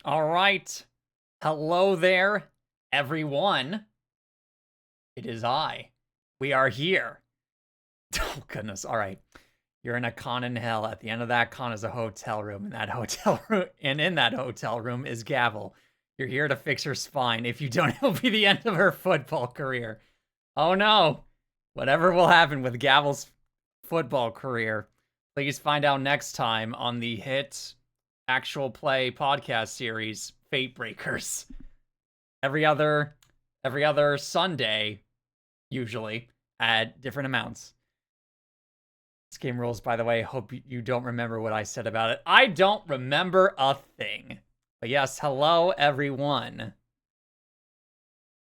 All right. Hello there, everyone. It is I. We are here. Oh, goodness. All right. You're in a con in hell. At the end of that con is a hotel room. And that hotel room, and in that hotel room is Gavel. You're here to fix her spine. If you don't, it'll be the end of her football career. Oh no. Whatever will happen with Gavel's football career, please find out next time on the hit actual play podcast series, Fate Breakers. Every other Sunday, usually, at different amounts. This game rules, by the way. Hope you don't remember what I said about it. I don't remember a thing. But yes, hello, everyone.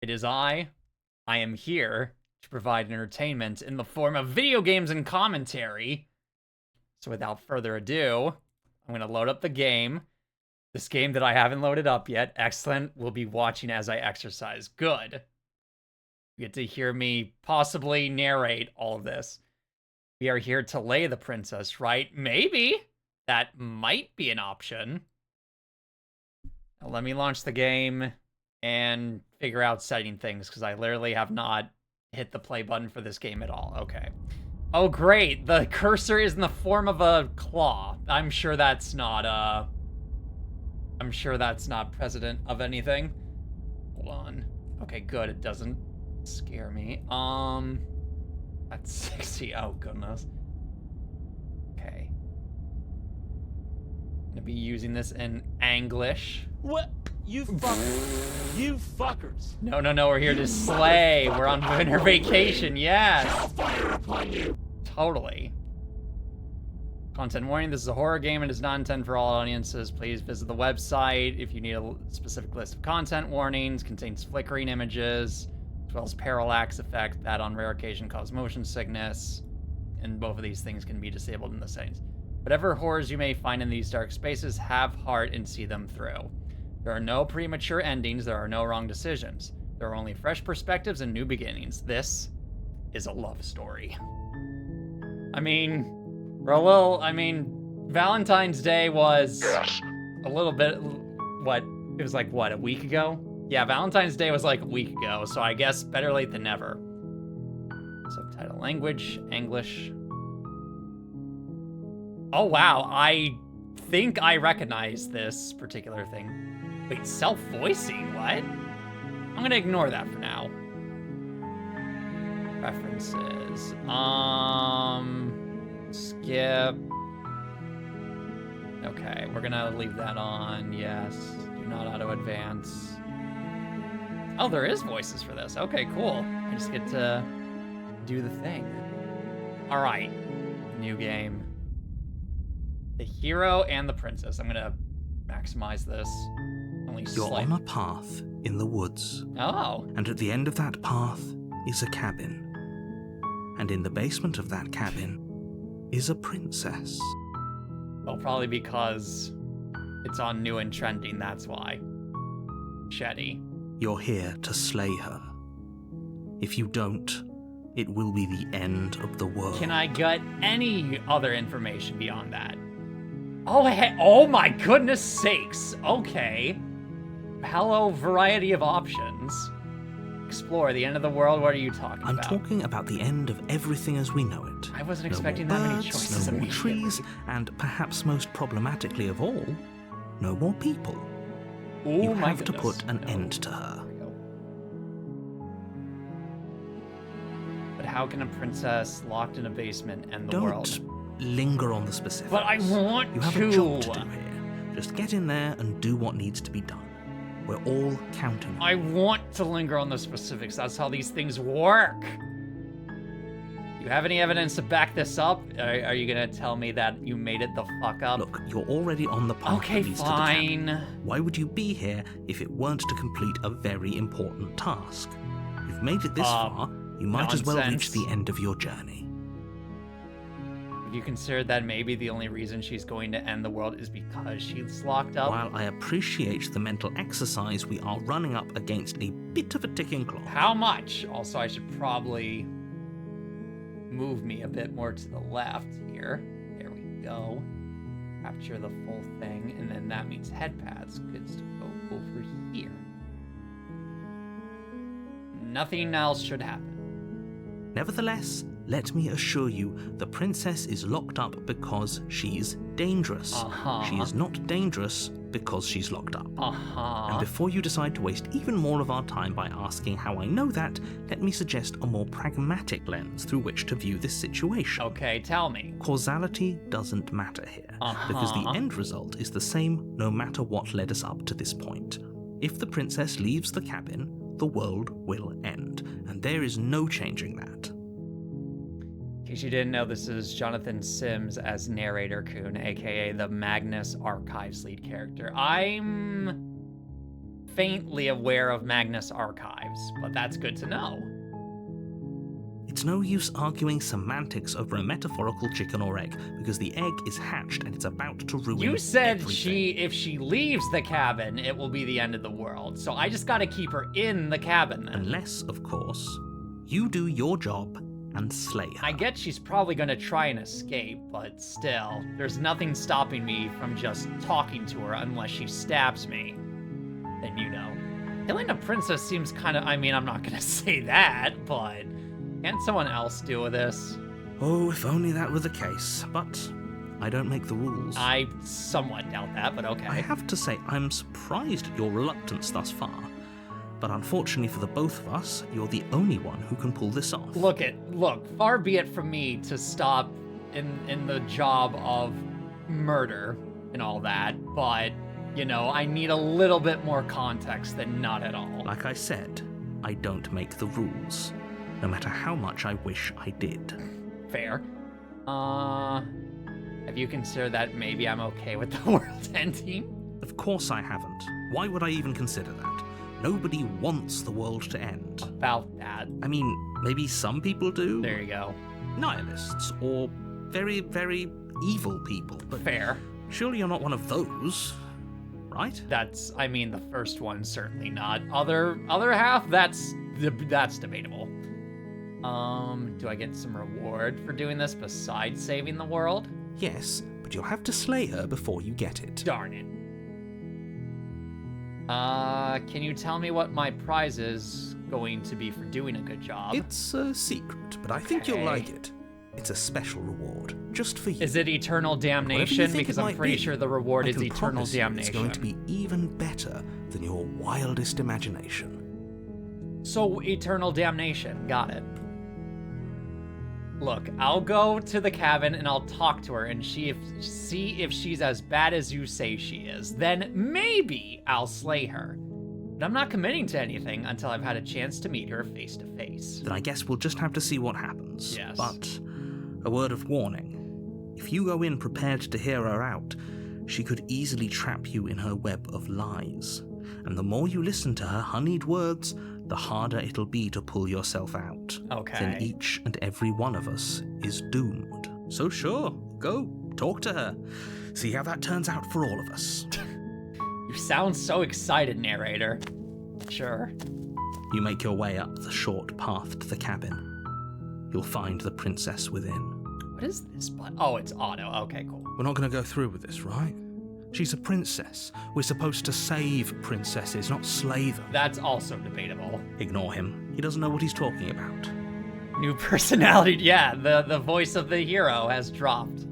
It is I. I am here to provide entertainment in the form of video games and commentary. So without further ado, I'm going to load up the game. This game that I haven't loaded up yet. Excellent. We'll be watching as I exercise. Good. You get to hear me possibly narrate all of this. We are here to lay the princess, right? Maybe. That might be an option. Now let me launch the game and figure out setting things, because I literally have not hit the play button for this game at all. Okay. Oh, great. The cursor is in the form of a claw. I'm sure that's not precedent of anything. Hold on. Okay, good. It doesn't scare me. That's 60. Oh, goodness. Okay. I'm gonna be using this in Anglish. What? You fuckers. You fuckers. No, we're here to slay. We're on winter vacation, yes. Fire upon you. Totally. Content warning, this is a horror game and is not intended for all audiences. Please visit the website if you need a specific list of content warnings. Contains flickering images, as well as parallax effect that on rare occasion cause motion sickness. And both of these things can be disabled in the settings. Whatever horrors you may find in these dark spaces, have heart and see them through. There are no premature endings, there are no wrong decisions. There are only fresh perspectives and new beginnings. This is a love story. Valentine's Day was a little bit, it was like, a week ago? Yeah, Valentine's Day was like a week ago, so I guess better late than never. Subtitle language, English. Oh wow, I think I recognize this particular thing. Wait, self-voicing, what? I'm gonna ignore that for now. Preferences, skip. Okay, we're gonna leave that on, yes. Do not auto-advance. Oh, there is voices for this. Okay, cool. I just get to do the thing. All right, new game. The hero and the princess. I'm gonna maximize this. You're on a path in the woods. Oh. And at the end of that path is a cabin. And in the basement of that cabin is a princess. Well, probably because it's on new and trending, that's why. Shetty. You're here to slay her. If you don't, it will be the end of the world. Can I get any other information beyond that? Oh my goodness sakes. Okay. Hello, variety of options. Explore the end of the world. What are you talking about? I'm talking about the end of everything as we know it. I wasn't expecting that many choices. No more trees, and perhaps most problematically of all, no more people. You have to put an end to her. But how can a princess locked in a basement end the world? Don't linger on the specifics. But I want to. You have a job to do here. Just get in there and do what needs to be done. We're all counting on you. I want to linger on the specifics. That's how these things work. You have any evidence to back this up? Are you gonna tell me that you made it the fuck up? Look, you're already on the path that leads to the cabin. Why would you be here if it weren't to complete a very important task? You've made it this far, you might as well reach the end of your journey. Have you considered that maybe the only reason she's going to end the world is because she's locked up? While I appreciate the mental exercise, we are running up against a bit of a ticking clock. How much? Also, I should probably move me a bit more to the left here. There we go. Capture the full thing, and then that means head paths. Goods to go over here. Nothing else should happen. Nevertheless, let me assure you, the princess is locked up because she's dangerous. She is not dangerous because she's locked up. And before you decide to waste even more of our time by asking how I know that, let me suggest a more pragmatic lens through which to view this situation. Okay, tell me. Causality doesn't matter here, because the end result is the same no matter what led us up to this point. If the princess leaves the cabin, the world will end, and there is no changing that. In case you didn't know, this is Jonathan Sims as narrator Coon, aka the Magnus Archives lead character. I'm faintly aware of Magnus Archives, but that's good to know. It's no use arguing semantics over a metaphorical chicken or egg, because the egg is hatched and it's about to ruin You said everything. if she leaves the cabin, it will be the end of the world. So I just gotta keep her in the cabin then. Unless, of course, you do your job and slay her. I get she's probably gonna try and escape, but still, there's nothing stopping me from just talking to her unless she stabs me. Then you know. Killing a princess seems kind of, I mean, I'm not gonna say that, but can't someone else deal this? Oh, if only that were the case, but I don't make the rules. I somewhat doubt that, but okay. I have to say, I'm surprised at your reluctance thus far. But unfortunately for the both of us, you're the only one who can pull this off. Look, far be it from me to stop in the job of murder and all that, but, you know, I need a little bit more context than not at all. Like I said, I don't make the rules, no matter how much I wish I did. Fair. Have you considered that maybe I'm okay with the world ending? Of course I haven't. Why would I even consider that? Nobody wants the world to end. About that. I mean, maybe some people do. There you go. Nihilists, or very, very evil people. But Fair. surely you're not one of those, right? That's, I mean, the first one, certainly not. Other half, that's debatable. Do I get some reward for doing this besides saving the world? Yes, but you'll have to slay her before you get it. Darn it. Can you tell me what my prize is going to be for doing a good job? It's a secret, but I think you'll Okay. like it. It's a special reward, just for you. Is it eternal Whatever you damnation? think Because it I'm might pretty be, sure the reward I is can eternal promise you damnation. It's going to be even better than your wildest imagination. So, eternal damnation. Got it. Look, I'll go to the cabin and I'll talk to her and see if she's as bad as you say she is. Then maybe I'll slay her. But I'm not committing to anything until I've had a chance to meet her face to face. Then I guess we'll just have to see what happens. Yes. But a word of warning. If you go in prepared to hear her out, she could easily trap you in her web of lies. And the more you listen to her honeyed words, the harder it'll be to pull yourself out. Okay. Then each and every one of us is doomed. So sure, go, talk to her. See how that turns out for all of us. You sound so excited, narrator. Sure. You make your way up the short path to the cabin. You'll find the princess within. What is this button? Oh, it's auto. Okay, cool. We're not going to go through with this, right? She's a princess. We're supposed to save princesses, not slay them. That's also debatable. Ignore him. He doesn't know what he's talking about. New personality. Yeah, the voice of the hero has dropped.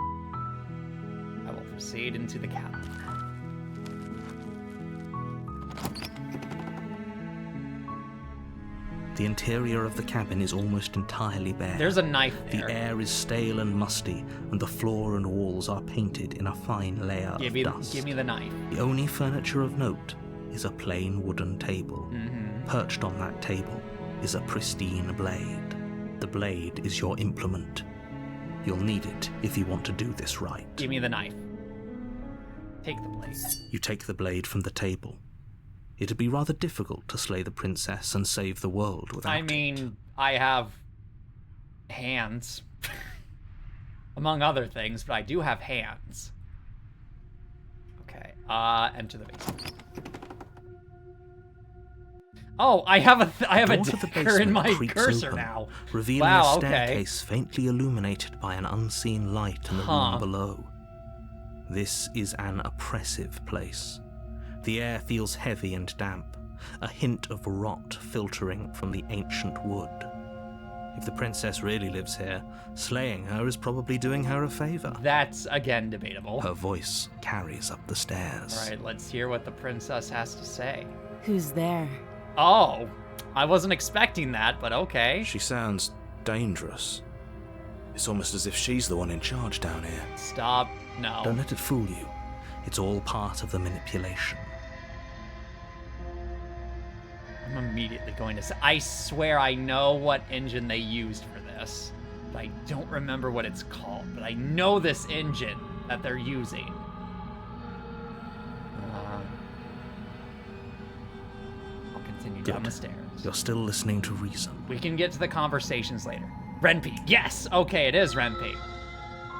I will proceed into the cabin. The interior of the cabin is almost entirely bare. There's a knife The there. air is stale and musty, and the floor and walls are painted in a fine layer of dust. Give me the knife. The only furniture of note is a plain wooden table. Perched on that table is a pristine blade. The blade is your implement. You'll need it if you want to do this right. Give me the knife. Take the blade. You take the blade from the table. It'd be rather difficult to slay the princess and save the world without I it. mean, I have hands. Among other things, but I do have hands. Okay, enter the basement. Oh, I have a Door to the dagger in basement my creaks cursor open, now. revealing Wow, a okay. staircase faintly illuminated by an unseen light in the room below. This is an oppressive place. The air feels heavy and damp, a hint of rot filtering from the ancient wood. If the princess really lives here, slaying her is probably doing her a favor. That's, again, debatable. Her voice carries up the stairs. All right, let's hear what the princess has to say. Who's there? Oh, I wasn't expecting that, but okay. She sounds dangerous. It's almost as if she's the one in charge down here. Stop. No. Don't let it fool you. It's all part of the manipulation. I'm immediately going to say, I swear I know what engine they used for this, but I don't remember what it's called, but I know this engine that they're using. I'll continue down the stairs. You're still listening to reason. We can get to the conversations later. Renpi. Yes! Okay, it is Renpi.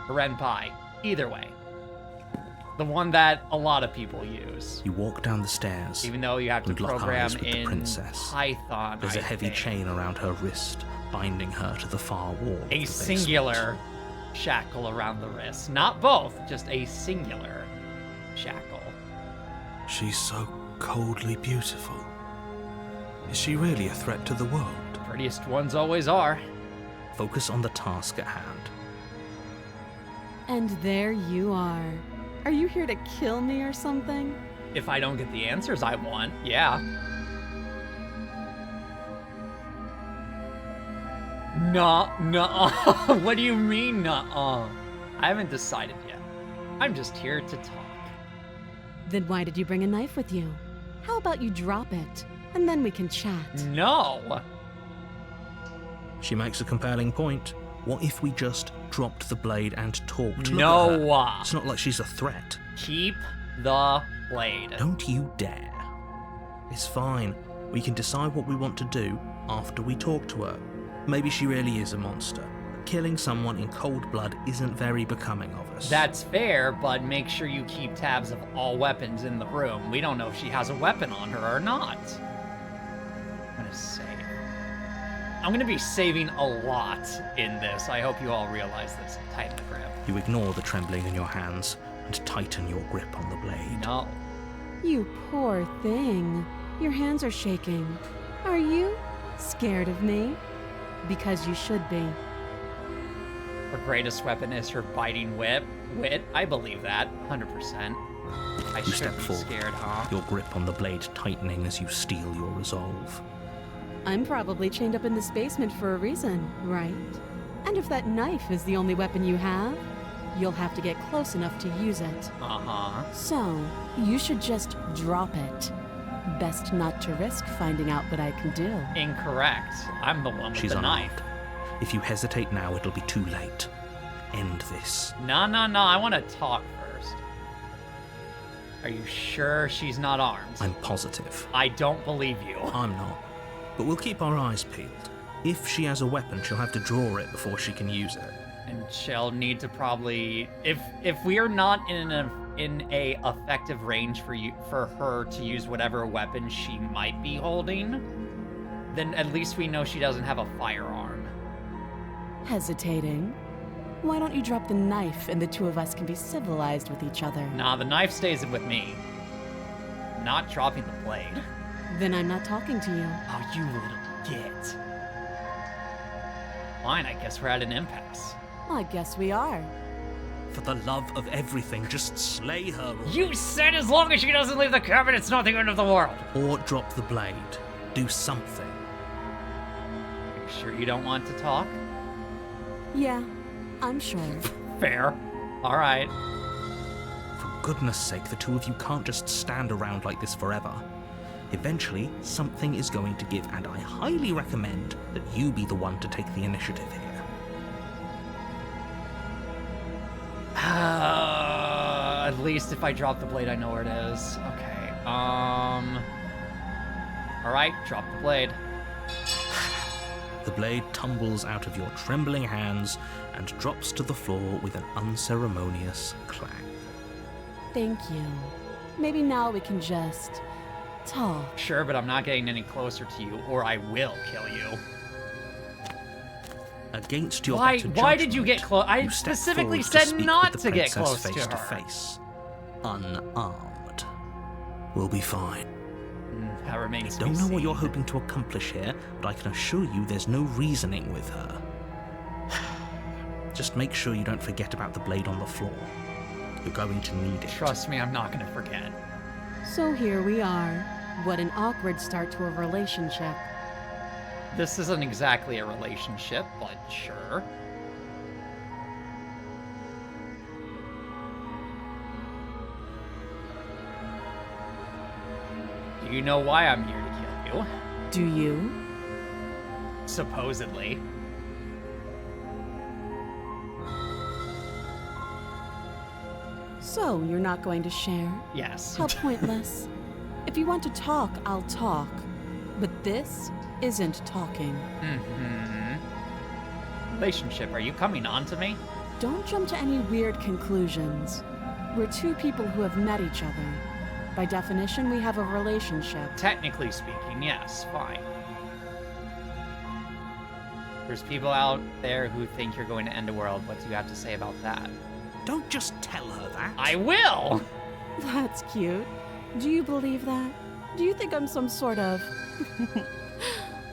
Or Renpai. Either way. The one that a lot of people use. You walk down the stairs. Even though you have to and lock program eyes with the in princess. Python. There's a heavy chain around her wrist, binding her to the far wall. A singular shackle around the wrist. Not both, just a singular shackle. She's so coldly beautiful. Is she really a threat to the world? The prettiest ones always are. Focus on the task at hand. And there you are. Are you here to kill me or something? If I don't get the answers I want, yeah. Nuh-uh. What do you mean, nuh-uh? I haven't decided yet. I'm just here to talk. Then why did you bring a knife with you? How about you drop it, and then we can chat? No! She makes a compelling point. What if we just dropped the blade and talked? No! Look at her. It's not like she's a threat. Keep the blade. Don't you dare. It's fine. We can decide what we want to do after we talk to her. Maybe she really is a monster. Killing someone in cold blood isn't very becoming of us. That's fair, but make sure you keep tabs of all weapons in the room. We don't know if she has a weapon on her or not. I'm gonna save. I'm gonna be saving a lot in this. I hope you all realize this. Tighten the grip. You ignore the trembling in your hands and tighten your grip on the blade. No. You poor thing. Your hands are shaking. Are you scared of me? Because you should be. Her greatest weapon is her biting wit. I believe that, 100%. I You should step be forward, scared, huh? your grip on the blade tightening as you steel your resolve. I'm probably chained up in this basement for a reason, right? And if that knife is the only weapon you have, you'll have to get close enough to use it. Uh-huh. So, you should just drop it. Best not to risk finding out what I can do. Incorrect. I'm the one with She's the unarmed. knife. If you hesitate now, it'll be too late. End this. No. I want to talk first. Are you sure she's not armed? I'm positive. I don't believe you. I'm not. But we'll keep our eyes peeled. If she has a weapon, she'll have to draw it before she can use it. And she'll need to probably, if we are not in a effective range for her to use whatever weapon she might be holding, then at least we know she doesn't have a firearm. Hesitating? Why don't you drop the knife and the two of us can be civilized with each other? Nah, the knife stays with me. Not dropping the blade. Then I'm not talking to you. Oh, you little git. Fine, I guess we're at an impasse. I guess we are. For the love of everything, just slay her. You said as long as she doesn't leave the cabin, it's not the end of the world. Or drop the blade. Do something. You sure you don't want to talk? Yeah, I'm sure. Fair. All right. For goodness sake, the two of you can't just stand around like this forever. Eventually, something is going to give, and I highly recommend that you be the one to take the initiative here. At least if I drop the blade, I know where it is. Okay. All right, drop the blade. The blade tumbles out of your trembling hands and drops to the floor with an unceremonious clang. Thank you. Maybe now we can just talk. Sure, but I'm not getting any closer to you, or I will kill you. Against your Why? better Why did you get judgment, close? I you step specifically forward to said speak not with the to get princess close face to her. face, unarmed. We'll be fine. That remains I to be don't know what seen. you're hoping to accomplish here, but I can assure you there's no reasoning with her. Just make sure you don't forget about the blade on the floor. You're going to need it. Trust me, I'm not gonna forget. So here we are. What an awkward start to a relationship. This isn't exactly a relationship, but sure. Do you know why I'm here to kill you? Do you? Supposedly. So, you're not going to share? Yes. How pointless. If you want to talk, I'll talk. But this isn't talking. Relationship, are you coming on to me? Don't jump to any weird conclusions. We're two people who have met each other. By definition, we have a relationship. Technically speaking, yes, fine. There's people out there who think you're going to end the world. What do you have to say about that? Don't just tell her that. I will! That's cute. Do you believe that? Do you think I'm some sort of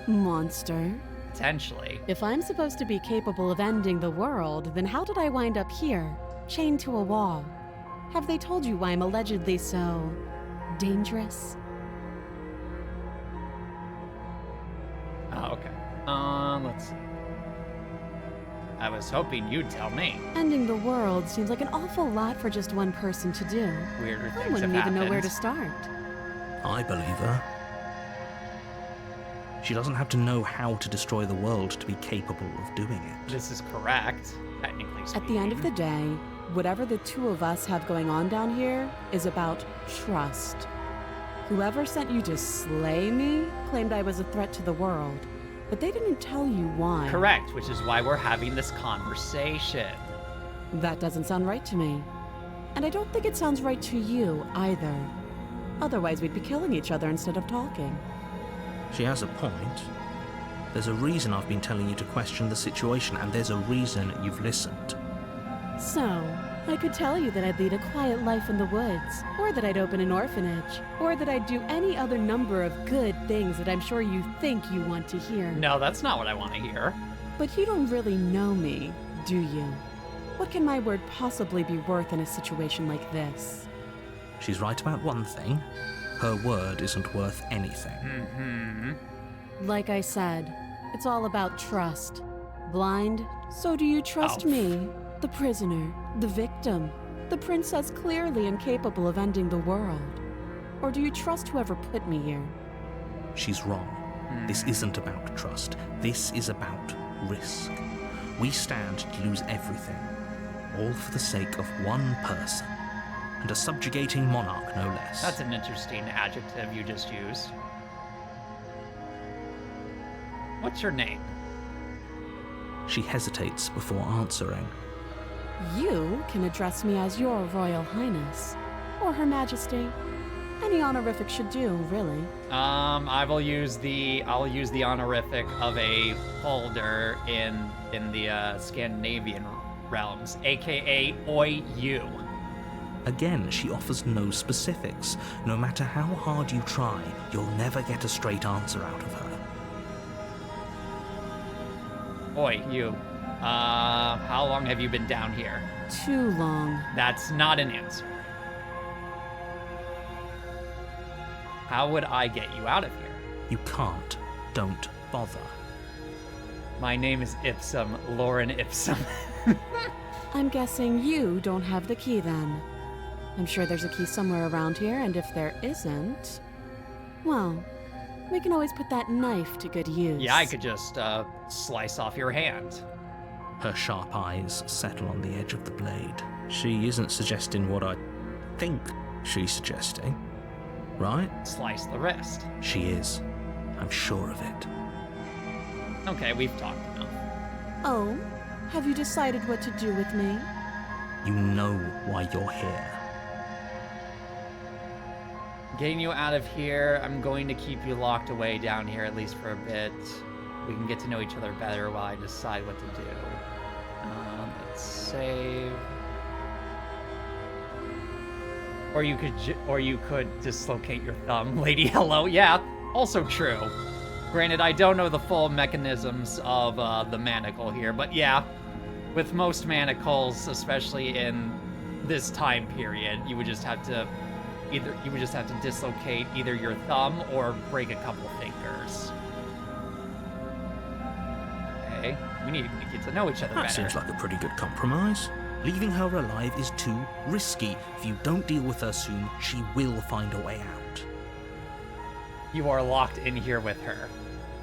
monster? Potentially. If I'm supposed to be capable of ending the world, then how did I wind up here, chained to a wall? Have they told you why I'm allegedly so dangerous? Oh, okay. Let's see. I was hoping you'd tell me. Ending the world seems like an awful lot for just one person to do. Weirder I things wouldn't have even know where to happened. start. I believe her. She doesn't have to know how to destroy the world to be capable of doing it. This is correct, technically speaking. At the end of the day, whatever the two of us have going on down here is about trust. Whoever sent you to slay me claimed I was a threat to the world, but they didn't tell you why. Correct, which is why we're having this conversation. That doesn't sound right to me. And I don't think it sounds right to you either. Otherwise, we'd be killing each other instead of talking. She has a point. There's a reason I've been telling you to question the situation, and there's a reason you've listened. So, I could tell you that I'd lead a quiet life in the woods, or that I'd open an orphanage, or that I'd do any other number of good things that I'm sure you think you want to hear. No, that's not what I want to hear. But you don't really know me, do you? What can my word possibly be worth in a situation like this? She's right about one thing. Her word isn't worth anything. Like I said, it's all about trust. Blind, so do you trust me? The prisoner, the victim, the princess clearly incapable of ending the world. Or do you trust whoever put me here? She's wrong. This isn't about trust. This is about risk. We stand to lose everything, all for the sake of one person, and a subjugating monarch, no less. That's an interesting adjective you just used. What's your name? She hesitates before answering. You can address me as your Royal Highness, or Her Majesty. Any honorific should do, really. I'll use the honorific of a holder in the Scandinavian realms, aka OU. Again, she offers no specifics. No matter how hard you try, you'll never get a straight answer out of her. Oi, you. How long have you been down here? Too long. That's not an answer. How would I get you out of here? You can't. Don't bother. My name is Ipsum, Lauren Ipsum. I'm guessing you don't have the key then. I'm sure there's a key somewhere around here, and if there isn't, well, we can always put that knife to good use. Yeah, I could just, slice off your hand. Her sharp eyes settle on the edge of the blade. She isn't suggesting what I think she's suggesting, right? Slice the wrist. She is. I'm sure of it. Okay, we've talked enough. Oh, have you decided what to do with me? You know why you're here. Getting you out of here, I'm going to keep you locked away down here at least for a bit. We can get to know each other better while I decide what to do. Let's save. Or you could dislocate your thumb, Lady Hello. Yeah, also true. Granted, I don't know the full mechanisms of the manacle here, but yeah, with most manacles, especially in this time period, you would just have to dislocate either your thumb or break a couple fingers. Okay, we need to get to know each other better. That seems like a pretty good compromise. Leaving her alive is too risky. If you don't deal with her soon, she will find a way out. You are locked in here with her.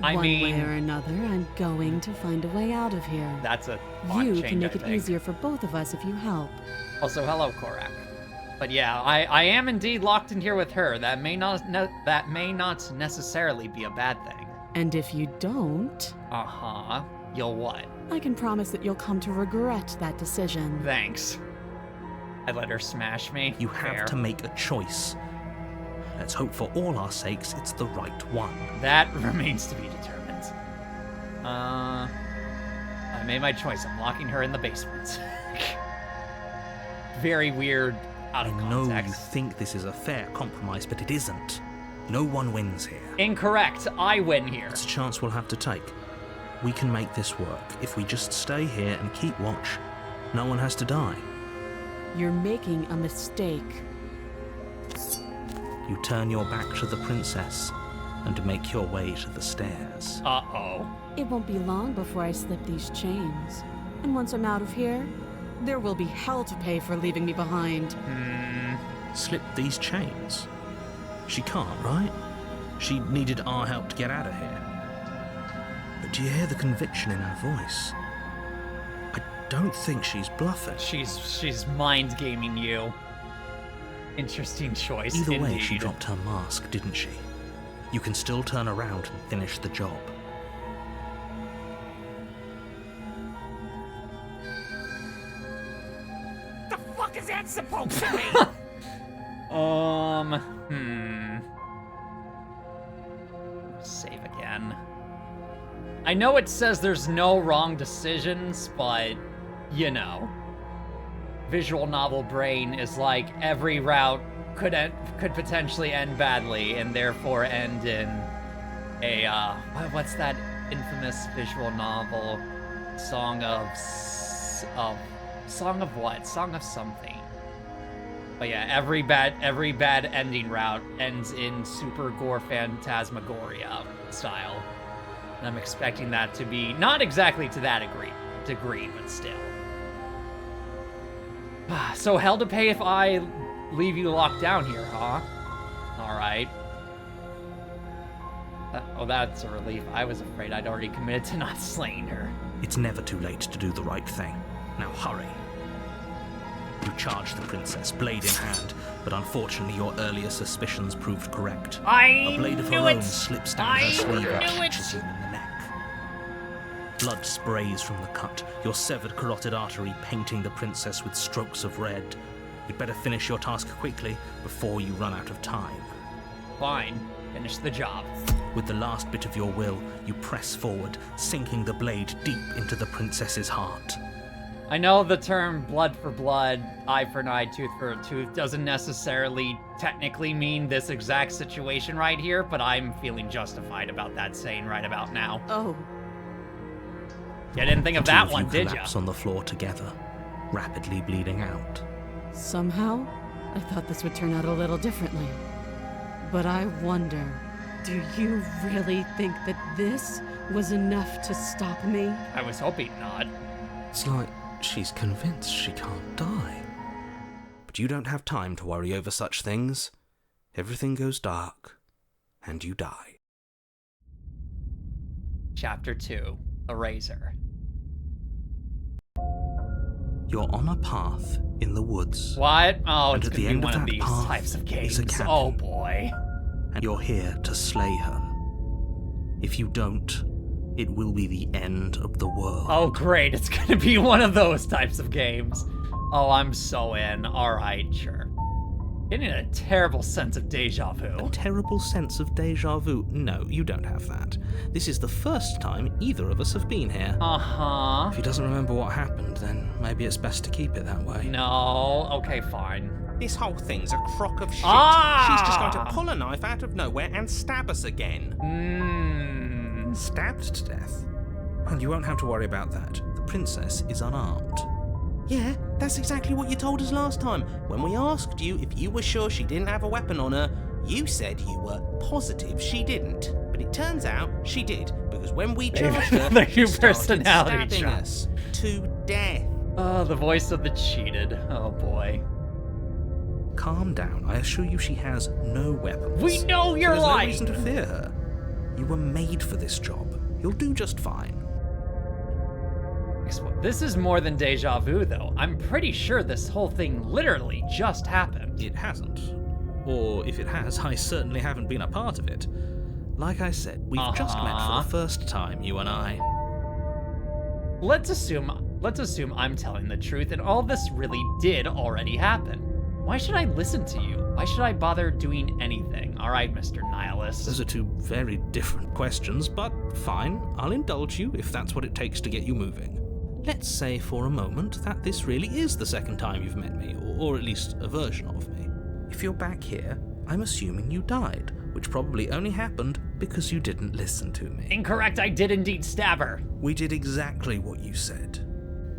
One way or another, I'm going to find a way out of here. That's a fun You change, can make I it think. easier for both of us if you help. Also, hello, Korak. But yeah, I am indeed locked in here with her. That may not necessarily be a bad thing. And if you don't... Uh-huh. You'll what? I can promise that you'll come to regret that decision. Thanks. I let her smash me. You have Fair. to make a choice. Let's hope for all our sakes it's the right one. That remains to be determined. I made my choice. I'm locking her in the basement. Very weird, out of I know you context. think this is a fair compromise, but it isn't. No one wins here. Incorrect. I win here. It's a chance we'll have to take. We can make this work. If we just stay here and keep watch, no one has to die. You're making a mistake. You turn your back to the princess and make your way to the stairs. Uh-oh. It won't be long before I slip these chains. And once I'm out of here, there will be hell to pay for leaving me behind. Slip these chains? She can't, right? She needed our help to get out of here. But do you hear the conviction in her voice? I don't think she's bluffing. She's mind gaming you. Interesting choice. Either way, indeed. she dropped her mask, didn't she? You can still turn around and finish the job. The fuck is that supposed to mean? Save again. I know it says there's no wrong decisions, but, you know. Visual novel brain is like every route could potentially end badly, and therefore end in a, what's that infamous visual novel? Song of what? Song of something. But yeah, every bad ending route ends in super gore phantasmagoria style. And I'm expecting that to be not exactly to that degree, but still. So hell to pay if I leave you locked down here, huh? Alright. Oh, that's a relief. I was afraid I'd already committed to not slaying her. It's never too late to do the right thing. Now hurry. You charge the princess, blade in hand, but unfortunately your earlier suspicions proved correct. A blade of her own slips down her sleeve and catches you in the neck. Blood sprays from the cut, your severed carotid artery painting the princess with strokes of red. You'd better finish your task quickly before you run out of time. Fine. Finish the job. With the last bit of your will, you press forward, sinking the blade deep into the princess's heart. I know the term blood for blood, eye for an eye, tooth for a tooth doesn't necessarily technically mean this exact situation right here, but I'm feeling justified about that saying right about now. Oh. You didn't think of The two that one, you did ya? collapse on the floor together, rapidly bleeding out. Somehow, I thought this would turn out a little differently. But I wonder, do you really think that this was enough to stop me? I was hoping not. It's like she's convinced she can't die. But you don't have time to worry over such things. Everything goes dark, and you die. Chapter 2, The Razor. You're on a path in the woods. What? Oh, And it's at the gonna be end of one of that these path types of is a games. cabin. Oh boy. And you're here to slay her. If you don't, it will be the end of the world. Oh great, it's gonna be one of those types of games. Oh, I'm so in. Alright, sure. Getting a terrible sense of deja vu. A terrible sense of deja vu? No, you don't have that. This is the first time either of us have been here. Uh-huh. If he doesn't remember what happened, then maybe it's best to keep it that way. No, okay, fine. This whole thing's a crock of shit. Ah! She's just going to pull a knife out of nowhere and stab us again. Stabbed to death? Well, you won't have to worry about that. The princess is unarmed. Yeah, that's exactly what you told us last time. When we asked you if you were sure she didn't have a weapon on her, you said you were positive she didn't. But it turns out she did, because when we charged her, The new she started personality stabbing trait. us to death. Oh, the voice of the cheated. Oh boy. Calm down. I assure you she has no weapons. We know you're There's lying! no reason to fear her. You were made for this job. You'll do just fine. This is more than deja vu, though. I'm pretty sure this whole thing literally just happened. It hasn't. Or if it has, I certainly haven't been a part of it. Like I said, we've just met for the first time, you and I. Let's assume I'm telling the truth and all this really did already happen. Why should I listen to you? Why should I bother doing anything? All right, Mr. Nihilist. Those are two very different questions, but fine. I'll indulge you if that's what it takes to get you moving. Let's say for a moment that this really is the second time you've met me, or at least a version of me. If you're back here, I'm assuming you died, which probably only happened because you didn't listen to me. Incorrect, I did indeed stab her. We did exactly what you said.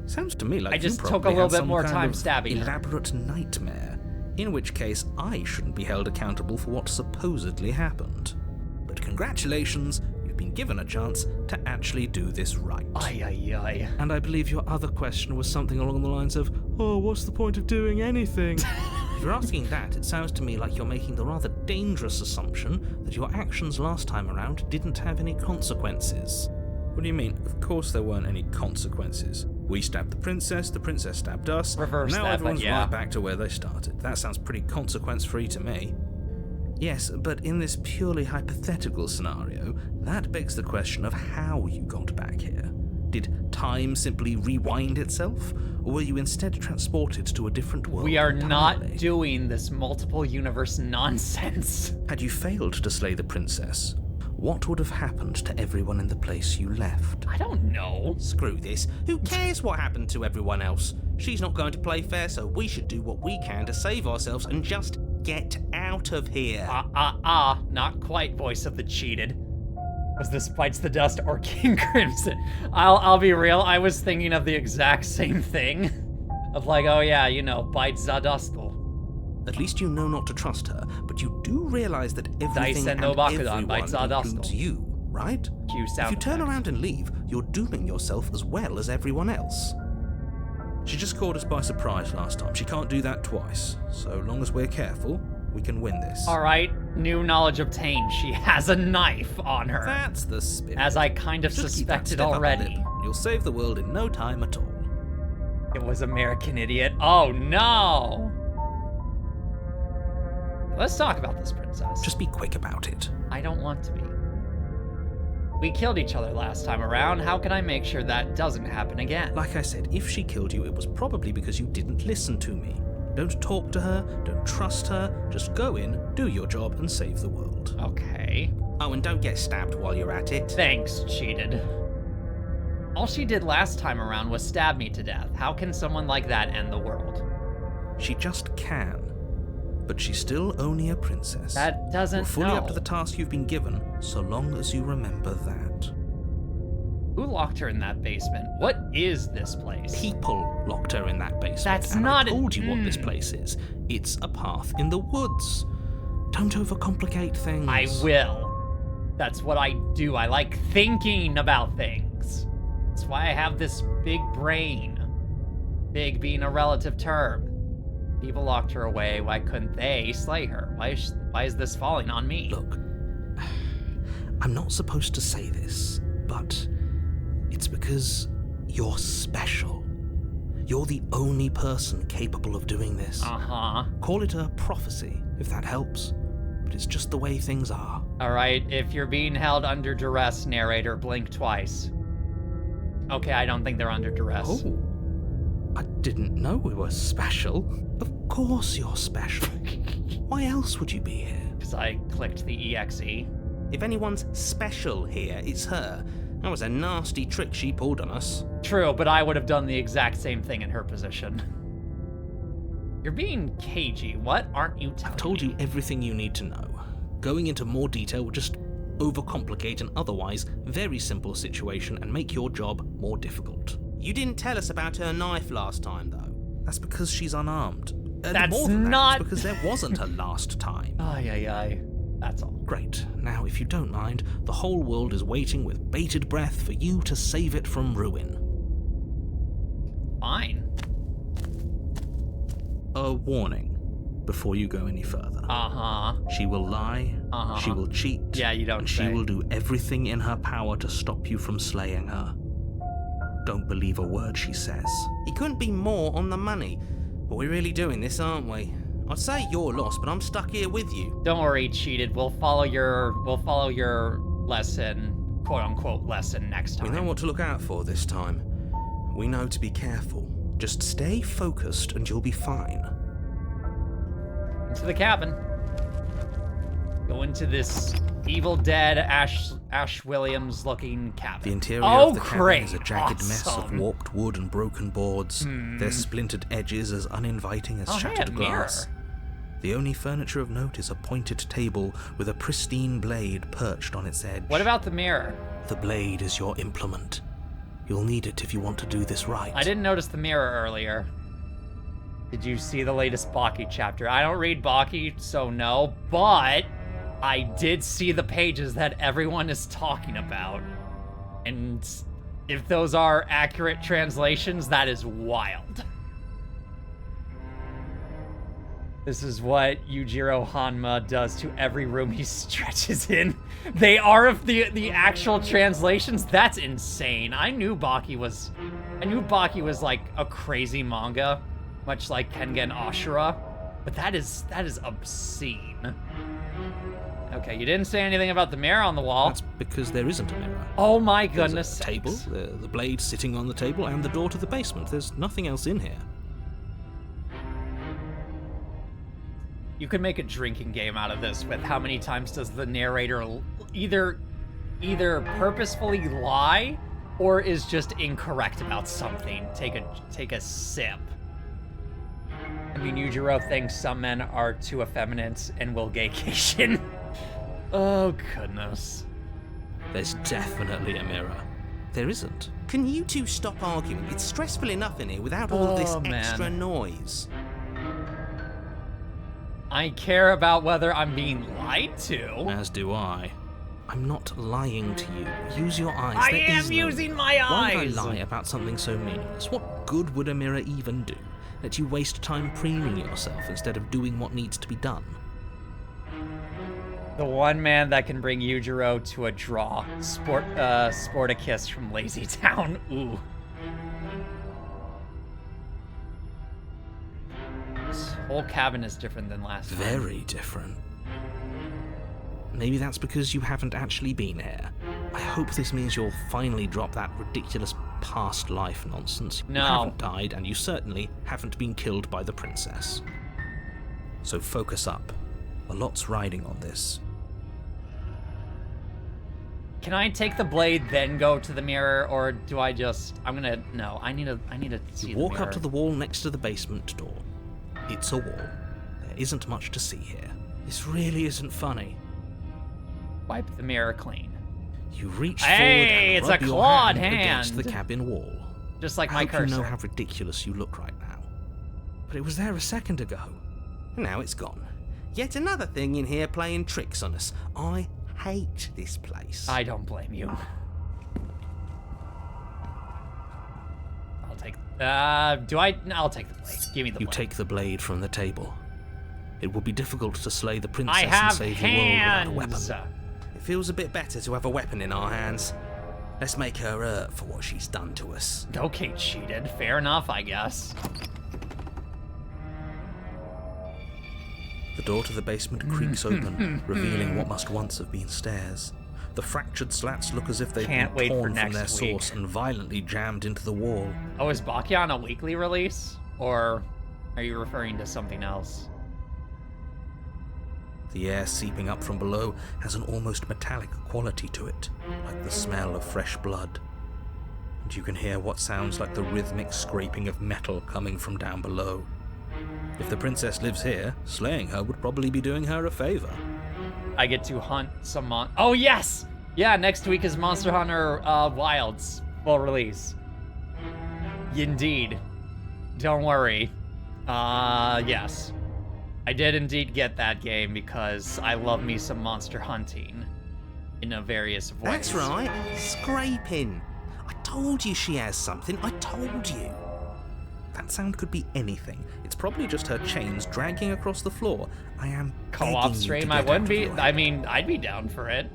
Sounds to me like I you just took a probably little had bit some more kind time of stabbing her. elaborate nightmare, in which case I shouldn't be held accountable for what supposedly happened. But congratulations, you've been given a chance to actually do this right. Ay, ay, ay. And I believe your other question was something along the lines of, oh, what's the point of doing anything? If you're asking that, it sounds to me like you're making the rather dangerous assumption that your actions last time around didn't have any consequences. What do you mean? Of course there weren't any consequences. We stabbed the princess stabbed us, Reverse and now that, everyone's but yeah. right back to where they started. That sounds pretty consequence-free to me. Yes, but in this purely hypothetical scenario, that begs the question of how you got back here. Did time simply rewind itself, or were you instead transported to a different world We are not entirely? doing this multiple universe nonsense. Had you failed to slay the princess, what would have happened to everyone in the place you left? I don't know. Screw this. Who cares what happened to everyone else? She's not going to play fair, so we should do what we can to save ourselves and just get out of here. Not quite, voice of the cheated. Was this Bites the Dust or King Crimson? I'll be real, I was thinking of the exact same thing. Of like, oh yeah, you know, Bites the Dust. At least you know not to trust her, but you do realize that everything and no Bakudan everyone bites our dust. includes you, right? Cue If sound you turn effect. around and leave, you're dooming yourself as well as everyone else. She just caught us by surprise last time. She can't do that twice. So long as we're careful, we can win this. All right, new knowledge obtained. She has a knife on her. That's the spirit. As I kind of Just keep that suspected step up a already. lip. You'll save the world in no time at all. It was American Idiot. Oh no! Let's talk about this princess. Just be quick about it. I don't want to be. We killed each other last time around. How can I make sure that doesn't happen again? Like I said, if she killed you, it was probably because you didn't listen to me. Don't talk to her, don't trust her, just go in, do your job, and save the world. Okay. Oh, and don't get stabbed while you're at it. Thanks, cheated. All she did last time around was stab me to death. How can someone like that end the world? She just can. But she's still only a princess. That doesn't You're fully know. up to the task you've been given, so long as you remember that. Who locked her in that basement? What is this place? People locked her in that basement. That's and not I told you what this Mm. place is. It's a path in the woods. Don't overcomplicate things. I will. That's what I do. I like thinking about things. That's why I have this big brain. Big being a relative term. People locked her away. Why couldn't they slay her? Why is this falling on me? Look, I'm not supposed to say this, but it's because you're special. You're the only person capable of doing this. Uh-huh. Call it a prophecy, if that helps. But it's just the way things are. All right, if you're being held under duress, narrator, blink twice. Okay, I don't think they're under duress. Oh, I didn't know we were special. Of course you're special. Why else would you be here? Because I clicked the EXE. If anyone's special here, it's her. That was a nasty trick she pulled on us. True, but I would have done the exact same thing in her position. You're being cagey. What aren't you telling I've told me? you everything you need to know. Going into more detail would just overcomplicate an otherwise very simple situation and make your job more difficult. You didn't tell us about her knife last time, though. That's because she's unarmed. That's more than not- that, it's because there wasn't a last time. Ay. That's all. Great. Now, if you don't mind, the whole world is waiting with bated breath for you to save it from ruin. Fine. A warning before you go any further. Uh-huh. She will lie, she will cheat, Yeah, you don't and say. she will do everything in her power to stop you from slaying her. Don't believe a word she says. He couldn't be more on the money. But we're really doing this, aren't we? I'd say you're lost, but I'm stuck here with you. Don't worry, cheated. We'll follow your lesson, quote unquote lesson next time. We know what to look out for this time. We know to be careful. Just stay focused and you'll be fine. Into the cabin. Go into this Evil Dead Ash Williams looking cabin. The interior Oh, of the cabin great. is a jagged mess of Awesome. warped wood and broken boards, their splintered edges as uninviting as Oh, hey, shattered a mirror. glass. The only furniture of note is a pointed table with a pristine blade perched on its edge. What about the mirror? The blade is your implement. You'll need it if you want to do this right. I didn't notice the mirror earlier. Did you see the latest Baki chapter? I don't read Baki, so no, but I did see the pages that everyone is talking about. And if those are accurate translations, that is wild. This is what Yujiro Hanma does to every room he stretches in. They are of the actual translations. That's insane. I knew Baki was like a crazy manga, much like Kengen Ashura, but that is obscene. Okay, you didn't say anything about the mirror on the wall. That's because there isn't a mirror. Oh my There's goodness a table, sakes. the blade sitting on the table, and the door to the basement. There's nothing else in here. You could make a drinking game out of this with how many times does the narrator either purposefully lie or is just incorrect about something. Take a sip. I mean, Yujiro thinks some men are too effeminate and will gaycation. Oh goodness. There's definitely a mirror. There isn't. Can you two stop arguing? It's stressful enough in here without all of this Oh, man. extra noise. I care about whether I'm being lied to. As do I. I'm not lying to you. Use your eyes. I There am is no using mirror. my Why eyes. would I lie about something so meaningless? What good would a mirror even do? Let you waste time preening yourself instead of doing what needs to be done. The one man that can bring Yujiro to a draw. Sporticus from Lazy Town. Ooh. This whole cabin is different than last time. Very different. Maybe that's because you haven't actually been here. I hope this means you'll finally drop that ridiculous past life nonsense. No. You haven't died, and you certainly haven't been killed by the princess. So focus up. A lot's riding on this. Can I take the blade, then go to the mirror, or do I just... No, I need to see You the walk mirror. up to the wall next to the basement door. It's a wall. There isn't much to see here. This really isn't funny. Wipe the mirror clean. You reach Hey, forward and it's rub a your clawed against hand. the cabin wall. Just like I my hope cursor. you know how ridiculous you look right now. But it was there a second ago. Now it's gone. Yet another thing in here playing tricks on us. I hate this place. I don't blame you. I'll take... I'll take the blade. Give me the You blade. take the blade from the table. It will be difficult to slay the princess I and have save the world without a hands! weapon. It feels a bit better to have a weapon in our hands. Let's make her hurt for what she's done to us. Okay, cheated. Fair enough, I guess. The door to the basement creaks open, revealing what must once have been stairs. The fractured slats look as if they've Can't been wait for torn from next their week. source and violently jammed into the wall. Oh, is Baki on a weekly release? Or Are you referring to something else? The air seeping up from below has an almost metallic quality to it, like the smell of fresh blood. And you can hear what sounds like the rhythmic scraping of metal coming from down below. If the princess lives here, slaying her would probably be doing her a favor. I get to hunt some Oh, yes! Yeah, next week is Monster Hunter Wilds, full release. Indeed. Don't worry. Yes. I did indeed get that game because I love me some monster hunting in a various ways. That's right, scraping. I told you she has something, I told you. That sound could be anything. It's probably just her chains dragging across the floor. I am Co-op stream, I wouldn't be. I mean, I'd be down for it.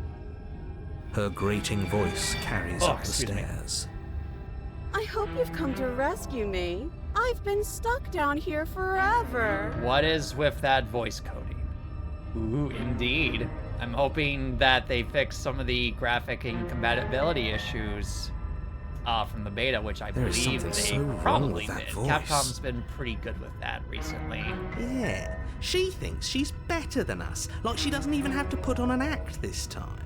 Her grating voice carries up the stairs. I hope you've come to rescue me. I've been stuck down here forever. What is with that voice coding? Ooh, indeed. I'm hoping that they fix some of the graphic and compatibility issues from the beta, which I believe they probably did. Capcom's been pretty good with that recently. Yeah, she thinks she's better than us, like she doesn't even have to put on an act this time.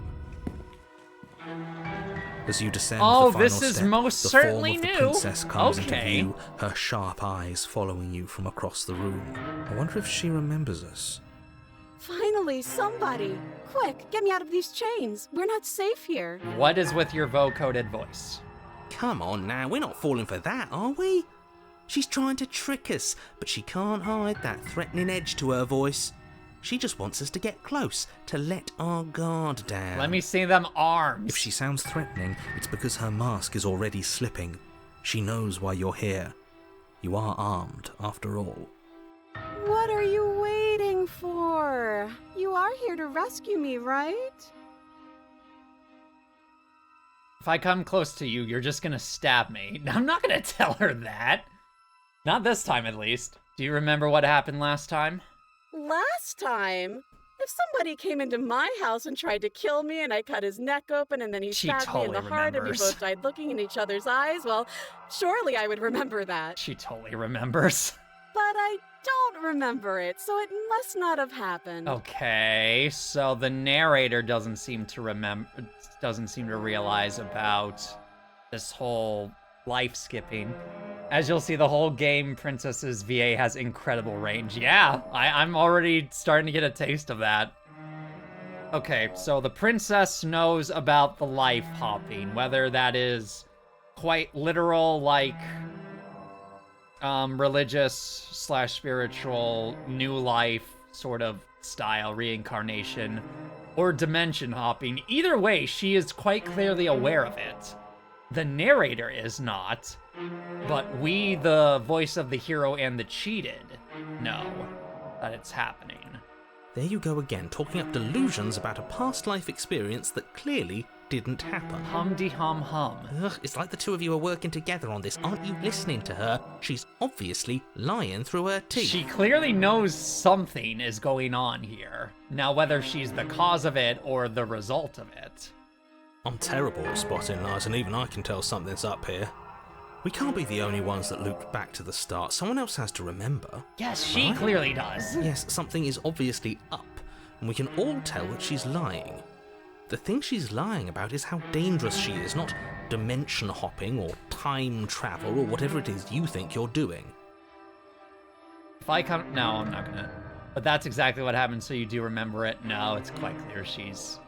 As you descend oh, the final this is step, most the certainly form of new. The princess comes Okay. into view, her sharp eyes following you from across the room. I wonder if she remembers us. Finally, somebody. Quick, get me out of these chains. We're not safe here. What is with your vocoded voice? Come on now, we're not falling for that, are we? She's trying to trick us, but she can't hide that threatening edge to her voice. She just wants us to get close, to let our guard down. Let me see them arms. If she sounds threatening, it's because her mask is already slipping. She knows why you're here. You are armed, after all. What are you waiting for? You are here to rescue me, right? If I come close to you, you're just gonna stab me. I'm not gonna tell her that. Not this time, at least. Do you remember what happened last time? Last time? If somebody came into my house and tried to kill me and I cut his neck open and then he stabbed me in the heart and we both died looking in each other's eyes, well, surely I would remember that. She totally remembers. But I don't remember it, so it must not have happened. Okay, so the narrator doesn't seem to realize about this whole life skipping. As you'll see, the whole game, Princess's VA has incredible range. Yeah, I'm already starting to get a taste of that. Okay, so the princess knows about the life hopping, whether that is quite literal, like religious/spiritual, new life sort of style, reincarnation, or dimension hopping. Either way, she is quite clearly aware of it. The narrator is not, but we, the voice of the hero and the cheated, know that it's happening. There you go again, talking up delusions about a past life experience that clearly didn't happen. Hum-de-hum-hum. Ugh, it's like the two of you are working together on this. Aren't you listening to her? She's obviously lying through her teeth. She clearly knows something is going on here. Now, whether she's the cause of it or the result of it. I'm terrible at spotting lies, and even I can tell something's up here. We can't be the only ones that looped back to the start. Someone else has to remember. Yes, she clearly does. Yes, something is obviously up, and we can all tell that she's lying. The thing she's lying about is how dangerous she is, not dimension hopping or time travel or whatever it is you think you're doing. If I come... No, I'm not gonna... But that's exactly what happened, so you do remember it. No, it's quite clear she's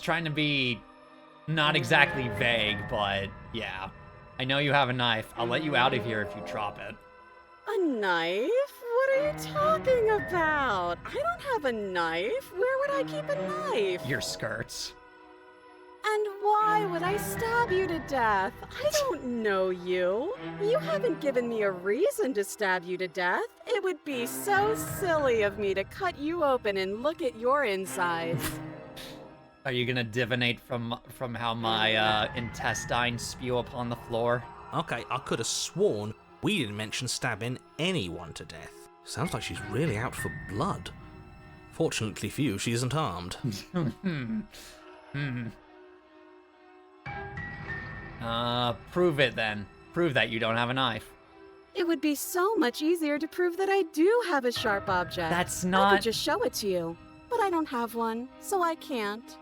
trying to be not exactly vague, but yeah. I know you have a knife. I'll let you out of here if you drop it. A knife? What are you talking about? I don't have a knife. Where would I keep a knife? Your skirts. And why would I stab you to death? I don't know you. You haven't given me a reason to stab you to death. It would be so silly of me to cut you open and look at your insides. Are you gonna divinate from how my intestines spew upon the floor? Okay, I could have sworn we didn't mention stabbing anyone to death. Sounds like she's really out for blood. Fortunately for you, she isn't armed. Prove it then. Prove that you don't have a knife. It would be so much easier to prove that I do have a sharp object. That's I not... could just show it to you, but I don't have one, so I can't.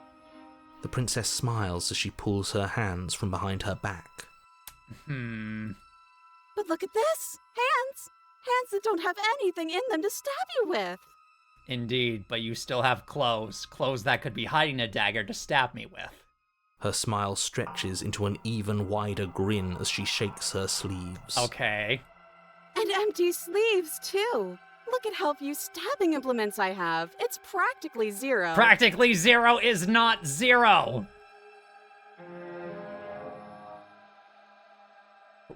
The princess smiles as she pulls her hands from behind her back. But look at this! Hands! Hands that don't have anything in them to stab you with! Indeed, but you still have clothes. Clothes that could be hiding a dagger to stab me with. Her smile stretches into an even wider grin as she shakes her sleeves. Okay. And empty sleeves, too! Look at how few stabbing implements I have. It's practically 0. Practically 0 is not 0!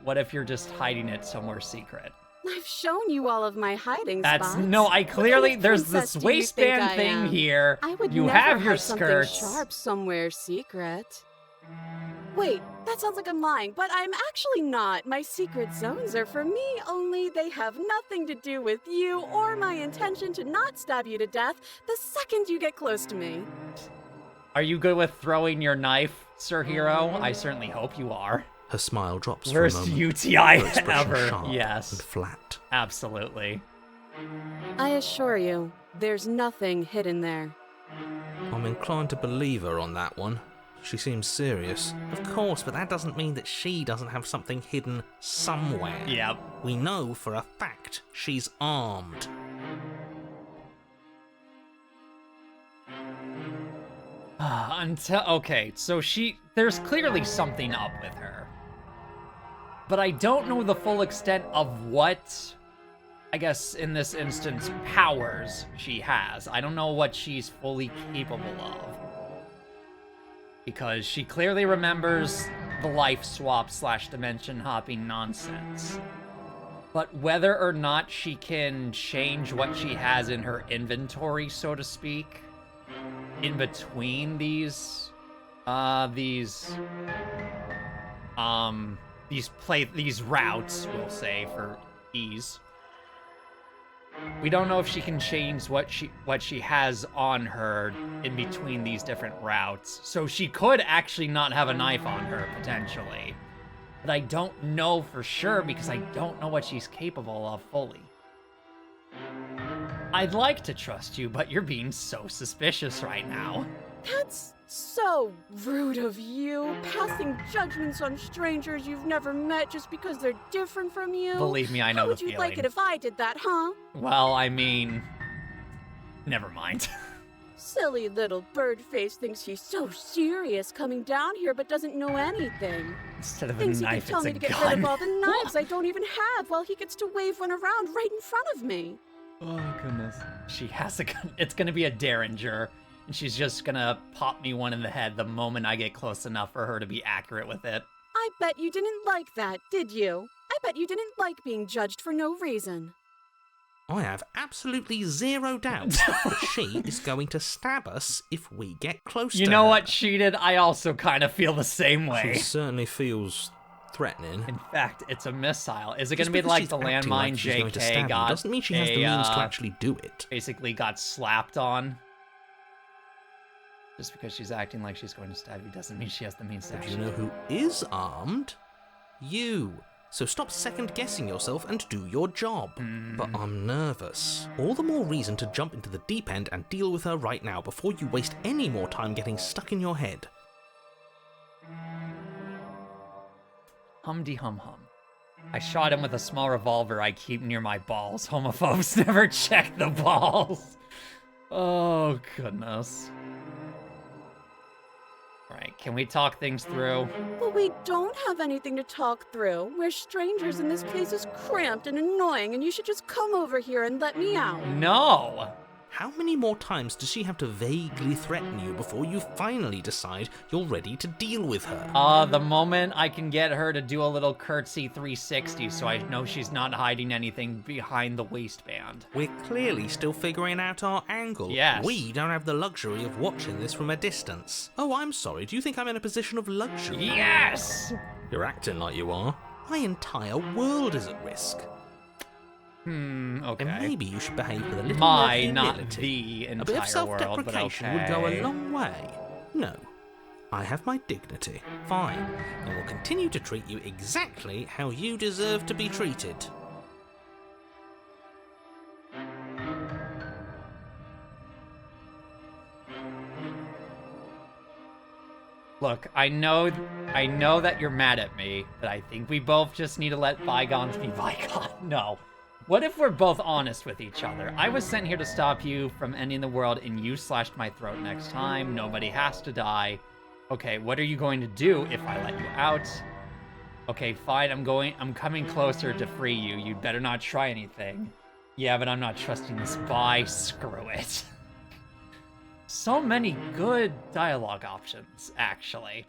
What if you're just hiding it somewhere secret? I've shown you all of my hiding That's spots. no, I clearly What kind of there's princess this do you think waistband I thing am? here. I would You never have your hide something skirts. sharp somewhere secret. Wait, that sounds like I'm lying, but I'm actually not. My secret zones are for me, only they have nothing to do with you or my intention to not stab you to death the second you get close to me. Are you good with throwing your knife, Sir Hero? I certainly hope you are. Her smile drops Worst for a moment. UTI her expression ever. sharp Yes. and flat. Absolutely. I assure you, there's nothing hidden there. I'm inclined to believe her on that one. She seems serious. Of course, but that doesn't mean that she doesn't have something hidden somewhere. Yep. We know for a fact she's armed. Okay, so there's clearly something up with her. But I don't know the full extent of what, I guess in this instance, powers she has. I don't know what she's fully capable of. Because she clearly remembers the life swap / dimension hopping nonsense. But whether or not she can change what she has in her inventory, so to speak, in between these routes, we'll say for ease. We don't know if she can change what she has on her in between these different routes. So she could actually not have a knife on her, potentially. But I don't know for sure because I don't know what she's capable of fully. I'd like to trust you, but you're being so suspicious right now. That's so rude of you, passing judgments on strangers you've never met just because they're different from you. Believe me, I know How the would you feeling. like it if I did that, huh? Well, I mean, never mind. Silly little bird face thinks he's so serious coming down here but doesn't know anything. Instead of a Thinks he knife, can tell it's me a to get rid gun. of all the knives I don't even have while he gets to wave one around right in front of me. Oh, goodness. She has a gun. It's gonna be a Derringer, and she's just gonna pop me one in the head the moment I get close enough for her to be accurate with it. I bet you didn't like that, did you? I bet you didn't like being judged for no reason. I have absolutely zero doubt that she is going to stab us if we get close to her. You know what, Cheated? I also kind of feel the same way. She certainly feels threatening. In fact, it's a missile. Is it Just gonna be because like she's the acting landmine like she's going to stab JK you got doesn't mean she has the means to actually do it. basically got slapped on? Just because she's acting like she's going to stab you doesn't mean she has the means to But you actually know who is armed? You. So stop second-guessing yourself and do your job. But I'm nervous. All the more reason to jump into the deep end and deal with her right now before you waste any more time getting stuck in your head. Hum-de-hum-hum. I shot him with a small revolver I keep near my balls. Homophobes never check the balls. Oh, goodness. Alright, can we talk things through? But we don't have anything to talk through. We're strangers and this place is cramped and annoying and you should just come over here and let me out. No! How many more times does she have to vaguely threaten you before you finally decide you're ready to deal with her? The moment I can get her to do a little curtsy 360 so I know she's not hiding anything behind the waistband. We're clearly still figuring out our angle. Yes. We don't have the luxury of watching this from a distance. Oh, I'm sorry. Do you think I'm in a position of luxury? Yes! You're acting like you are. My entire world is at risk. Okay. And maybe you should behave with a little My, more not humility. the A bit of entire world, but self-deprecation okay. would go a long way. No. I have my dignity. Fine. And will continue to treat you exactly how you deserve to be treated. Look, I know that you're mad at me, but I think we both just need to let bygones be bygones. No. What if we're both honest with each other? I was sent here to stop you from ending the world, and you slashed my throat next time. Nobody has to die. Okay, what are you going to do if I let you out? Okay, fine, I'm coming closer to free you. You'd better not try anything. Yeah, but I'm not trusting this bye. Screw it. So many good dialogue options, actually.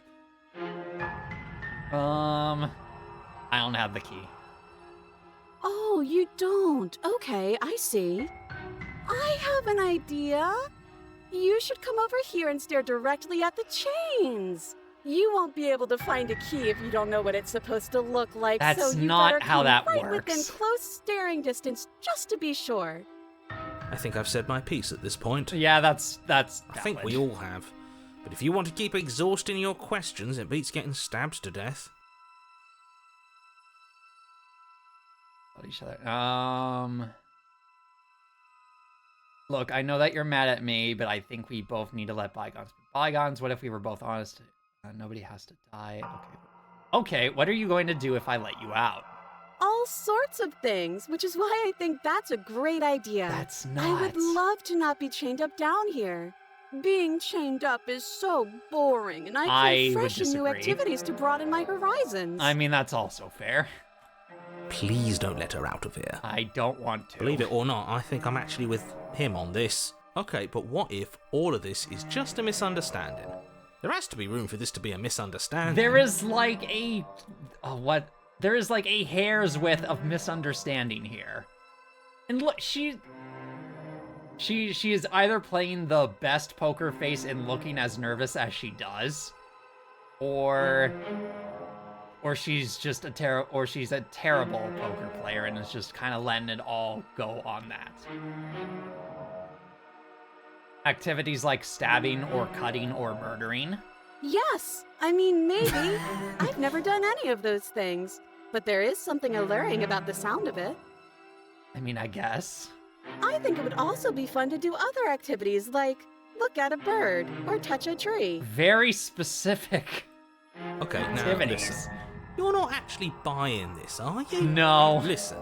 I don't have the key. Oh, you don't. Okay, I see. I have an idea. You should come over here and stare directly at the chains. You won't be able to find a key if you don't know what it's supposed to look like. That's so you not better how come that right works. within close staring distance, just to be sure. I think I've said my piece at this point. Yeah, that's I think we all have. But if you want to keep exhausting your questions, it beats getting stabbed to death. each other. Look, I know that you're mad at me, but I think we both need to let bygones be bygones. What if we were both honest? Nobody has to die. Okay, what are you going to do if I let you out? All sorts of things, which is why I think that's a great idea. That's nuts. I would love to not be chained up down here. Being chained up is so boring, and I crave fresh and new activities to broaden my horizons. I mean, that's also fair. Please don't let her out of here. I don't want to. Believe it or not, I think I'm actually with him on this. Okay, but what if all of this is just a misunderstanding? There has to be room for this to be a misunderstanding. There is like a... There is like a hair's width of misunderstanding here. And look, she is either playing the best poker face and looking as nervous as she does, or she's just a terrible poker player and is just kind of letting it all go on that. Activities like stabbing or cutting or murdering. Yes, I mean, maybe. I've never done any of those things, but there is something alluring about the sound of it. I mean, I guess. I think it would also be fun to do other activities like look at a bird or touch a tree. Very specific Okay, now activities. listen. You're not actually buying this, are you? No. Listen.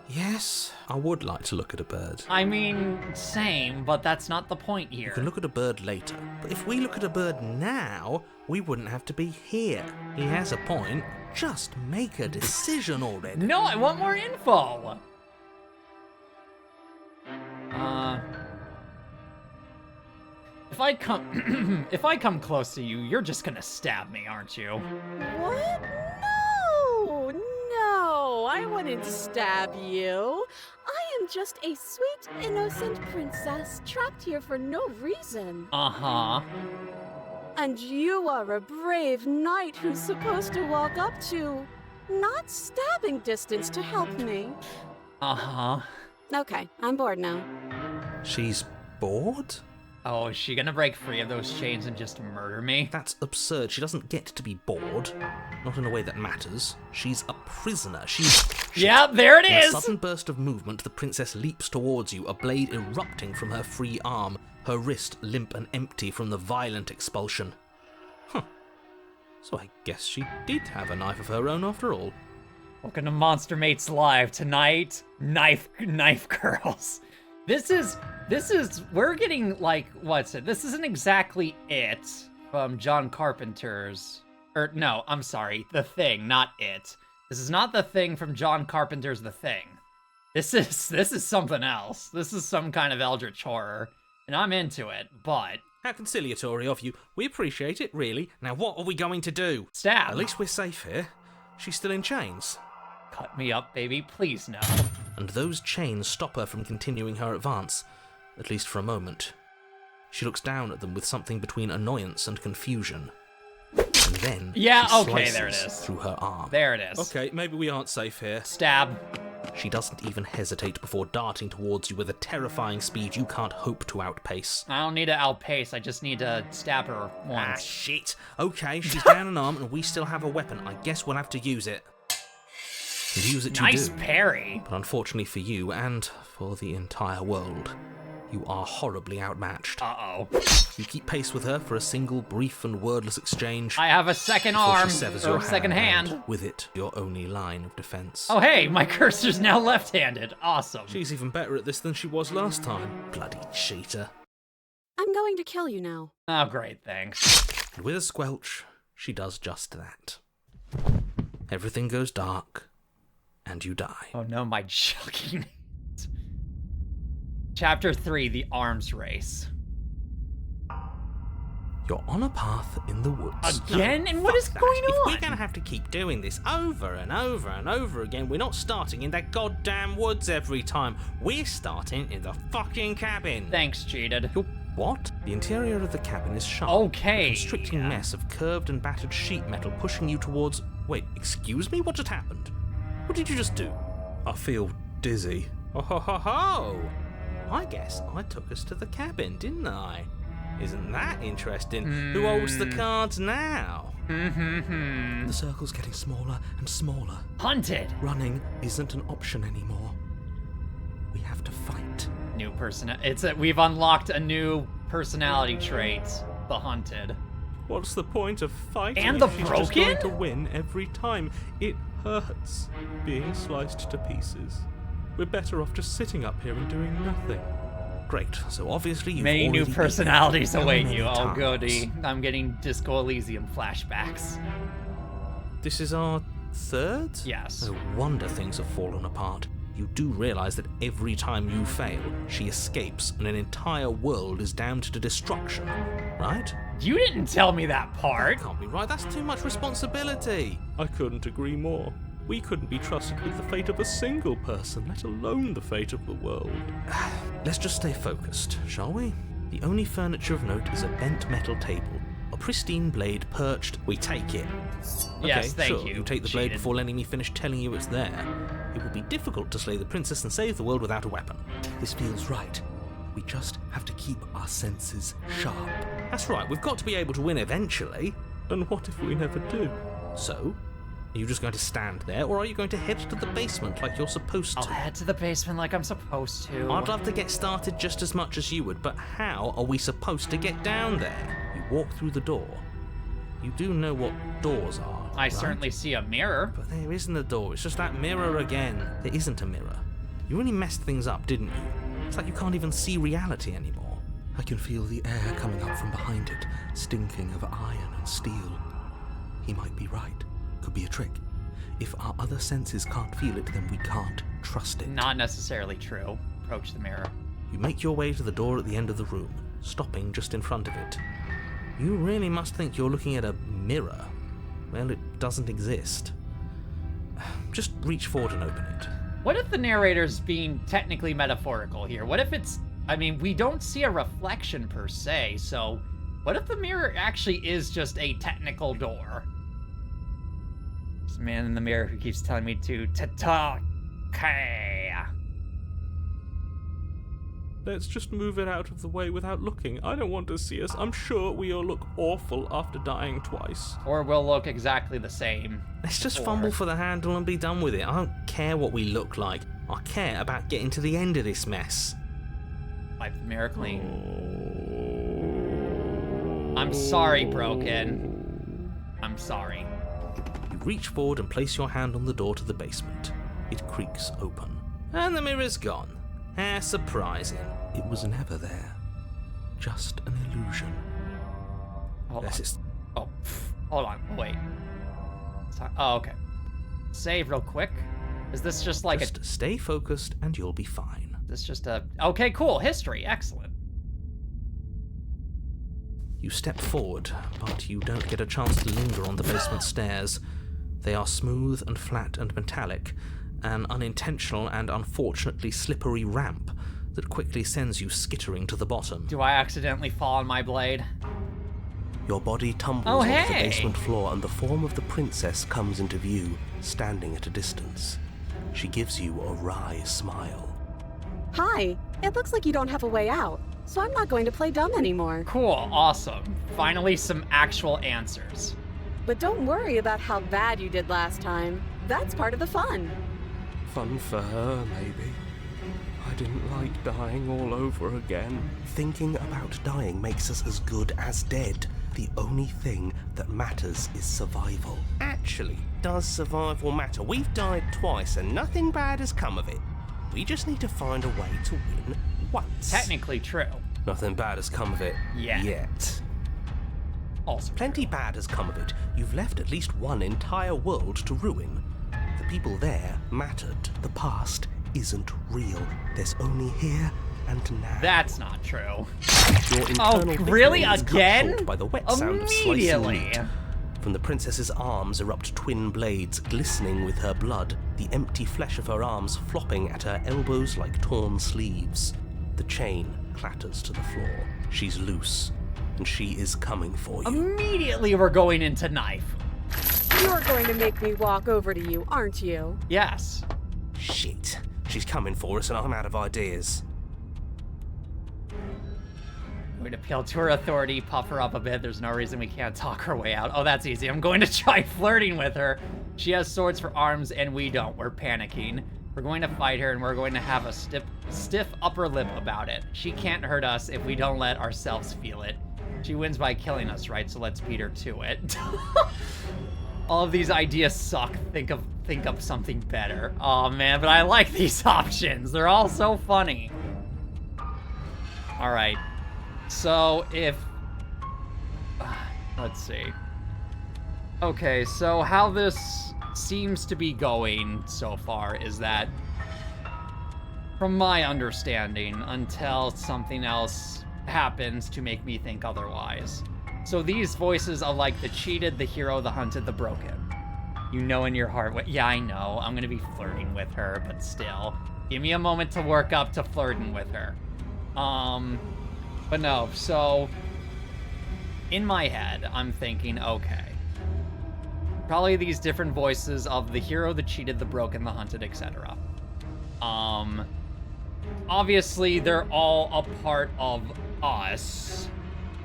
Yes, I would like to look at a bird. I mean, same, but that's not the point You here. can look at a bird later, but if we look at a bird now, we wouldn't have to be here. He has a point. Just make a decision already. No, I want more info. If I come close to you, you're just gonna stab me, aren't you? What? No, I wouldn't stab you. I am just a sweet, innocent princess trapped here for no reason. Uh-huh. And you are a brave knight who's supposed to walk up to not stabbing distance to help me. Uh-huh. Okay, I'm bored now. She's bored? Oh, is she gonna break free of those chains and just murder me? That's absurd. She doesn't get to be bored. Not in a way that matters. She's a prisoner. Yeah, there it In is! a sudden burst of movement, the princess leaps towards you, a blade erupting from her free arm, her wrist limp and empty from the violent expulsion. Huh. So I guess she did have a knife of her own after all. Welcome to Monster Mates Live tonight. Knife girls. This is, we're getting like, what's it? This isn't exactly It from John Carpenter's, no, I'm sorry, The Thing, not It. This is not The Thing from John Carpenter's The Thing. This is something else. This is some kind of eldritch horror, and I'm into it, but... How conciliatory of you. We appreciate it, really. Now what are we going to do? Stab. At least we're safe here. She's still in chains. Cut me up, baby, please no. And those chains stop her from continuing her advance, at least for a moment. She looks down at them with something between annoyance and confusion. And then Yeah, she okay, slices there it is. through her arm. There it is. Okay, maybe we aren't safe here. Stab. She doesn't even hesitate before darting towards you with a terrifying speed you can't hope to outpace. I don't need to outpace, I just need to stab her Ah, once. shit. Okay, she's down an arm and we still have a weapon. I guess we'll have to use it. And use it to Nice do. parry. But unfortunately for you and for the entire world, You are horribly outmatched. Uh-oh. You keep pace with her for a single brief and wordless exchange. I have a second before arm, she severs or your second hand. and with it, your only line of defense. Oh hey, my cursor's now left-handed. Awesome. She's even better at this than she was last time. Bloody cheater. I'm going to kill you now. Oh great, thanks. And with a squelch, she does just that. Everything goes dark, and you die. Oh no, my chugging. Chapter 3, The Arms Race. You're on a path in the woods. Again? And what is Fuck going that. on? If we're gonna have to keep doing this over and over and over again, we're not starting in that goddamn woods every time. We're starting in the fucking cabin. Thanks, cheated. You're what? The interior of the cabin is sharp. Okay. A constricting mess of curved and battered sheet metal pushing you towards... Wait, excuse me? What just happened? What did you just do? I feel dizzy. Oh ho ho ho! I guess I took us to the cabin, didn't I? Isn't that interesting? Who holds the cards now? The circle's getting smaller and smaller. Hunted. Running isn't an option anymore. We have to fight. New person. We've unlocked a new personality trait. The hunted. What's the point of fighting And the if she's just going broken? to win every time? It hurts being sliced to pieces. We're better off just sitting up here and doing nothing. Great. So obviously you've Many new already personalities been await many you. Oh times. goody. I'm getting Disco Elysium flashbacks. This is our third? Yes. No wonder things have fallen apart. You do realize that every time you fail, she escapes and an entire world is damned to destruction, right? You didn't tell me that part. Can't be right, that's too much responsibility. I couldn't agree more. We couldn't be trusted with the fate of a single person, let alone the fate of the world. Let's just stay focused, shall we? The only furniture of note is a bent metal table. A pristine blade perched. We take it. Yes, thank sure, you. You take the blade cheated. before letting me finish telling you it's there. It will be difficult to slay the princess and save the world without a weapon. This feels right. We just have to keep our senses sharp. That's right, we've got to be able to win eventually. And what if we never do? So, are you just going to stand there, or are you going to head to the basement like you're supposed I'll to? head to the basement like I'm supposed to. I'd love to get started just as much as you would, but how are we supposed to get down there? You walk through the door. You do know what doors are, I right? certainly see a mirror. But there isn't a door, it's just that mirror again. There isn't a mirror. You really messed things up, didn't you? It's like you can't even see reality anymore. I can feel the air coming up from behind it, stinking of iron and steel. He might be right. Could be a trick. If our other senses can't feel it, then we can't trust it. Not necessarily true. Approach the mirror. You make your way to the door at the end of the room, stopping just in front of it. You really must think you're looking at a mirror. Well, it doesn't exist. Just reach forward and open it. What if the narrator's being technically metaphorical here? What if it's... I mean, we don't see a reflection per se, so... What if the mirror actually is just a technical door? There's a man in the mirror who keeps telling me to talk. Okay. Let's just move it out of the way without looking. I don't want to see us. I'm sure we all look awful after dying twice. Or we'll look exactly the same. Let's just before. fumble for the handle and be done with it. I don't care what we look like. I care about getting to the end of this mess. Wipe the mirror clean. I'm sorry, Broken. I'm sorry. You reach forward and place your hand on the door to the basement. It creaks open. And the mirror's gone. How surprising. It was never there. Just an illusion. Hold on. Yes, it's... Oh, hold on. Wait. Oh, okay. Save real quick. Is this just like Just stay focused and you'll be fine. This just a... Okay, cool. History. Excellent. You step forward, but you don't get a chance to linger on the basement stairs. They are smooth and flat and metallic, an unintentional and unfortunately slippery ramp that quickly sends you skittering to the bottom. Do I accidentally fall on my blade? Your body tumbles Oh, onto the hey! basement floor and the form of the princess comes into view, standing at a distance. She gives you a wry smile. Hi, it looks like you don't have a way out, so I'm not going to play dumb anymore. Cool. Awesome. Finally, some actual answers. But don't worry about how bad you did last time. That's part of the fun. Fun for her, maybe. I didn't like dying all over again. Thinking about dying makes us as good as dead. The only thing that matters is survival. Actually, does survival matter? We've died twice and nothing bad has come of it. We just need to find a way to win once. Technically true. Nothing bad has come of it yet. Also Plenty bad has come of it. You've left at least one entire world to ruin. The people there mattered. The past isn't real. There's only here and now. That's not true. Your internal really? bickering is cut Again? short by the wet sound of slicing Immediately. meat. From the princess's arms erupt twin blades glistening with her blood, the empty flesh of her arms flopping at her elbows like torn sleeves. The chain clatters to the floor. She's loose, and she is coming for you. Immediately we're going into knife. You're going to make me walk over to you, aren't you? Yes. Shit. She's coming for us, and I'm out of ideas. We're going to appeal to her authority, puff her up a bit. There's no reason we can't talk her way out. Oh, that's easy. I'm going to try flirting with her. She has swords for arms, and we don't. We're panicking. We're going to fight her, and we're going to have a stiff upper lip about it. She can't hurt us if we don't let ourselves feel it. She wins by killing us, right? So let's beat her to it. All of these ideas suck. Think up something better. Oh, man, but I like these options. They're all so funny. All right. So if... let's see. Okay, so how this seems to be going so far is that, from my understanding, until something else happens to make me think otherwise. So these voices are like the cheated, the hero, the hunted, the broken. You know in your heart what... Yeah, I know. I'm gonna be flirting with her, but still. Give me a moment to work up to flirting with her. But no, so... in my head, I'm thinking, okay. Probably these different voices of the hero, the cheated, the broken, the hunted, etc. Obviously, they're all a part of us.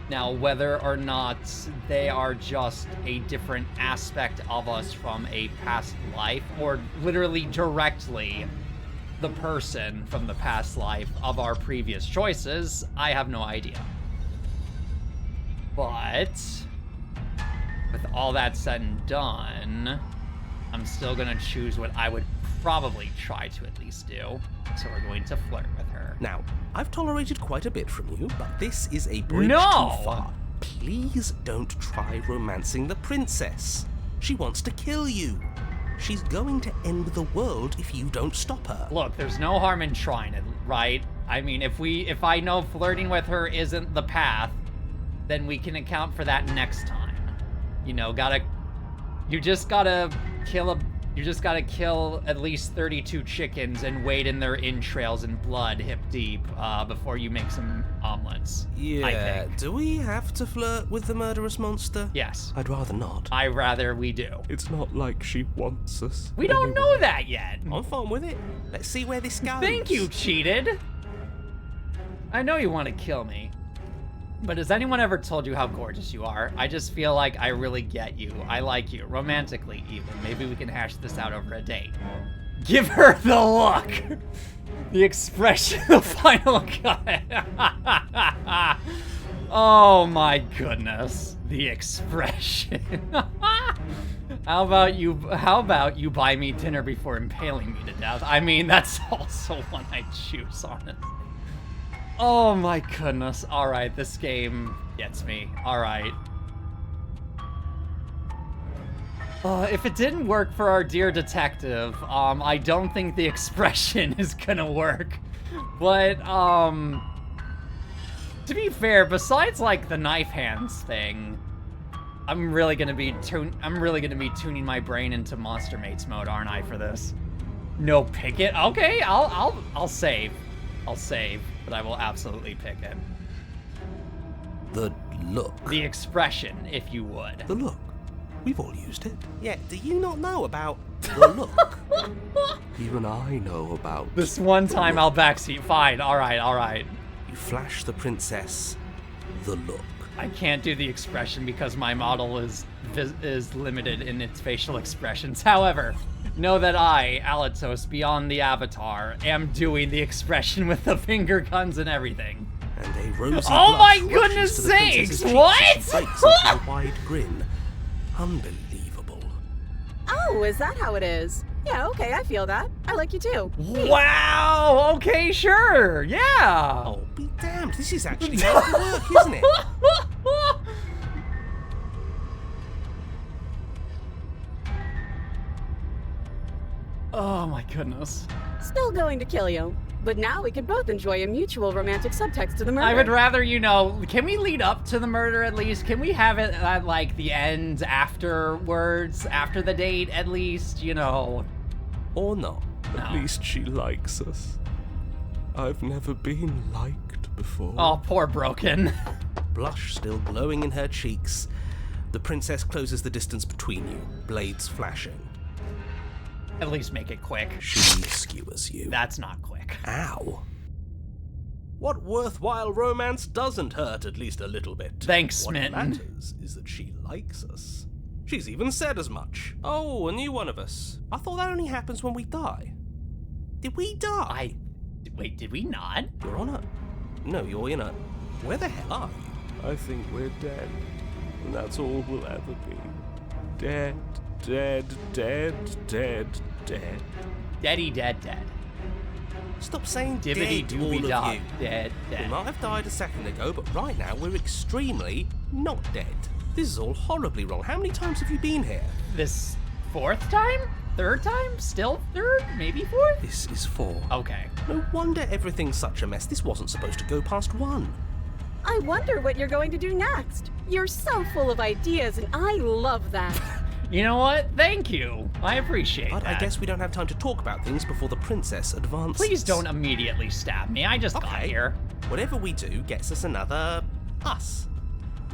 Now, whether or not they are just a different aspect of us from a past life, or literally directly the person from the past life of our previous choices, I have no idea. But with all that said and done, I'm still gonna choose what I would probably try to at least do. So we're going to flirt with her. Now, I've tolerated quite a bit from you, but this is a bridge No! too far. Please don't try romancing the princess. She wants to kill you. She's going to end the world if you don't stop her. Look, there's no harm in trying it, right? I mean, if I know flirting with her isn't the path, then we can account for that next time. You know, you just gotta kill at least 32 chickens and wade in their entrails and blood hip deep before you make some omelets. Yeah, I think. do we have to flirt with the murderous monster? Yes. I'd rather not. I rather we do. It's not like she wants us. We don't know that yet. I'm fine with it. Let's see where this goes. Thank you, cheated. I know you want to kill me. But has anyone ever told you how gorgeous you are? I just feel like I really get you. I like you. Romantically, even. Maybe we can hash this out over a date. Give her the look! The expression, the final cut. Oh my goodness. The expression. How about you buy me dinner before impaling me to death? I mean, that's also one I choose, honestly. Oh my goodness. Alright, this game gets me. Alright. If it didn't work for our dear detective, I don't think the expression is gonna work. But, to be fair, besides like the knife hands thing, I'm really gonna be tuning my brain into Monster Mates mode, aren't I, for this? No pick it? Okay, I'll save. I'll save, but I will absolutely pick it. The look. The expression, if you would. The look. We've all used it. Yeah, do you not know about the look? Even I know about This one time I'll backseat. Fine, alright. You flash the princess the look. I can't do the expression because my model is limited in its facial expressions. However, know that I, Alatos, beyond the Avatar, am doing the expression with the finger guns and everything. And a rosy Oh my blush goodness rushes to the sakes, princess's cheeks what? as she breaks into a wide grin. Unbelievable. Oh, is that how it is? Yeah, okay, I feel that. I like you too. Wow, okay, sure, yeah. Oh, be damned. This is actually hard to work, isn't it? Oh my goodness. Still going to kill you. But now we can both enjoy a mutual romantic subtext to the murder. I would rather, can we lead up to the murder at least? Can we have it at, like, the end afterwards, after the date at least, Or not. At least she likes us. I've never been liked before. Oh, poor Broken. Blush still glowing in her cheeks. The princess closes the distance between you, blades flashing. At least make it quick. She skewers you. That's not quick. Ow. What worthwhile romance doesn't hurt at least a little bit? Thanks, What Smitten. matters is that she likes us. She's even said as much. Oh, a new one of us. I thought that only happens when we die. Did we die? Wait, did we not? You're on a... No, you're in a... Where the hell are you? I think we're dead. And that's all we'll ever be. Dead, dead, dead, dead, dead. Dead. Stop saying Dibbity dead, all doobie of dog. you. Dead. We might have died a second ago, but right now we're extremely not dead. This is all horribly wrong. How many times have you been here? This 4th time? 3rd time? Still 3rd? Maybe 4th? This is 4. Okay. No wonder everything's such a mess. This wasn't supposed to go past 1. I wonder what you're going to do next. You're so full of ideas, and I love that. You know what? Thank you. I appreciate But that. I guess we don't have time to talk about things before the princess advances. Please don't immediately stab me. I just got Okay. here. Whatever we do gets us another us.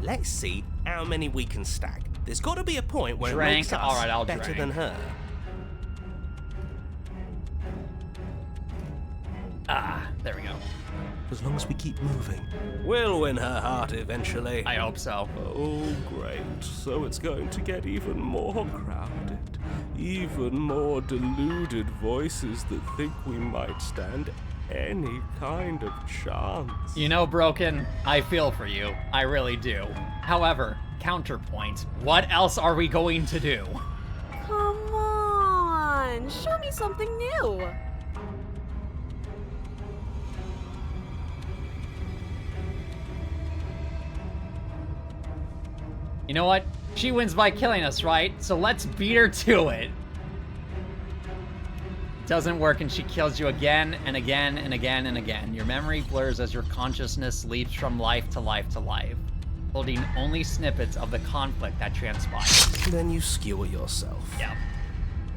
Let's see how many we can stack. There's got to be a point where Drank. it makes us All right, I'll better drink. than her. There we go. As long as we keep moving, we'll win her heart eventually. I hope so. Oh, great. So it's going to get even more crowded. Even more deluded voices that think we might stand any kind of chance. Broken, I feel for you. I really do. However, counterpoint, what else are we going to do? Come on, show me something new. You know what? She wins by killing us, right? So let's beat her to it. Doesn't work and she kills you again and again and again and again. Your memory blurs as your consciousness leaps from life to life to life, holding only snippets of the conflict that transpired. Then you skewer yourself. Yeah.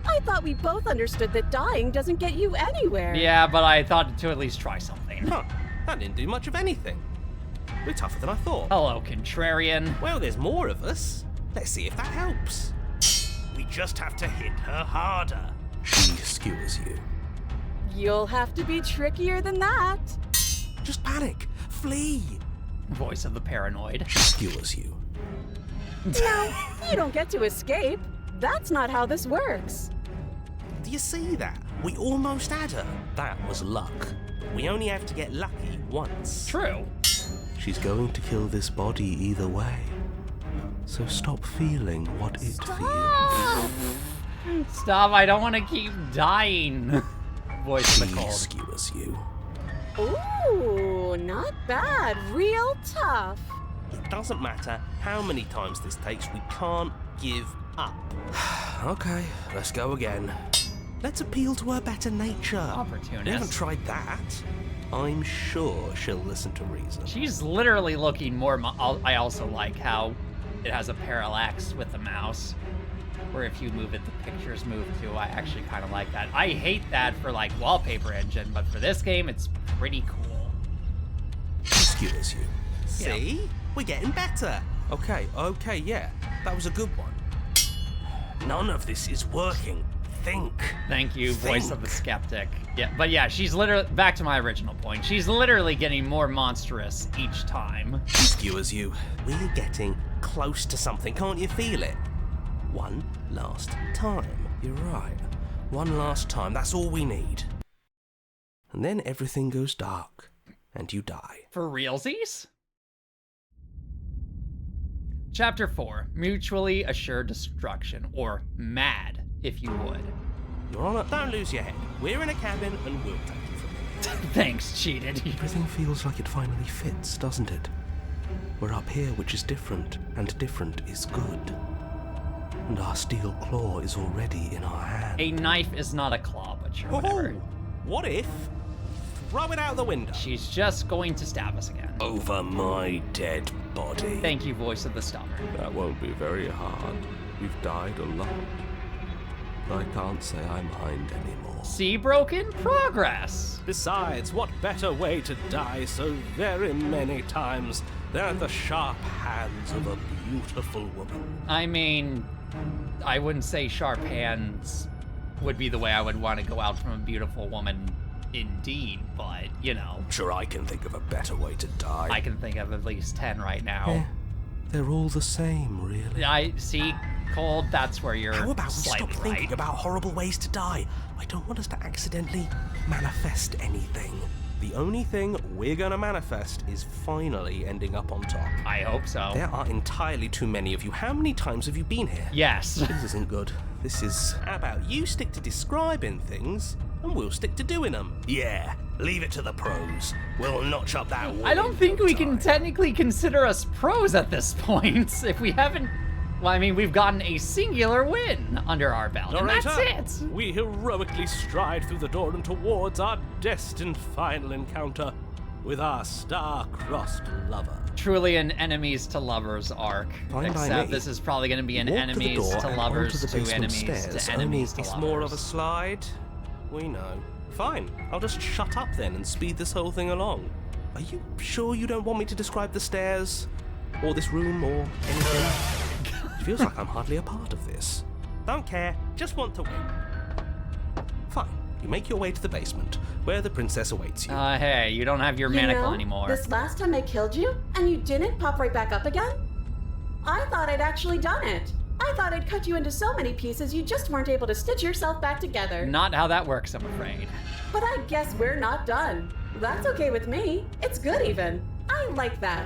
I thought we both understood that dying doesn't get you anywhere. Yeah, but I thought to at least try something. Huh, that didn't do much of anything. We're tougher than I thought. Hello, contrarian. Well, there's more of us. Let's see if that helps. We just have to hit her harder. She skewers you. You'll have to be trickier than that. Just panic. Flee. Voice of the paranoid. She skewers you. No, you don't get to escape. That's not how this works. Do you see that? We almost had her. That was luck. We only have to get lucky once. True. She's going to kill this body either way. So stop feeling what it feels. Stop, I don't want to keep dying. Voice of She the cold. skewers you. Ooh, not bad. Real tough. It doesn't matter how many times this takes, we can't give up. Okay, let's go again. Let's appeal to her better nature. Opportunist. We haven't tried that. I'm sure she'll listen to reason. She's literally looking more. I also like how it has a parallax with the mouse, where if you move it, the pictures move too. I actually kind of like that. I hate that for like wallpaper engine, but for this game, it's pretty cool. She skewers you. Yeah. See? We're getting better. Okay, yeah. That was a good one. None of this is working. Think. Thank you, voice of the skeptic. Yeah, but yeah, she's literally, back to my original point, she's literally getting more monstrous each time. She skewers you. We're getting close to something. Can't you feel it? One last time. You're right. One last time, that's all we need. And then everything goes dark, and you die. For realsies? Chapter 4, Mutually Assured Destruction, or MAD, if you would. Your Honor, don't lose your head. We're in a cabin, and we'll take you from here. Thanks, cheated. Everything feels like it finally fits, doesn't it? We're up here, which is different, and different is good. And our steel claw is already in our hand. A knife is not a claw, but sure, whatever. What if? Throw it out the window. She's just going to stab us again. Over my dead body. Thank you, voice of the stomach. That won't be very hard. We've died a lot. I can't say I mind anymore. See, broken progress. Besides, what better way to die so very many times than at the sharp hands of a beautiful woman? I mean, I wouldn't say sharp hands would be the way I would want to go out from a beautiful woman indeed, but, you know. Sure, I can think of a better way to die. I can think of at least 10 right now. Eh, they're all the same, really. I see, Cold, that's where you're How about we slightly stop right. thinking about horrible ways to die? I don't want us to accidentally manifest anything. The only thing we're gonna manifest is finally ending up on top. I hope so. There are entirely too many of you. How many times have you been here? Yes. This isn't good. This is... How about you stick to describing things, and we'll stick to doing them? Yeah, leave it to the pros. We'll notch up that win I don't think we can technically consider us pros at this point if we haven't... Well, I mean, we've gotten a singular win under our belt, and that's it. We heroically stride through the door and towards our destined final encounter with our star-crossed lover. Truly an enemies to lovers arc, Fine by except me. this is probably going to be an Walk to the enemies door to and lovers onto the to basement enemies stairs. to enemies to It's lovers. more of a slide. We know. Fine, I'll just shut up then and speed this whole thing along. Are you sure you don't want me to describe the stairs? Or this room, or anything? It feels like I'm hardly a part of this. Don't care, just want to win. Fine, you make your way to the basement, where the princess awaits you. Hey, you don't have your You manacle know, anymore. This last time I killed you, and you didn't pop right back up again? I thought I'd actually done it. I thought I'd cut you into so many pieces you just weren't able to stitch yourself back together. Not how that works, I'm afraid. But I guess we're not done. That's okay with me. It's good even. I like that.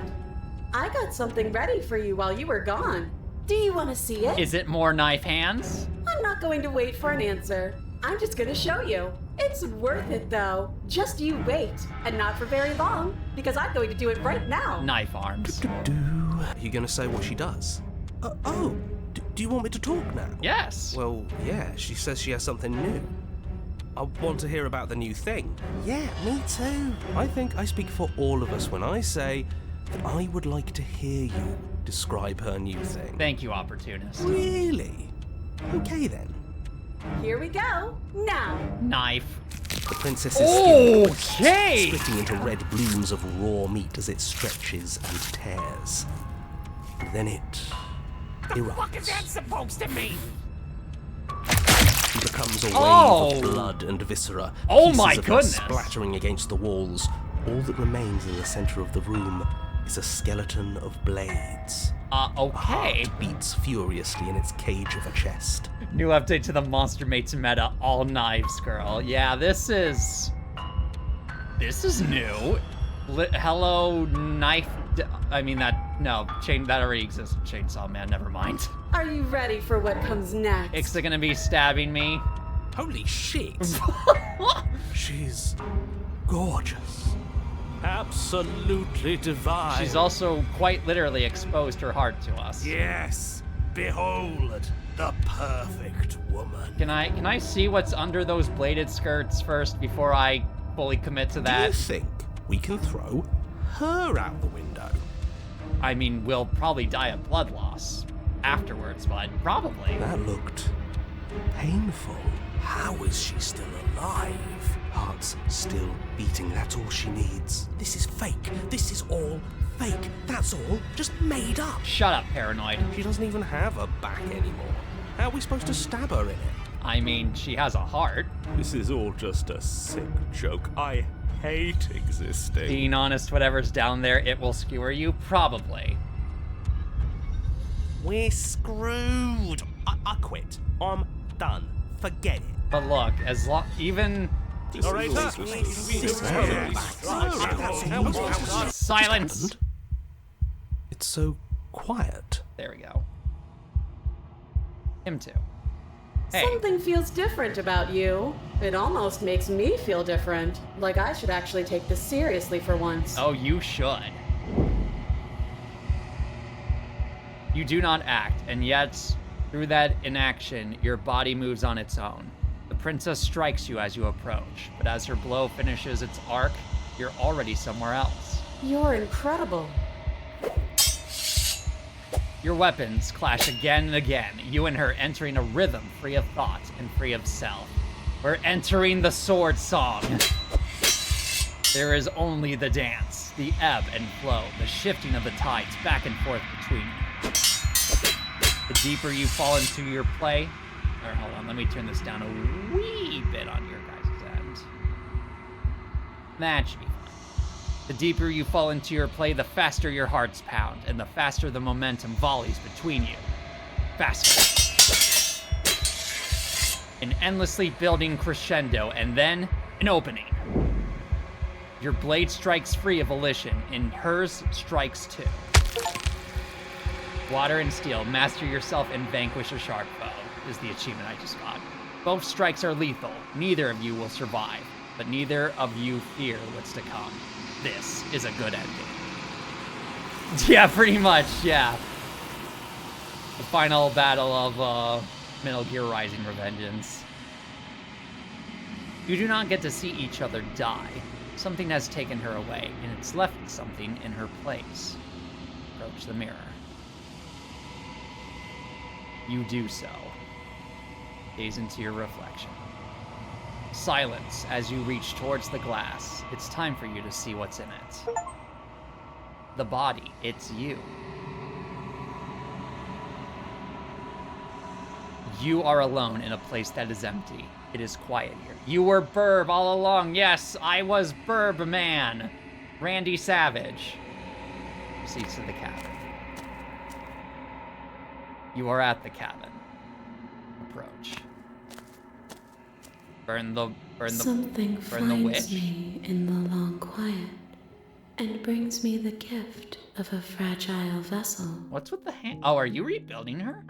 I got something ready for you while you were gone. Do you want to see it? Is it more knife hands? I'm not going to wait for an answer. I'm just going to show you. It's worth it though. Just you wait. And not for very long, because I'm going to do it right now. Knife arms. Are you gonna say what she does? Do you want me to talk now? Yes. Well, yeah, she says she has something new. I want to hear about the new thing. Yeah, me too. I think I speak for all of us when I say that I would like to hear you describe her new thing. Thank you, opportunist. Really? Okay then. Here we go. Now. Knife. The princess's skin Okay. splitting into red blooms of raw meat as it stretches and tears. And then it erupts. What is that supposed to mean? She becomes a wave Oh. of blood and viscera. Oh pieces my of her goodness. splattering against the walls. All that remains in the center of the room is a skeleton of blades. A Okay. heart beats furiously in its cage of a chest. New update to the Monster Mates meta, all knives, girl. Yeah, this is new. Hello, knife. That already exists. Chainsaw Man, never mind. Are you ready for what comes next? Ixa gonna be stabbing me. Holy shit! She's gorgeous. Absolutely divine. She's also quite literally exposed her heart to us. Yes, behold the perfect woman. Can I see what's under those bladed skirts first before I fully commit to Do you that? think we can throw her out the window? I mean, we'll probably die of blood loss afterwards, but probably. That looked painful. How is she still alive? Heart's still beating, that's all she needs. This is fake. This is all fake. That's all just made up. Shut up, paranoid. She doesn't even have a back anymore. How are we supposed to stab her in it? I mean, she has a heart. This is all just a sick joke. I hate existing. Being honest, whatever's down there, it will skewer you, probably. We're screwed. I quit. I'm done. Forget it. But look, as long even silence. It's so quiet. There we go. Him too. Hey. Something feels different about you. It almost makes me feel different. Like I should actually take this seriously for once. Oh, you should. You do not act, and yet, through that inaction, your body moves on its own. The princess strikes you as you approach, but as her blow finishes its arc, you're already somewhere else. You're incredible. Your weapons clash again and again, you and her entering a rhythm free of thought and free of self. We're entering the sword song. There is only the dance, the ebb and flow, the shifting of the tides back and forth between you. The deeper you fall into your play, or hold on, let me turn this down a wee bit on your guys' end. That should be fine. The deeper you fall into your play, the faster your hearts pound, and the faster the momentum volleys between you. Faster. An endlessly building crescendo, and then an opening. Your blade strikes free of volition, and hers strikes too. Water and steel, master yourself and vanquish a sharp foe, is the achievement I just got. Both strikes are lethal. Neither of you will survive, but neither of you fear what's to come. This is a good ending. Yeah, pretty much, yeah. The final battle of Metal Gear Rising Revengeance. You do not get to see each other die. Something has taken her away, and it's left something in her place. Approach the mirror. You do so. Gaze into your reflection. Silence as you reach towards the glass. It's time for you to see what's in it. The body, it's you. You are alone in a place that is empty. It is quiet here. You were Burb all along. Yes, I was Burb Man. Randy Savage. Proceeds to the cabin. You are at the cabin. Approach. Something burn the witch. finds me in the long quiet and brings me the gift of a fragile vessel. What's with the hand? Oh, are you rebuilding her?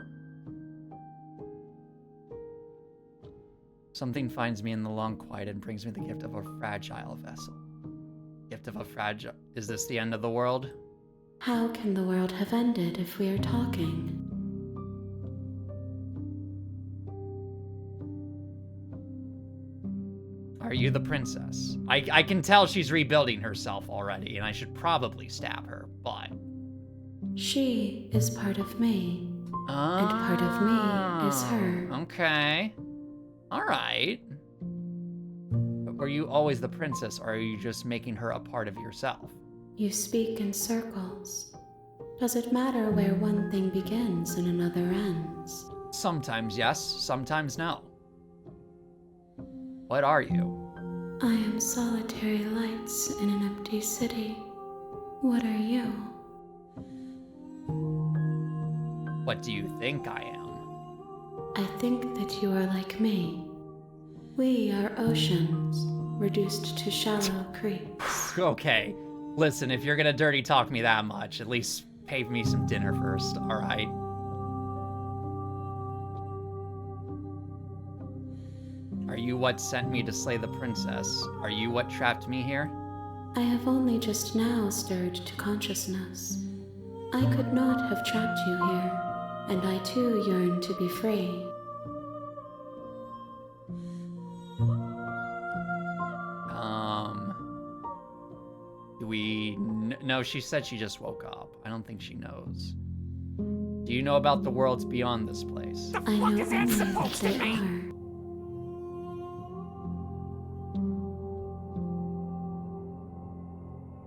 Something finds me in the long quiet and brings me the gift of a fragile vessel. Gift of a fragile... Is this the end of the world? How can the world have ended if we are talking? Are you the princess? I can tell she's rebuilding herself already, and I should probably stab her, but... She is part of me, and part of me is her. Okay. Alright. But were you always the princess, or are you just making her a part of yourself? You speak in circles. Does it matter where one thing begins and another ends? Sometimes yes, sometimes no. What are you? I am solitary lights in an empty city. What are you? What do you think I am? I think that you are like me. We are oceans, reduced to shallow creeks. Okay, listen, if you're gonna dirty talk me that much, at least pay me some dinner first, alright? Are you what sent me to slay the princess? Are you what trapped me here? I have only just now stirred to consciousness. I could not have trapped you here, and I too yearn to be free. Do we... No, she said she just woke up. I don't think she knows. Do you know about the worlds beyond this place? I know only that they are.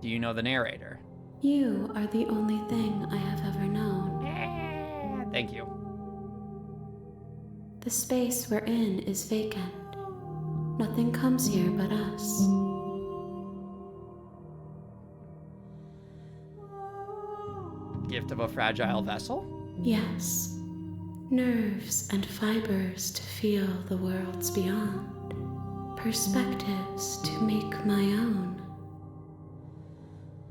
Do you know the narrator? You are the only thing I have ever known. Thank you. The space we're in is vacant. Nothing comes here but us. Gift of a fragile vessel? Yes. Nerves and fibers to feel the worlds beyond. Perspectives to make my own.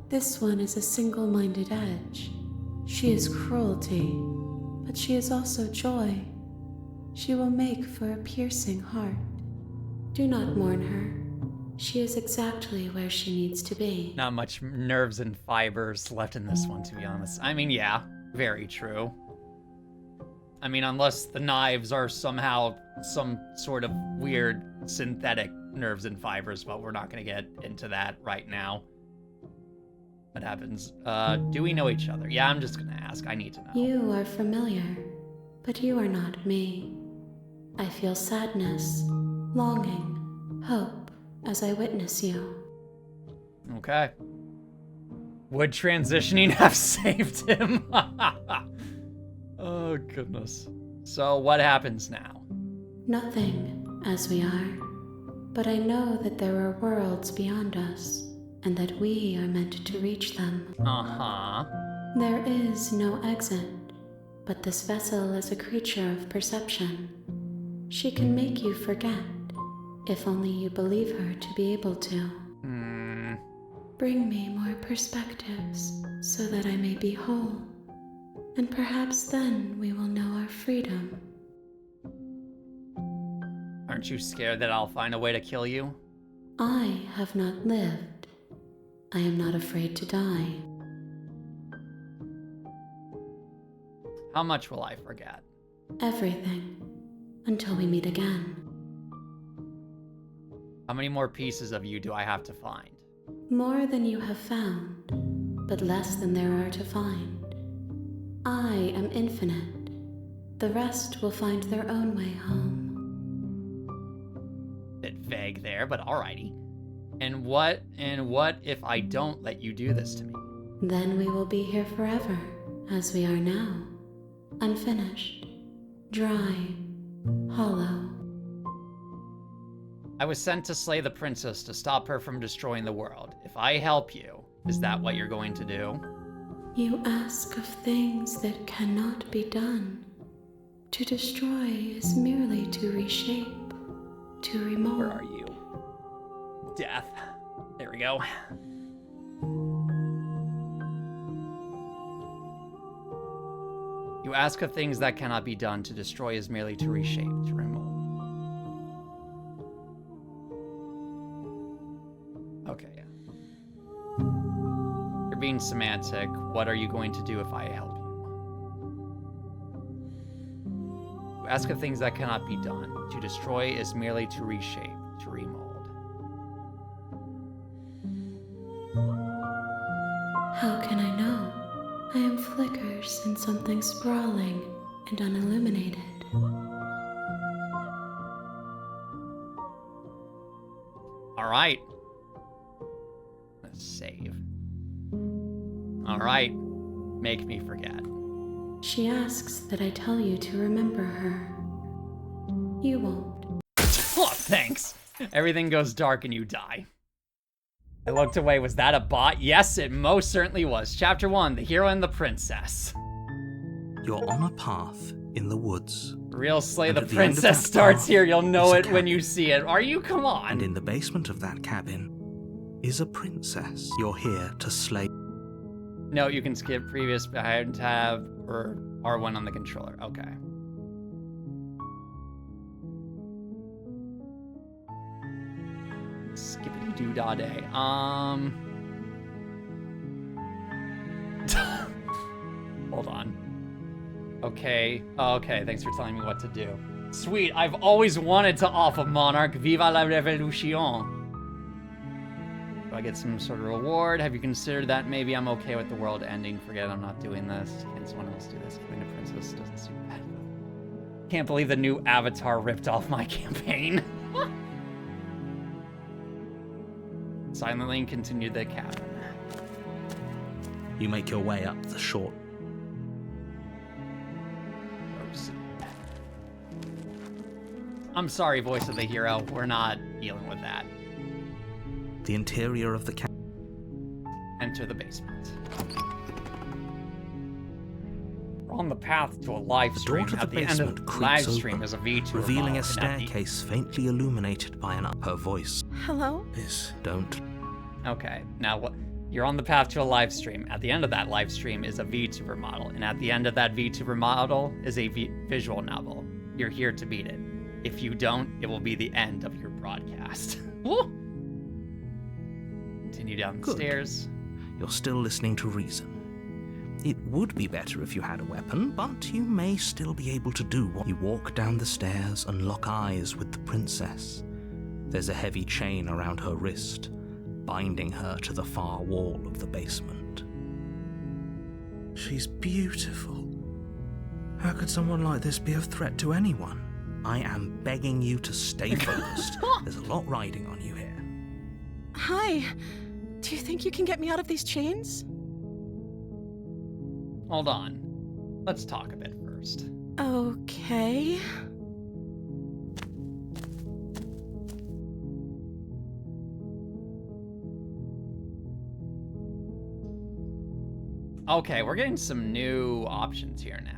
This one is a single-minded edge. She is cruelty, but she is also joy. She will make for a piercing heart. Do not mourn her. She is exactly where she needs to be. Not much nerves and fibers left in this one, to be honest. I mean, yeah, very true. I mean, unless the knives are somehow some sort of weird synthetic nerves and fibers, but we're not going to get into that right now. What happens? Do we know each other? Yeah, I'm just going to ask. I need to know. You are familiar, but you are not me. I feel sadness, longing, hope as I witness you. Okay. Would transitioning have saved him? Oh, goodness. So what happens now? Nothing, as we are. But I know that there are worlds beyond us, and that we are meant to reach them. Uh-huh. There is no exit, but this vessel is a creature of perception. She can make you forget, if only you believe her to be able to. Bring me more perspectives, so that I may be whole. And perhaps then we will know our freedom. Aren't you scared that I'll find a way to kill you? I have not lived. I am not afraid to die. How much will I forget? Everything. Until we meet again. How many more pieces of you do I have to find? More than you have found, but less than there are to find. I am infinite. The rest will find their own way home. Bit vague there, but alrighty. And what if I don't let you do this to me? Then we will be here forever, as we are now. Unfinished, dry, hollow. I was sent to slay the princess to stop her from destroying the world. If I help you, is that what you're going to do? You ask of things that cannot be done. To destroy is merely to reshape, to remold. Where are you? Death. There we go. You ask of things that cannot be done. To destroy is merely to reshape, to remold. Okay, yeah. You're being semantic. What are you going to do if I help you? You ask of things that cannot be done. To destroy is merely to reshape, to remold. How can I know? I am flickers in something sprawling and unilluminated. All right. Let's save. All right. Make me forget. She asks that I tell you to remember her. You won't. Oh, thanks. Everything goes dark and you die. I looked away. Was that a bot? Yes, it most certainly was. Chapter 1, The Hero and the Princess. You're on a path in the woods. Real Slay And the at the end of Princess that starts path here. You'll know is a it when you cabin. see it. Are you? Come on. And in the basement of that cabin is a princess you're here to slay. No, you can skip previous behind tab or R1 on the controller. Okay. Skippity doo dah day. Hold on. Okay. Okay, thanks for telling me what to do. Sweet, I've always wanted to off a monarch. Viva la revolution. Do I get some sort of reward? Have you considered that maybe I'm okay with the world ending? Forget I'm not doing this. Can someone else do this? Killing a princess doesn't seem bad. Can't believe the new avatar ripped off my campaign. Silently continue the cabin. You make your way up the short. I'm sorry, voice of the hero. We're not dealing with that. The interior of the cabin. Enter the basement. We're on the path to a live The stream. door to the At the end basement of the creaks live open, stream is a VTuber revealing model, a staircase faintly illuminated by her voice. Hello? Don't. Okay, now what? You're on the path to a live stream. At the end of that live stream is a VTuber model, and at the end of that VTuber model is a visual novel. You're here to beat it. If you don't, it will be the end of your broadcast. Continue down the Good. stairs. You're still listening to reason. It would be better if you had a weapon, but you may still be able to do what. You walk down the stairs and lock eyes with the princess. There's a heavy chain around her wrist, binding her to the far wall of the basement. She's beautiful. How could someone like this be a threat to anyone? I am begging you to stay focused. There's a lot riding on you here. Hi. Do you think you can get me out of these chains? Hold on. Let's talk a bit first. Okay. Okay, we're getting some new options here now.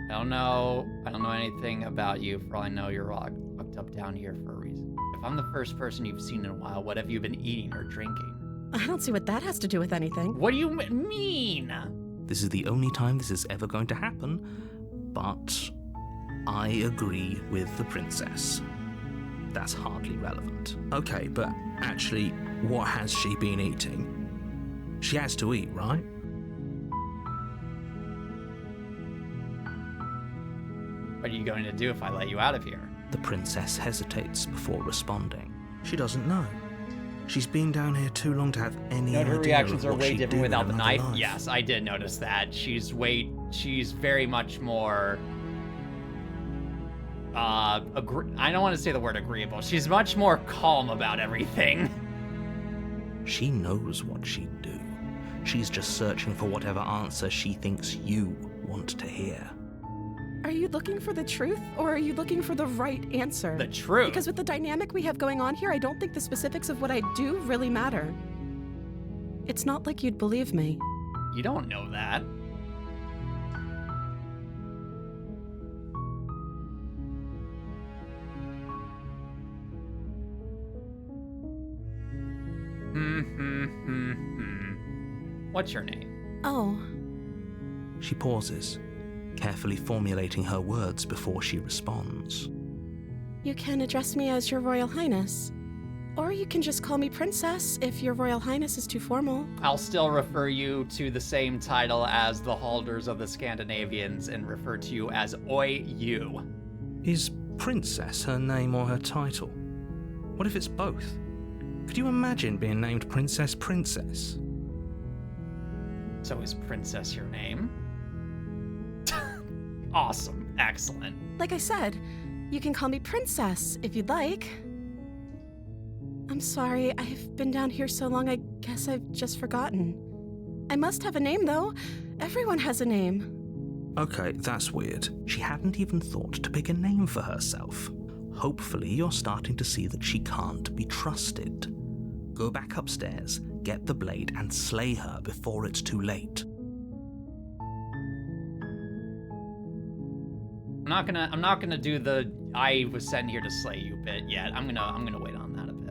I don't know anything about you. For all I know, you're locked up down here for a reason. If I'm the first person you've seen in a while, what have you been eating or drinking? I don't see what that has to do with anything. What do you mean? This is the only time this is ever going to happen, but I agree with the princess. That's hardly relevant. Okay, but actually, what has she been eating? She has to eat, right? What are you going to do if I let you out of here? The princess hesitates before responding. She doesn't know. She's been down here too long to have any Note idea her reactions of are what way she'd different do in without the another knife. life. Yes, I did notice that. She's very much more I don't want to say the word agreeable. She's much more calm about everything. She knows what she'd do. She's just searching for whatever answer she thinks you want to hear. Are you looking for the truth, or are you looking for the right answer? The truth. Because with the dynamic we have going on here, I don't think the specifics of what I do really matter. It's not like you'd believe me. You don't know that. What's your name? Oh. She pauses, carefully formulating her words before she responds. You can address me as Your Royal Highness. Or you can just call me Princess if Your Royal Highness is too formal. I'll still refer you to the same title as the Halders of the Scandinavians and refer to you as Oi You. Is Princess her name or her title? What if it's both? Could you imagine being named Princess Princess? So is Princess your name? Awesome. Excellent. Like I said, you can call me Princess if you'd like. I'm sorry, I've been down here so long, I guess I've just forgotten. I must have a name, though. Everyone has a name. Okay, that's weird. She hadn't even thought to pick a name for herself. Hopefully, you're starting to see that she can't be trusted. Go back upstairs, get the blade, and slay her before it's too late. I'm not gonna do the I was sent here to slay you bit yet. I'm gonna wait on that a bit.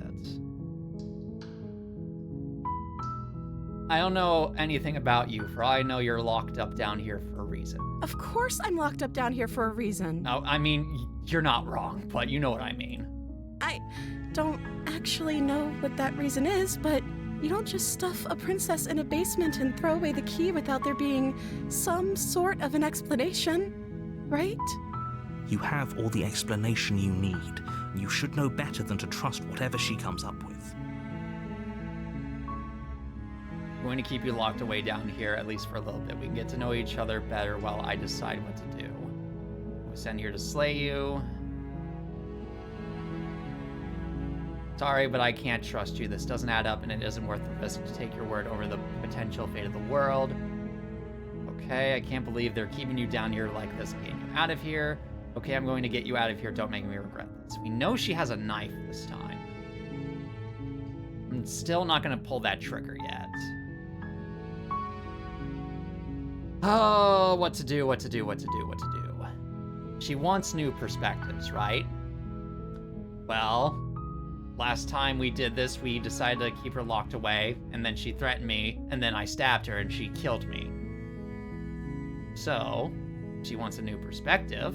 I don't know anything about you, for I know you're locked up down here for a reason. Of course I'm locked up down here for a reason. No, I mean, you're not wrong, but you know what I mean. I don't actually know what that reason is, but you don't just stuff a princess in a basement and throw away the key without there being some sort of an explanation, right? You have all the explanation you need. You should know better than to trust whatever she comes up with. I'm going to keep you locked away down here, at least for a little bit. We can get to know each other better while I decide what to do. I was sent here to slay you. Sorry, but I can't trust you. This doesn't add up, and it isn't worth the risk to take your word over the potential fate of the world. Okay, I can't believe they're keeping you down here like this, getting you out of here. Okay, I'm going to get you out of here. Don't make me regret this. We know she has a knife this time. I'm still not gonna pull that trigger yet. Oh, what to do. She wants new perspectives, right? Well, last time we did this, we decided to keep her locked away, and then she threatened me, and then I stabbed her, and she killed me. So, she wants a new perspective.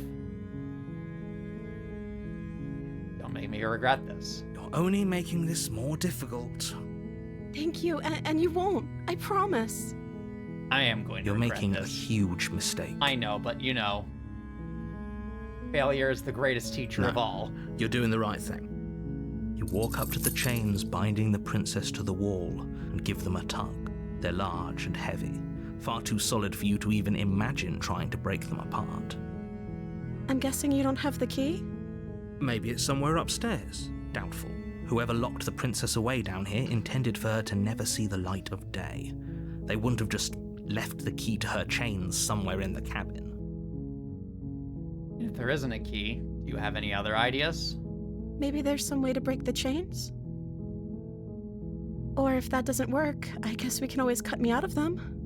Don't make me regret this. You're only making this more difficult. Thank you, and you won't. I promise. I am going to You're regret making this. a huge mistake. I know, but you know, failure is the greatest teacher of all. You're doing the right thing. You walk up to the chains binding the princess to the wall and give them a tug. They're large and heavy, far too solid for you to even imagine trying to break them apart. I'm guessing you don't have the key? Maybe it's somewhere upstairs. Doubtful. Whoever locked the princess away down here intended for her to never see the light of day. They wouldn't have just left the key to her chains somewhere in the cabin. If there isn't a key, do you have any other ideas? Maybe there's some way to break the chains? Or if that doesn't work, I guess we can always cut me out of them.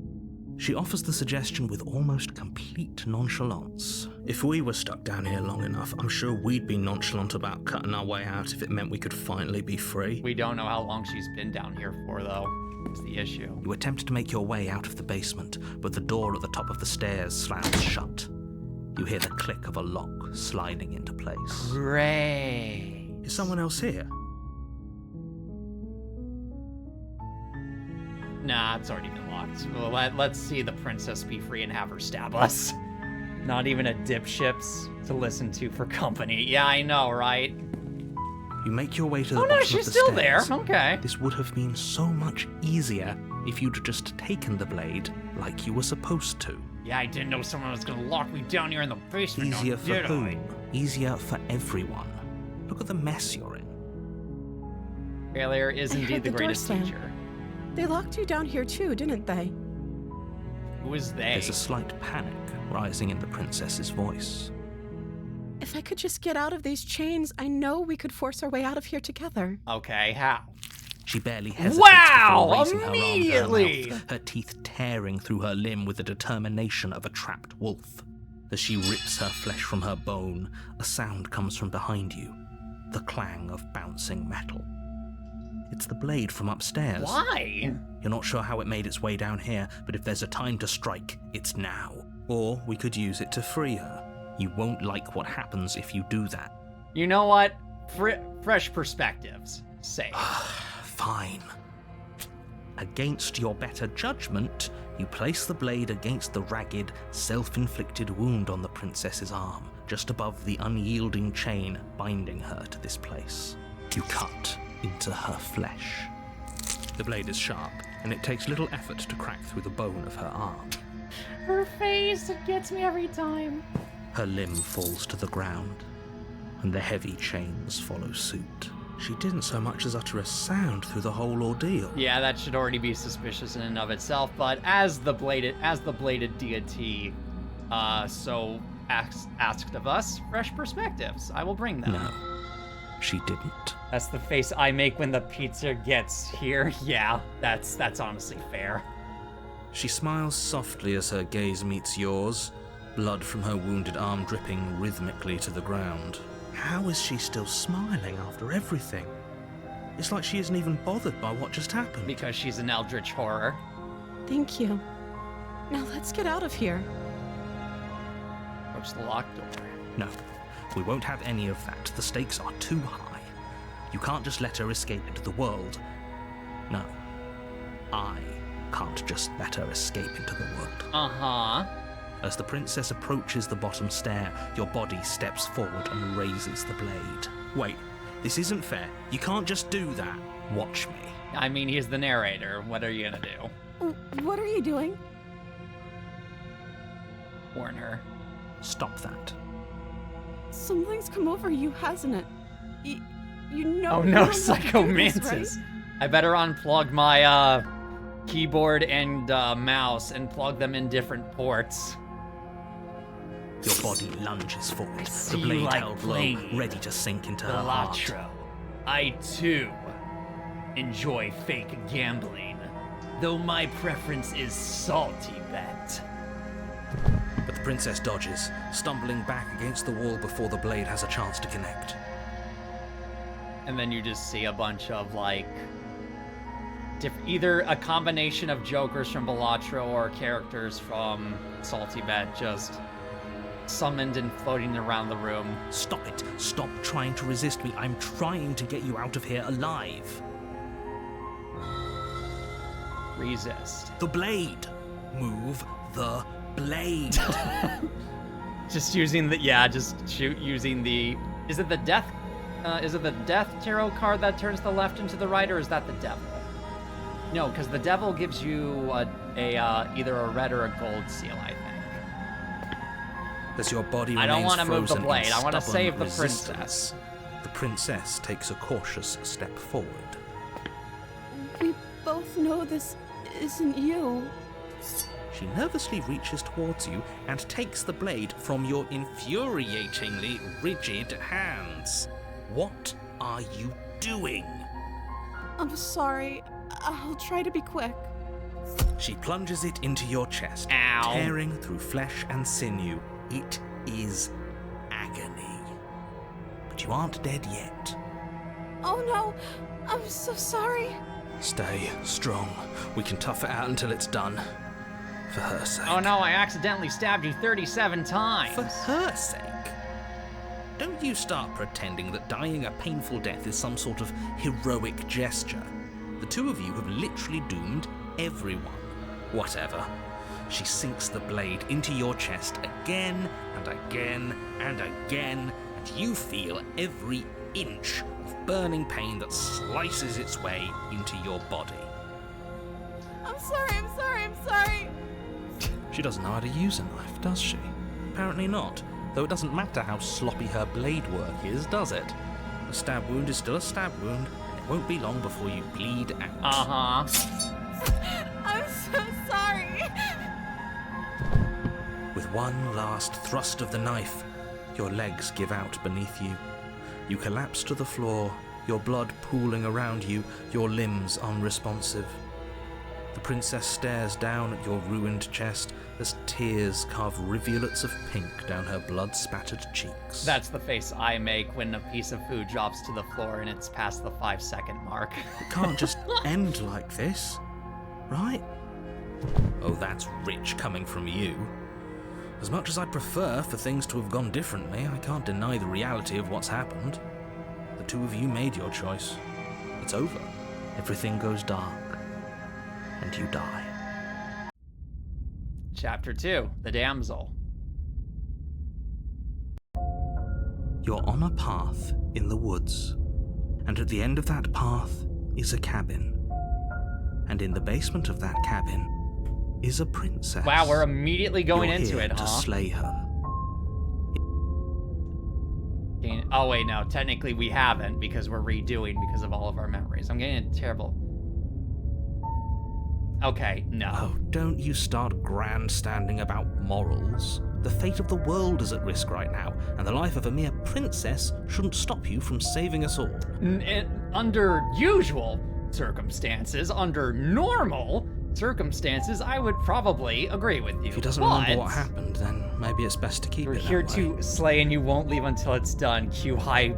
She offers the suggestion with almost complete nonchalance. If we were stuck down here long enough, I'm sure we'd be nonchalant about cutting our way out if it meant we could finally be free. We don't know how long she's been down here for, though. That's the issue. You attempt to make your way out of the basement, but the door at the top of the stairs slams shut. You hear the click of a lock sliding into place. Great. Is someone else here? Nah, it's already been locked. Well, let's see the princess be free and have her stab us. Not even a dipships to listen to for company. Yeah, I know, right? You make your way to the Oh bottom no, of the she's still stairs. there. Okay. This would have been so much easier if you'd just taken the blade like you were supposed to. Yeah, I didn't know someone was gonna lock me down here in the basement. Easier now, for did whom? I? Easier for everyone. Look at the mess you're in. Failure is I indeed heard the the door greatest slam. teacher. They locked you down here too, didn't they? Who is they? There's a slight panic rising in the princess's voice. If I could just get out of these chains, I know we could force our way out of here together. Okay, how? She barely hesitates Wow! before raising her arm to Immediately! her mouth, her teeth tearing through her limb with the determination of a trapped wolf. As she rips her flesh from her bone, a sound comes from behind you, the clang of bouncing metal. It's the blade from upstairs. Why? You're not sure how it made its way down here, but if there's a time to strike, it's now. Or we could use it to free her. You won't like what happens if you do that. You know what? Fresh perspectives. Safe. Fine. Against your better judgment, you place the blade against the ragged, self-inflicted wound on the princess's arm, just above the unyielding chain binding her to this place. You cut into her flesh. The blade is sharp, and it takes little effort to crack through the bone of her arm. Her face, it gets me every time. Her limb falls to the ground, and the heavy chains follow suit. She didn't so much as utter a sound through the whole ordeal. Yeah, that should already be suspicious in and of itself, but as the bladed deity so asked of us, fresh perspectives. I will bring them. No, she didn't. That's the face I make when the pizza gets here. Yeah, that's honestly fair. She smiles softly as her gaze meets yours, blood from her wounded arm dripping rhythmically to the ground. How is she still smiling after everything? It's like she isn't even bothered by what just happened. Because she's an eldritch horror. Thank you. Now let's get out of here. Approach the locked door. No, we won't have any of that. The stakes are too high. You can't just let her escape into the world. No, I can't just let her escape into the world. Uh-huh. As the princess approaches the bottom stair, your body steps forward and raises the blade. Wait, this isn't fair. You can't just do that. Watch me. I mean, he's the narrator. What are you gonna do? What are you doing? Warn her. Stop that. Something's come over you, hasn't it? You know. Oh you no, don't want to Psycho do this, Mantis. right? I better unplug my keyboard and mouse and plug them in different ports. Your body lunges forward, I the see you blade like held low, playing ready to sink into The her heart. Latro. I too enjoy fake gambling, though my preference is salty bet. But the princess dodges, stumbling back against the wall before the blade has a chance to connect. And then you just see a bunch of, like, either a combination of jokers from Balatro or characters from Salty Bet just summoned and floating around the room. Stop it. Stop trying to resist me. I'm trying to get you out of here alive. Resist. The blade. Move the blade. Just using the, using the, is it the death tarot card that turns the left into the right, or is that the devil? No, because the devil gives you either a red or a gold seal, I think. As your body I don't want to move the blade. I want to save the resistance, princess. The princess takes a cautious step forward. We both know this isn't you. She nervously reaches towards you and takes the blade from your infuriatingly rigid hands. What are you doing? I'm sorry. I'll try to be quick. She plunges it into your chest, Ow. tearing through flesh and sinew. It is agony. But you aren't dead yet. Oh no, I'm so sorry. Stay strong. We can tough it out until it's done. For her sake. Oh no, I accidentally stabbed you 37 times. For her sake. Don't you start pretending that dying a painful death is some sort of heroic gesture. The two of you have literally doomed everyone. Whatever. She sinks the blade into your chest again and again and again, and you feel every inch of burning pain that slices its way into your body. I'm sorry. She doesn't know how to use a knife, does she? Apparently not, though it doesn't matter how sloppy her blade work is, does it? A stab wound is still a stab wound, and it won't be long before you bleed out. I'm so sorry. With one last thrust of the knife, your legs give out beneath you. You collapse to the floor, your blood pooling around you, your limbs unresponsive. The princess stares down at your ruined chest as tears carve rivulets of pink down her blood-spattered cheeks. That's the face I make when a piece of food drops to the floor and it's past the 5-second mark. It can't just end like this, right? Oh, that's rich coming from you. As much as I'd prefer for things to have gone differently, I can't deny the reality of what's happened. The two of you made your choice. It's over. Everything goes dark. And you die. Chapter 2, The Damsel. You're on a path in the woods, and at the end of that path is a cabin. And in the basement of that cabin is a princess. Wow, we're immediately going You're into here it, to huh? slay her. Oh wait, no, technically we haven't because we're redoing because of all of our memories. I'm getting a terrible... Okay, no. Oh, don't you start grandstanding about morals. The fate of the world is at risk right now, and the life of a mere princess shouldn't stop you from saving us all. Under usual circumstances, under normal circumstances, I would probably agree with you. If he doesn't remember what happened, then maybe it's best to keep We're it here that way. to slay and you won't leave until it's done. Cue high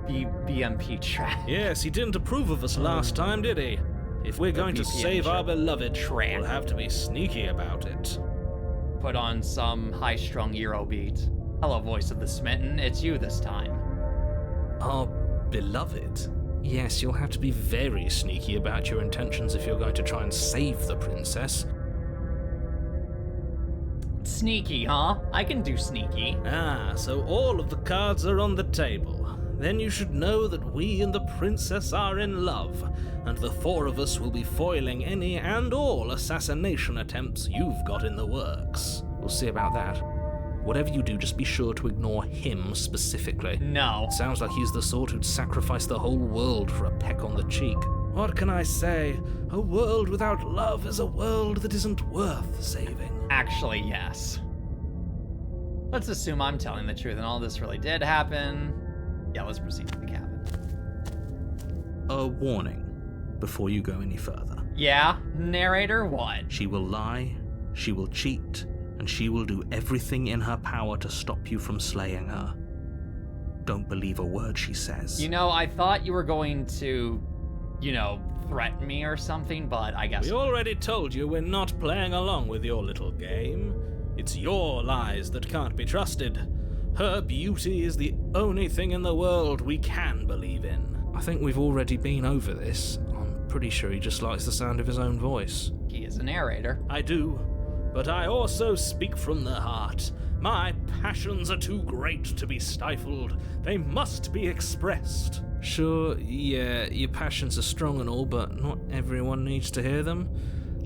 BMP track. Yes, he didn't approve of us last time, did he? If we're going to BPM save our show. beloved, Track. we'll have to be sneaky about it. Put on some high-strung Euro beat. Hello, voice of the smitten. It's you this time. Our beloved? Yes, you'll have to be very sneaky about your intentions if you're going to try and save the princess. Sneaky, huh? I can do sneaky. Ah, so all of the cards are on the table. Then you should know that we and the princess are in love, and the four of us will be foiling any and all assassination attempts you've got in the works. We'll see about that. Whatever you do, just be sure to ignore him specifically. No. Sounds like he's the sort who'd sacrifice the whole world for a peck on the cheek. What can I say? A world without love is a world that isn't worth saving. Actually, yes. Let's assume I'm telling the truth and all this really did happen. Yeah, let's proceed to the cabin. A warning. before you go any further. Yeah, narrator, what? She will lie, she will cheat, and she will do everything in her power to stop you from slaying her. Don't believe a word she says. You know, I thought you were going to, threaten me or something, but I guess... We already told you we're not playing along with your little game. It's your lies that can't be trusted. Her beauty is the only thing in the world we can believe in. I think we've already been over this. I'm pretty sure he just likes the sound of his own voice. He is a narrator. I do, but I also speak from the heart. My passions are too great to be stifled. They must be expressed. Sure, yeah, your passions are strong and all, but not everyone needs to hear them.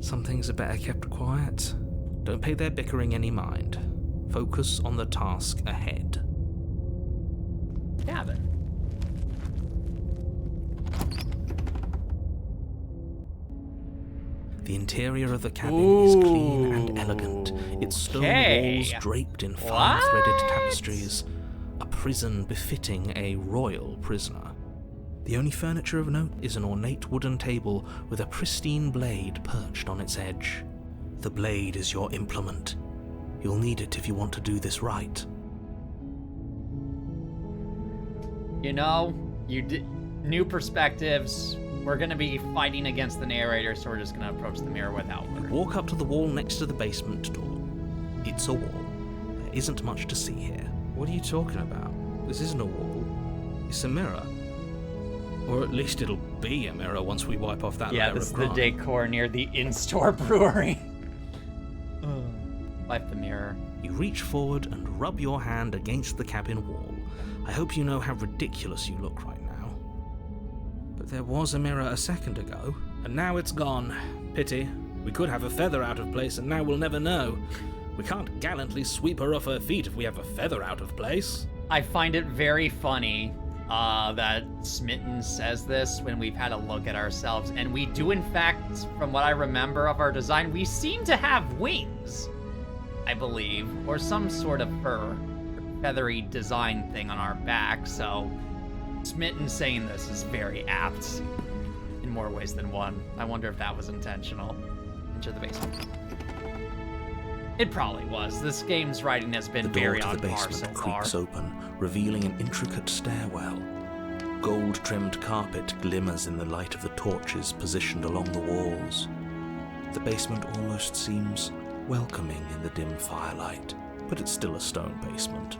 Some things are better kept quiet. Don't pay their bickering any mind. Focus on the task ahead. Cabin. The interior of the cabin is clean and elegant, its stone walls draped in fine-threaded tapestries, a prison befitting a royal prisoner. The only furniture of note is an ornate wooden table with a pristine blade perched on its edge. The blade is your implement. You'll need it if you want to do this right. New perspectives. We're gonna be fighting against the narrator, so we're just gonna approach the mirror without her. Walk up to the wall next to the basement door. It's a wall. There isn't much to see here. What are you talking about? This isn't a wall. It's a mirror. Or at least it'll be a mirror once we wipe off that layer of grime. Yeah, this is the decor near the in-store brewery. Wipe the mirror. You reach forward and rub your hand against the cabin wall. I hope you know how ridiculous you look right now. But there was a mirror a second ago, and now it's gone. Pity. We could have a feather out of place, and now we'll never know. We can't gallantly sweep her off her feet if we have a feather out of place. I find it very funny that Smitten says this when we've had a look at ourselves, and we do, in fact, from what I remember of our design, we seem to have wings, I believe, or some sort of fur, feathery design thing on our back, so Smitten saying this is very apt in more ways than one. I wonder if that was intentional. Enter the basement. It probably was. This game's writing has been very on par so far. The door to the basement creaks open, revealing an intricate stairwell. Gold-trimmed carpet glimmers in the light of the torches positioned along the walls. The basement almost seems welcoming in the dim firelight, but it's still a stone basement.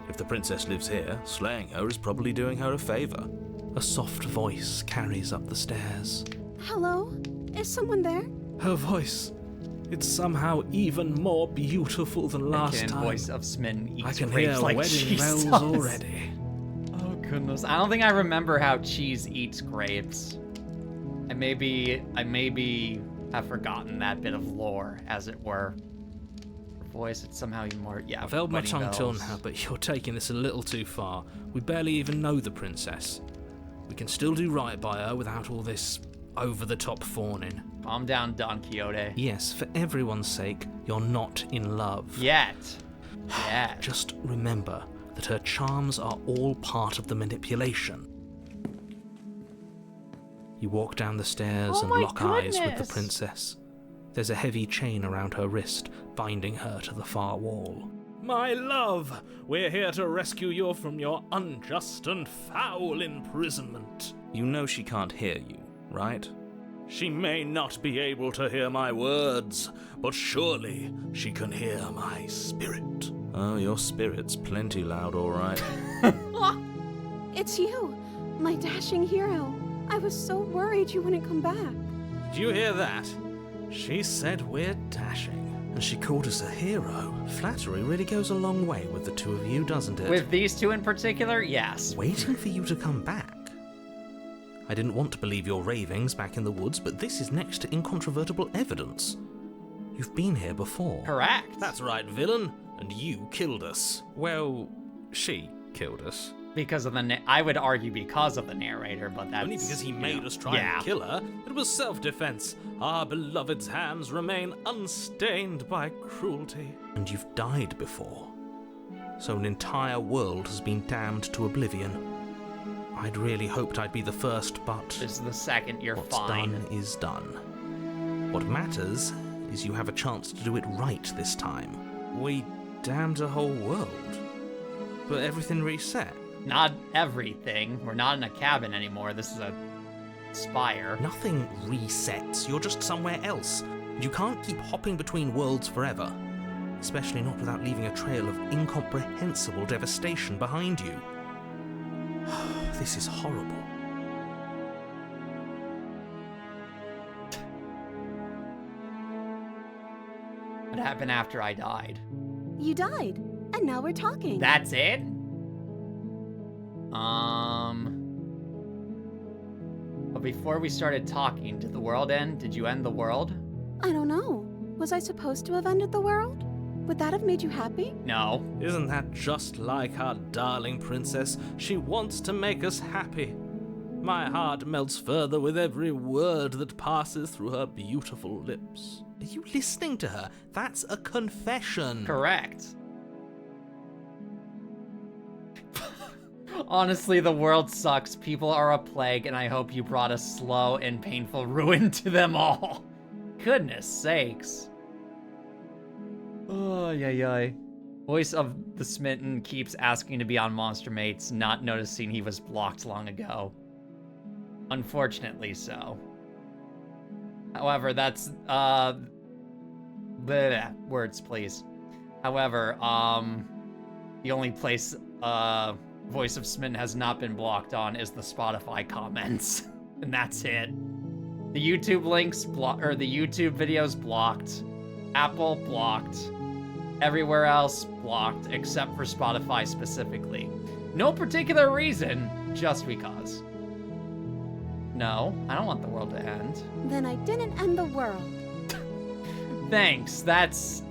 If the princess lives here, slaying her is probably doing her a favor. A soft voice carries up the stairs. Hello? Is someone there? Her voice. It's somehow even more beautiful than last time. Voice of Smitten eats I can grapes hear like wedding cheese bells does. already. Oh goodness, I don't think I remember how cheese eats grapes. I maybe have forgotten that bit of lore, as it were. Her voice, it's somehow even more, I've held my tongue till bells. now, but you're taking this a little too far. We barely even know the princess. We can still do right by her without all this over-the-top fawning. Calm down, Don Quixote. Yes, for everyone's sake, you're not in love. Yet. Just remember that her charms are all part of the manipulation. You walk down the stairs and lock eyes with the princess. There's a heavy chain around her wrist, binding her to the far wall. My love, we're here to rescue you from your unjust and foul imprisonment. You know she can't hear you, right? She may not be able to hear my words, but surely she can hear my spirit. Oh, your spirit's plenty loud, all right. It's you, my dashing hero. I was so worried you wouldn't come back. Did you hear that? She said we're dashing. And she called us a hero. Flattery really goes a long way with the two of you, doesn't it? With these two in particular, yes. Waiting for you to come back. I didn't want to believe your ravings back in the woods, but this is next to incontrovertible evidence. You've been here before. Correct. That's right, villain. And you killed us. Well, she killed us. Because of I would argue because of the narrator, but that's... Only because he made us try and kill her. It was self-defense. Our beloved's hands remain unstained by cruelty. And you've died before. So an entire world has been damned to oblivion. I'd really hoped I'd be the first, but This is the second, you're what's fine. done is done. What matters is you have a chance to do it right this time. We damned a whole world, but everything reset. Not everything. We're not in a cabin anymore. This is a spire. Nothing resets, you're just somewhere else. You can't keep hopping between worlds forever, especially not without leaving a trail of incomprehensible devastation behind you. This is horrible. What happened after I died? You died, and now we're talking. That's it? But before we started talking, did the world end? Did you end the world? I don't know. Was I supposed to have ended the world? Would that have made you happy? No. Isn't that just like our darling princess? She wants to make us happy. My heart melts further with every word that passes through her beautiful lips. Are you listening to her? That's a confession. Correct. Honestly, the world sucks. People are a plague, and I hope you brought a slow and painful ruin to them all. Goodness sakes. Oh, yay. Voice of the Smitten keeps asking to be on Monster Mates, not noticing he was blocked long ago. Unfortunately so. However, that's, words, please. However, the only place, Voice of Smitten has not been blocked on is the Spotify comments. And that's it. The YouTube links, the YouTube videos blocked. Apple blocked. Everywhere else blocked, except for Spotify specifically. No particular reason, just because. No, I don't want the world to end. Then I didn't end the world. Thanks, that's,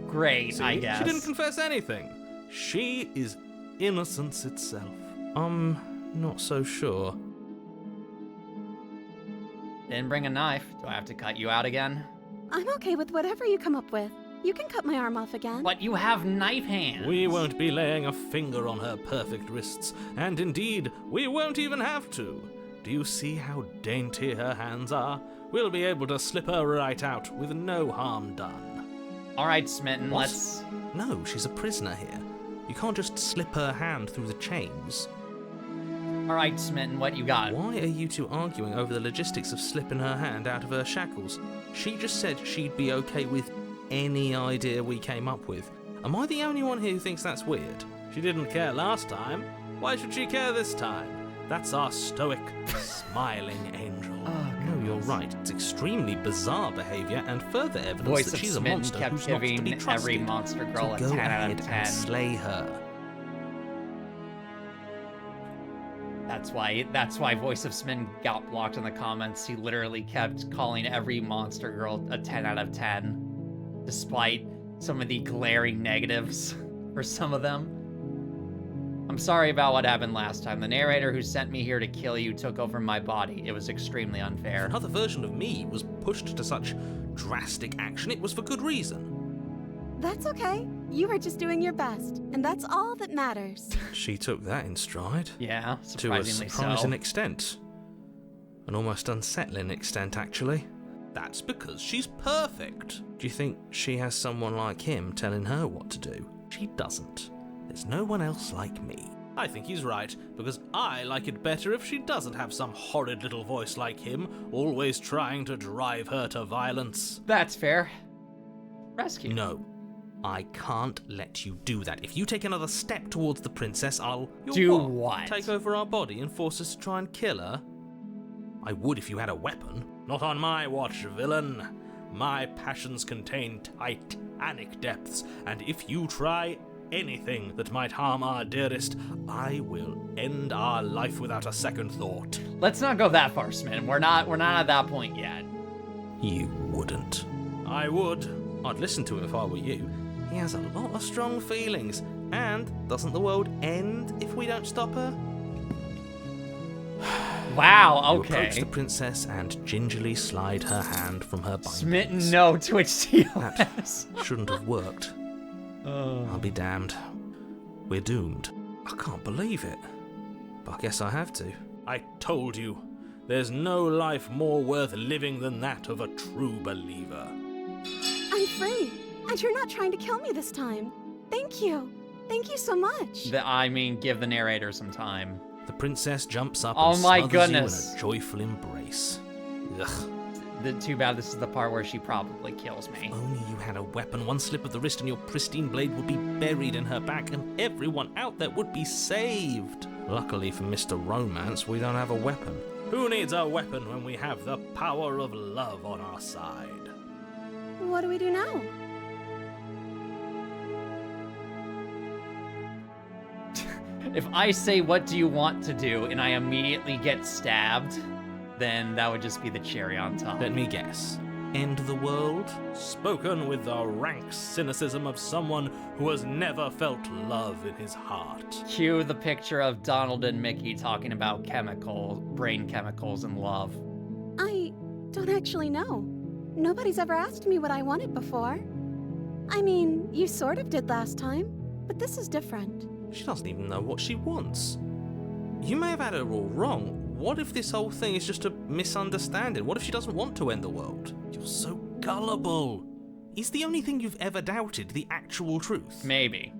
great, See, I guess. she didn't confess anything. She is innocence itself. Not so sure. Didn't bring a knife. Do I have to cut you out again? I'm okay with whatever you come up with. You can cut my arm off again. But you have knife hands. We won't be laying a finger on her perfect wrists, and indeed, we won't even have to. Do you see how dainty her hands are? We'll be able to slip her right out with no harm done. All right, Smitten, What? let's... No, she's a prisoner here. You can't just slip her hand through the chains. All right, Smitten, what you got? Why are you two arguing over the logistics of slipping her hand out of her shackles? She just said she'd be okay with any idea we came up with. Am I the only one here who thinks that's weird? She didn't care last time. Why should she care this time? That's our stoic, smiling angel. No, you're right. It's extremely bizarre behavior and further evidence Voice that of she's a Smitten monster kept who's not to be giving trusted. every monster girl So a go 10 out ahead of 10. and slay her. That's why Voice of Smitten got blocked in the comments. He literally kept calling every monster girl a 10 out of 10, despite some of the glaring negatives for some of them. I'm sorry about what happened last time. The narrator who sent me here to kill you took over my body. It was extremely unfair. Another version of me was pushed to such drastic action. It was for good reason. That's okay. You were just doing your best, and that's all that matters. She took that in stride. Yeah, To a surprisingly surprising so. extent. An almost unsettling extent, actually. That's because she's perfect. Do you think she has someone like him telling her what to do? She doesn't. There's no one else like me. I think he's right, because I like it better if she doesn't have some horrid little voice like him, always trying to drive her to violence. That's fair. Rescue. No. I can't let you do that. If you take another step towards the princess, I'll... Do what? Take over our body and force us to try and kill her? I would if you had a weapon. Not on my watch, villain. My passions contain titanic depths, and if you try anything that might harm our dearest, I will end our life without a second thought. Let's not go that far, Smitten. We're not at that point yet. You wouldn't. I would. I'd listen to him if I were you. He has a lot of strong feelings. And doesn't the world end if we don't stop her? Wow, You okay. approach the princess and gingerly slide her hand from her bindings. Smitten, no, Twitch That TOS. shouldn't have worked. I'll be damned. We're doomed. I can't believe it. But I guess I have to. I told you, there's no life more worth living than that of a true believer. I'm free, and you're not trying to kill me this time. Thank you. Thank you so much. Give the narrator some time. The princess jumps up Oh and my smothers goodness. you in a joyful embrace. Ugh. Too bad this is the part where she probably kills me. Only you had a weapon. One slip of the wrist and your pristine blade would be buried in her back, and everyone out there would be saved. Luckily for Mr. Romance, we don't have a weapon. Who needs a weapon when we have the power of love on our side? What do we do now? If I say, what do you want to do, and I immediately get stabbed, then that would just be the cherry on top. Let me guess. End the world? Spoken with the rank cynicism of someone who has never felt love in his heart. Cue the picture of Donald and Mickey talking about brain chemicals, and love. I don't actually know. Nobody's ever asked me what I wanted before. I mean, you sort of did last time, but this is different. She doesn't even know what she wants. You may have had her all wrong. What if this whole thing is just a misunderstanding? What if she doesn't want to end the world? You're so gullible. Is the only thing you've ever doubted the actual truth? Maybe.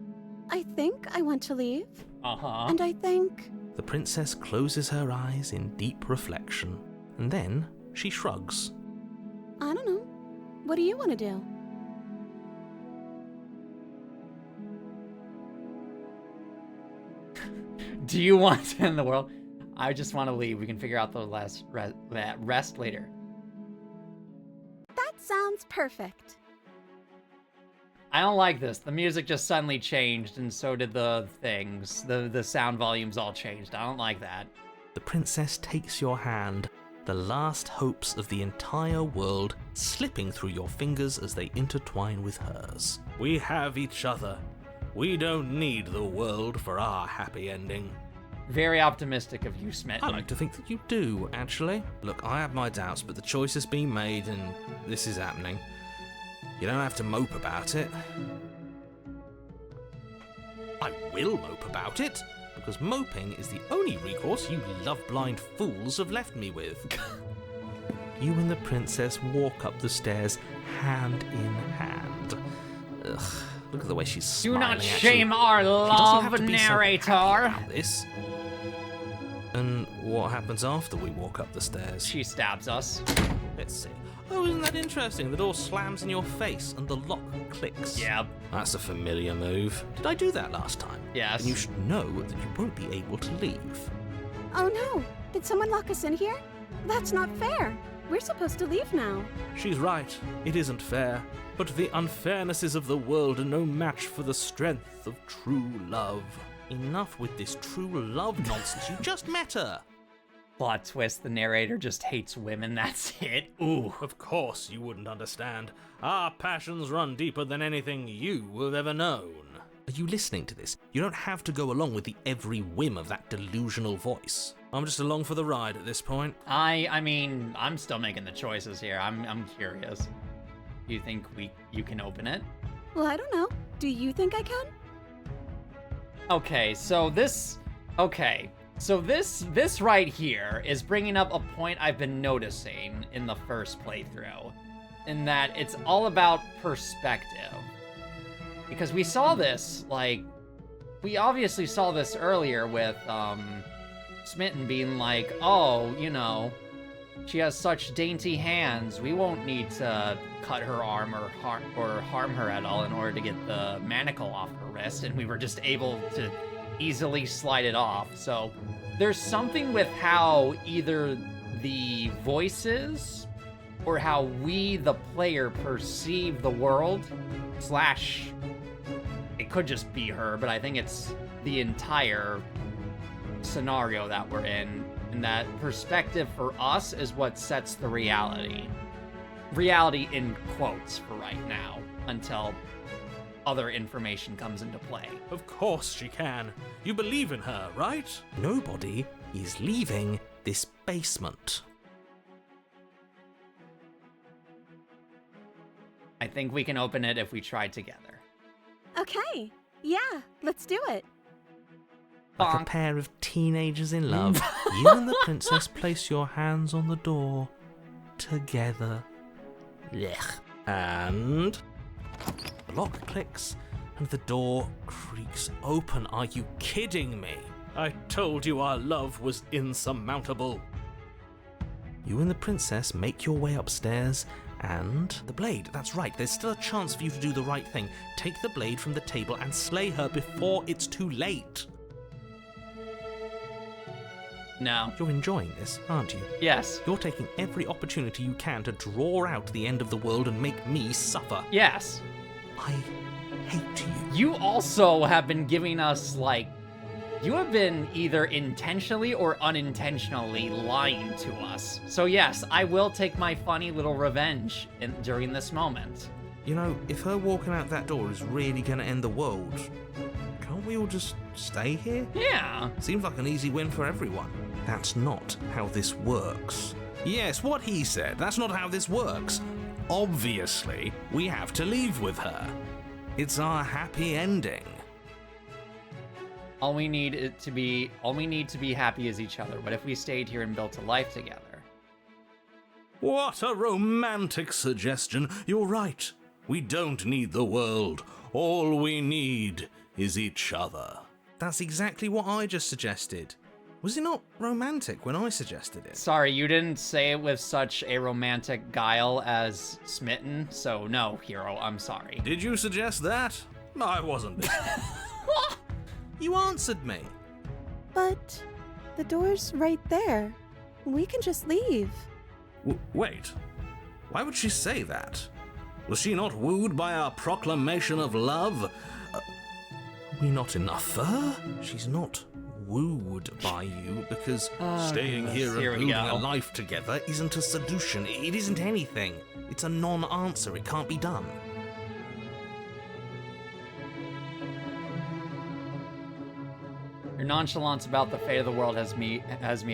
I think I want to leave. Uh-huh. And I think... The princess closes her eyes in deep reflection, and then she shrugs. I don't know. What do you want to do? Do you want to end the world? I just want to leave. We can figure out the rest later. That sounds perfect. I don't like this. The music just suddenly changed, and so did the things. The sound volumes all changed. I don't like that. The princess takes your hand, the last hopes of the entire world slipping through your fingers as they intertwine with hers. We have each other. We don't need the world for our happy ending. Very optimistic of you, Smitten. I like to think that you do, actually. Look, I have my doubts, but the choice has been made and this is happening. You don't have to mope about it. I will mope about it, because moping is the only recourse you love-blind fools have left me with. You and the princess walk up the stairs, hand in hand. Ugh, look at the way she's smiling Do not at you. shame our She doesn't have love, to be so narrator. happy about this. And what happens after we walk up the stairs? She stabs us. Let's see. Oh, isn't that interesting? The door slams in your face and the lock clicks. Yep. That's a familiar move. Did I do that last time? Yes. Then you should know that you won't be able to leave. Oh no! Did someone lock us in here? That's not fair. We're supposed to leave now. She's right. It isn't fair. But the unfairnesses of the world are no match for the strength of true love. Enough with this true love nonsense. You just met her. Plot twist, the narrator just hates women, that's it. Ooh. Of course you wouldn't understand. Our passions run deeper than anything you have ever known. Are you listening to this? You don't have to go along with the every whim of that delusional voice. I'm just along for the ride at this point. I mean, I'm still making the choices here. I'm curious. You think you can open it? Well, I don't know. Do you think I can? Okay, so this right here is bringing up a point I've been noticing in the first playthrough, in that it's all about perspective. Because we saw this, we obviously saw this earlier with, Smitten being like, oh, you know, she has such dainty hands, we won't need to cut her arm or harm her at all in order to get the manacle off her wrist, and we were just able to easily slide it off. So there's something with how either the voices or how we, the player, perceive the world, / it could just be her, but I think it's the entire scenario that we're in, and that perspective for us is what sets the reality. Reality in quotes for right now, until other information comes into play. Of course she can. You believe in her, right? Nobody is leaving this basement. I think we can open it if we try together. Okay. Yeah, let's do it. Like a Bonk. pair of teenagers in love, you and the princess place your hands on the door together. Blech. And the lock clicks and the door creaks open. Are you kidding me? I told you our love was insurmountable. You and the princess make your way upstairs, and the blade, that's right, there's still a chance for you to do the right thing. Take the blade from the table and slay her before it's too late. No. You're enjoying this, aren't you? Yes. You're taking every opportunity you can to draw out the end of the world and make me suffer. Yes. I hate you. You also have been giving us, you have been either intentionally or unintentionally lying to us. So yes, I will take my funny little revenge during this moment. You know, if her walking out that door is really going to end the world, can't we all just stay here? Yeah. Seems like an easy win for everyone. That's not how this works. Yes, what he said. That's not how this works. Obviously, we have to leave with her. It's our happy ending. All we need to be happy is each other. What if we stayed here and built a life together? What a romantic suggestion. You're right. We don't need the world. All we need is each other. That's exactly what I just suggested. Was it not romantic when I suggested it? Sorry, you didn't say it with such a romantic guile as Smitten, so no, hero, I'm sorry. Did you suggest that? I wasn't there. You answered me. But the door's right there. We can just leave. Wait. Why would she say that? Was she not wooed by our proclamation of love? Are we not enough for her? She's not wooed by you because staying here and building a life together isn't a seduction. It isn't anything. It's a non-answer. It can't be done. Your nonchalance about the fate of the world has me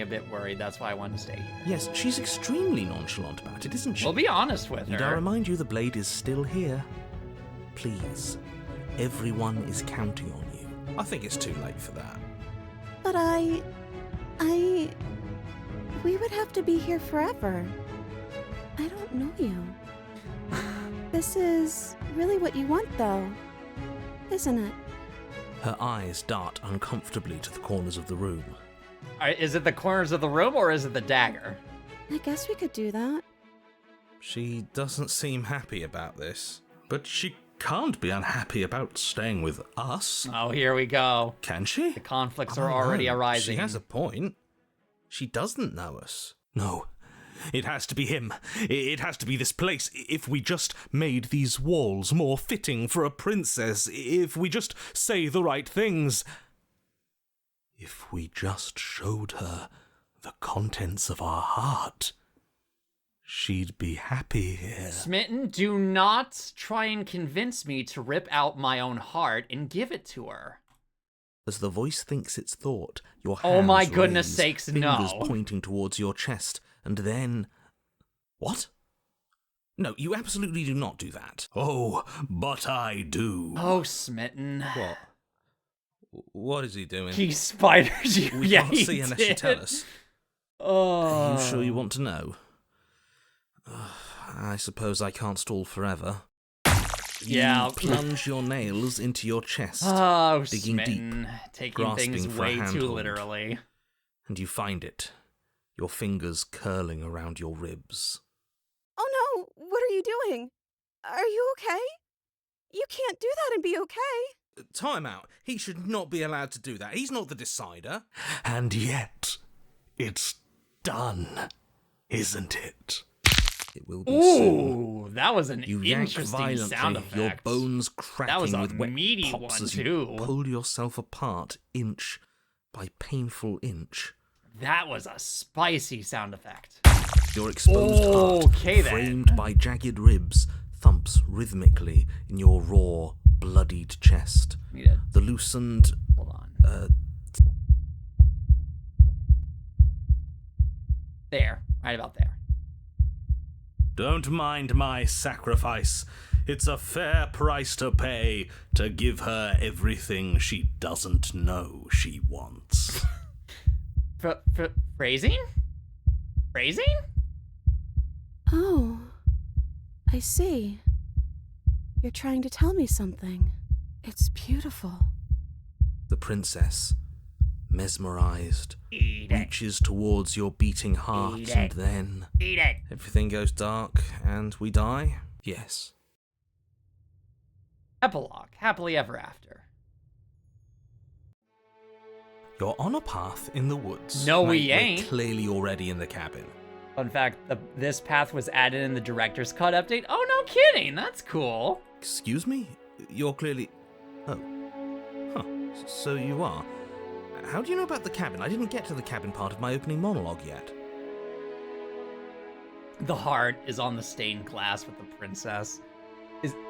a bit worried. That's why I wanted to stay here. Yes, she's extremely nonchalant about it, isn't she? We'll be honest with And I her. remind you the blade is still here. Please, everyone is counting on you. I think it's too late for that. But we would have to be here forever. I don't know you. This is really what you want, though, isn't it? Her eyes dart uncomfortably to the corners of the room. Is it the corners of the room or is it the dagger? I guess we could do that. She doesn't seem happy about this. But she can't be unhappy about staying with us. Oh, here we go. Can she? The conflicts are already arising. She has a point. She doesn't know us. No. It has to be him. It has to be this place. If we just made these walls more fitting for a princess, if we just say the right things, if we just showed her the contents of our heart, she'd be happy here. Smitten, do not try and convince me to rip out my own heart and give it to her. As the voice thinks its thought, your hands Oh my goodness raise, sakes, fingers no. pointing towards your chest, and then... What? No, you absolutely do not do that. Oh, but I do. Oh, Smitten. What? What is he doing? He spiders you. We Yeah, can't he see unless did. you tell us. Oh. Are you sure you want to know? I suppose I can't stall forever. Yeah. You plunge your nails into your chest, Oh, digging Smitten. deep, Taking grasping things for a way too handhold. literally. and you find it, your fingers curling around your ribs. Oh no, what are you doing? Are you okay? You can't do that and be okay. Time out. He should not be allowed to do that. He's not the decider. And yet, it's done, isn't it? It will be soon. Ooh, that was an You yank interesting violently, sound effect. your bones cracking was a with wet meaty pops one, as you too. pull yourself apart inch by painful inch. That was a spicy sound effect. Your exposed Okay, heart, then. framed by jagged ribs, thumps rhythmically in your raw, bloodied chest. Need it. The loosened... Hold on. There. Right about there. Don't mind my sacrifice. It's a fair price to pay to give her everything she doesn't know she wants. Phrasing? Phrasing? Oh, I see. You're trying to tell me something. It's beautiful. The princess, mesmerized, Eat it. reaches towards your beating heart, Eat and it. then Eat it. everything goes dark and we die? Yes. Epilogue. Happily ever after. You're on a path in the woods. No, we Mate, we're ain't. clearly already in the cabin. Fun fact, this path was added in the director's cut update. Oh, no kidding. That's cool. Excuse me? You're clearly... Oh. Huh. So you are. How do you know about the cabin? I didn't get to the cabin part of my opening monologue yet. The heart is on the stained glass with the princess.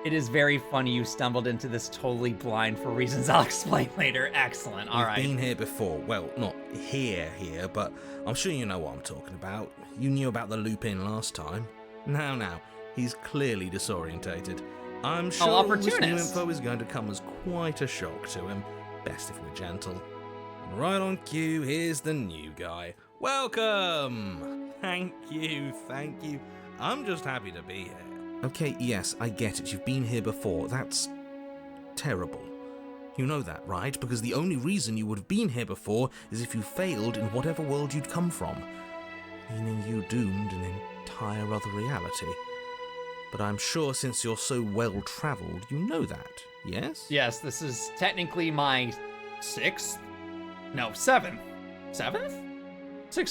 It is very funny you stumbled into this totally blind for reasons I'll explain later. Excellent. All right. We've been here before. Well, not here, but I'm sure you know what I'm talking about. You knew about the loop-in last time. Now, he's clearly disorientated. I'm sure all this new opportunist. info is going to come as quite a shock to him. Best if we're gentle. And right on cue, here's the new guy. Welcome! Thank you. I'm just happy to be here. Okay, yes, I get it. You've been here before. That's terrible. You know that, right? Because the only reason you would have been here before is if you failed in whatever world you'd come from. Meaning you doomed an entire other reality. But I'm sure since you're so well-travelled, you know that, yes? Yes, this is technically my seventh? 6th or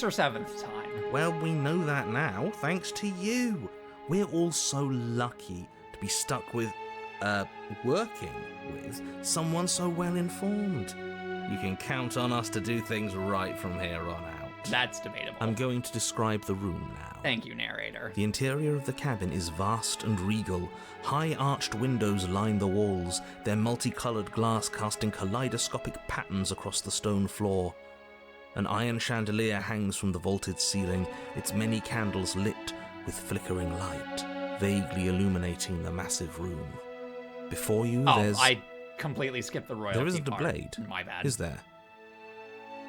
7th time. Well, we know that now, thanks to you. We're all so lucky to be stuck with, working with someone so well-informed. You can count on us to do things right from here on out. That's debatable. I'm going to describe the room now. Thank you, narrator. The interior of the cabin is vast and regal. High arched windows line the walls, their multicolored glass casting kaleidoscopic patterns across the stone floor. An iron chandelier hangs from the vaulted ceiling, its many candles lit with flickering light, vaguely illuminating the massive room. Before you, there's... I completely skipped the royalty There isn't a part. blade. My bad. Is there?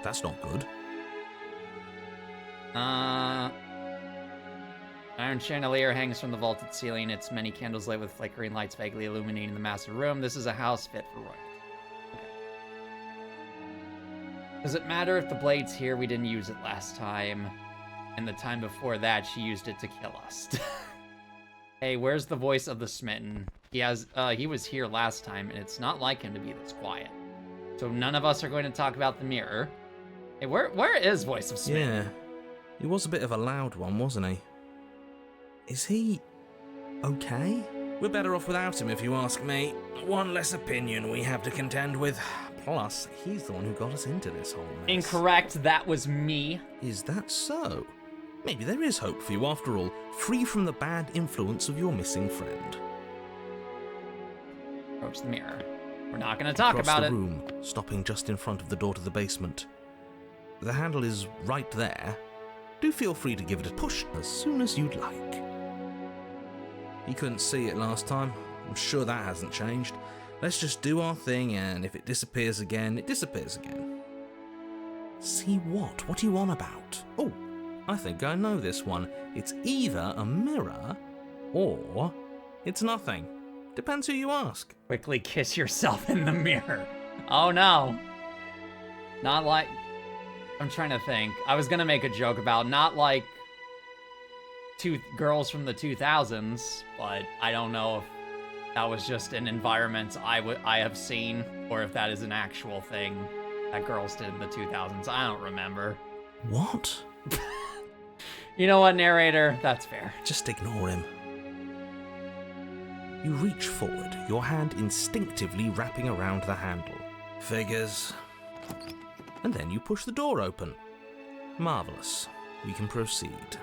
That's not good. Iron chandelier hangs from the vaulted ceiling, its many candles lit with flickering lights vaguely illuminating the massive room. This is a house fit for royalty. Okay. Does it matter if the blade's here? We didn't use it last time. And the time before that, she used it to kill us. Hey, where's the voice of the smitten? He was here last time, and it's not like him to be this quiet. So none of us are going to talk about the mirror. Hey, where is voice of smitten? Yeah. He was a bit of a loud one, wasn't he? Is he... okay? We're better off without him, if you ask me. One less opinion we have to contend with. Plus, he's the one who got us into this whole mess. Incorrect, that was me. Is that so? Maybe there is hope for you after all, free from the bad influence of your missing friend. Approach the mirror. We're not going to talk Across about the it. room, stopping just in front of the door to the basement. The handle is right there. Do feel free to give it a push as soon as you'd like. You couldn't see it last time. I'm sure that hasn't changed. Let's just do our thing, and if it disappears again, it disappears again. See what? What are you on about? Oh, I think I know this one. It's either a mirror, or it's nothing. Depends who you ask. Quickly kiss yourself in the mirror. Oh no. Not like... I'm trying to think. I was gonna make a joke about not like two girls from the 2000s, but I don't know if that was just an environment I have seen, or if that is an actual thing that girls did in the 2000s. I don't remember. What? You know what, narrator? That's fair. Just ignore him. You reach forward, your hand instinctively wrapping around the handle. Figures. And then you push the door open. Marvelous. We can proceed.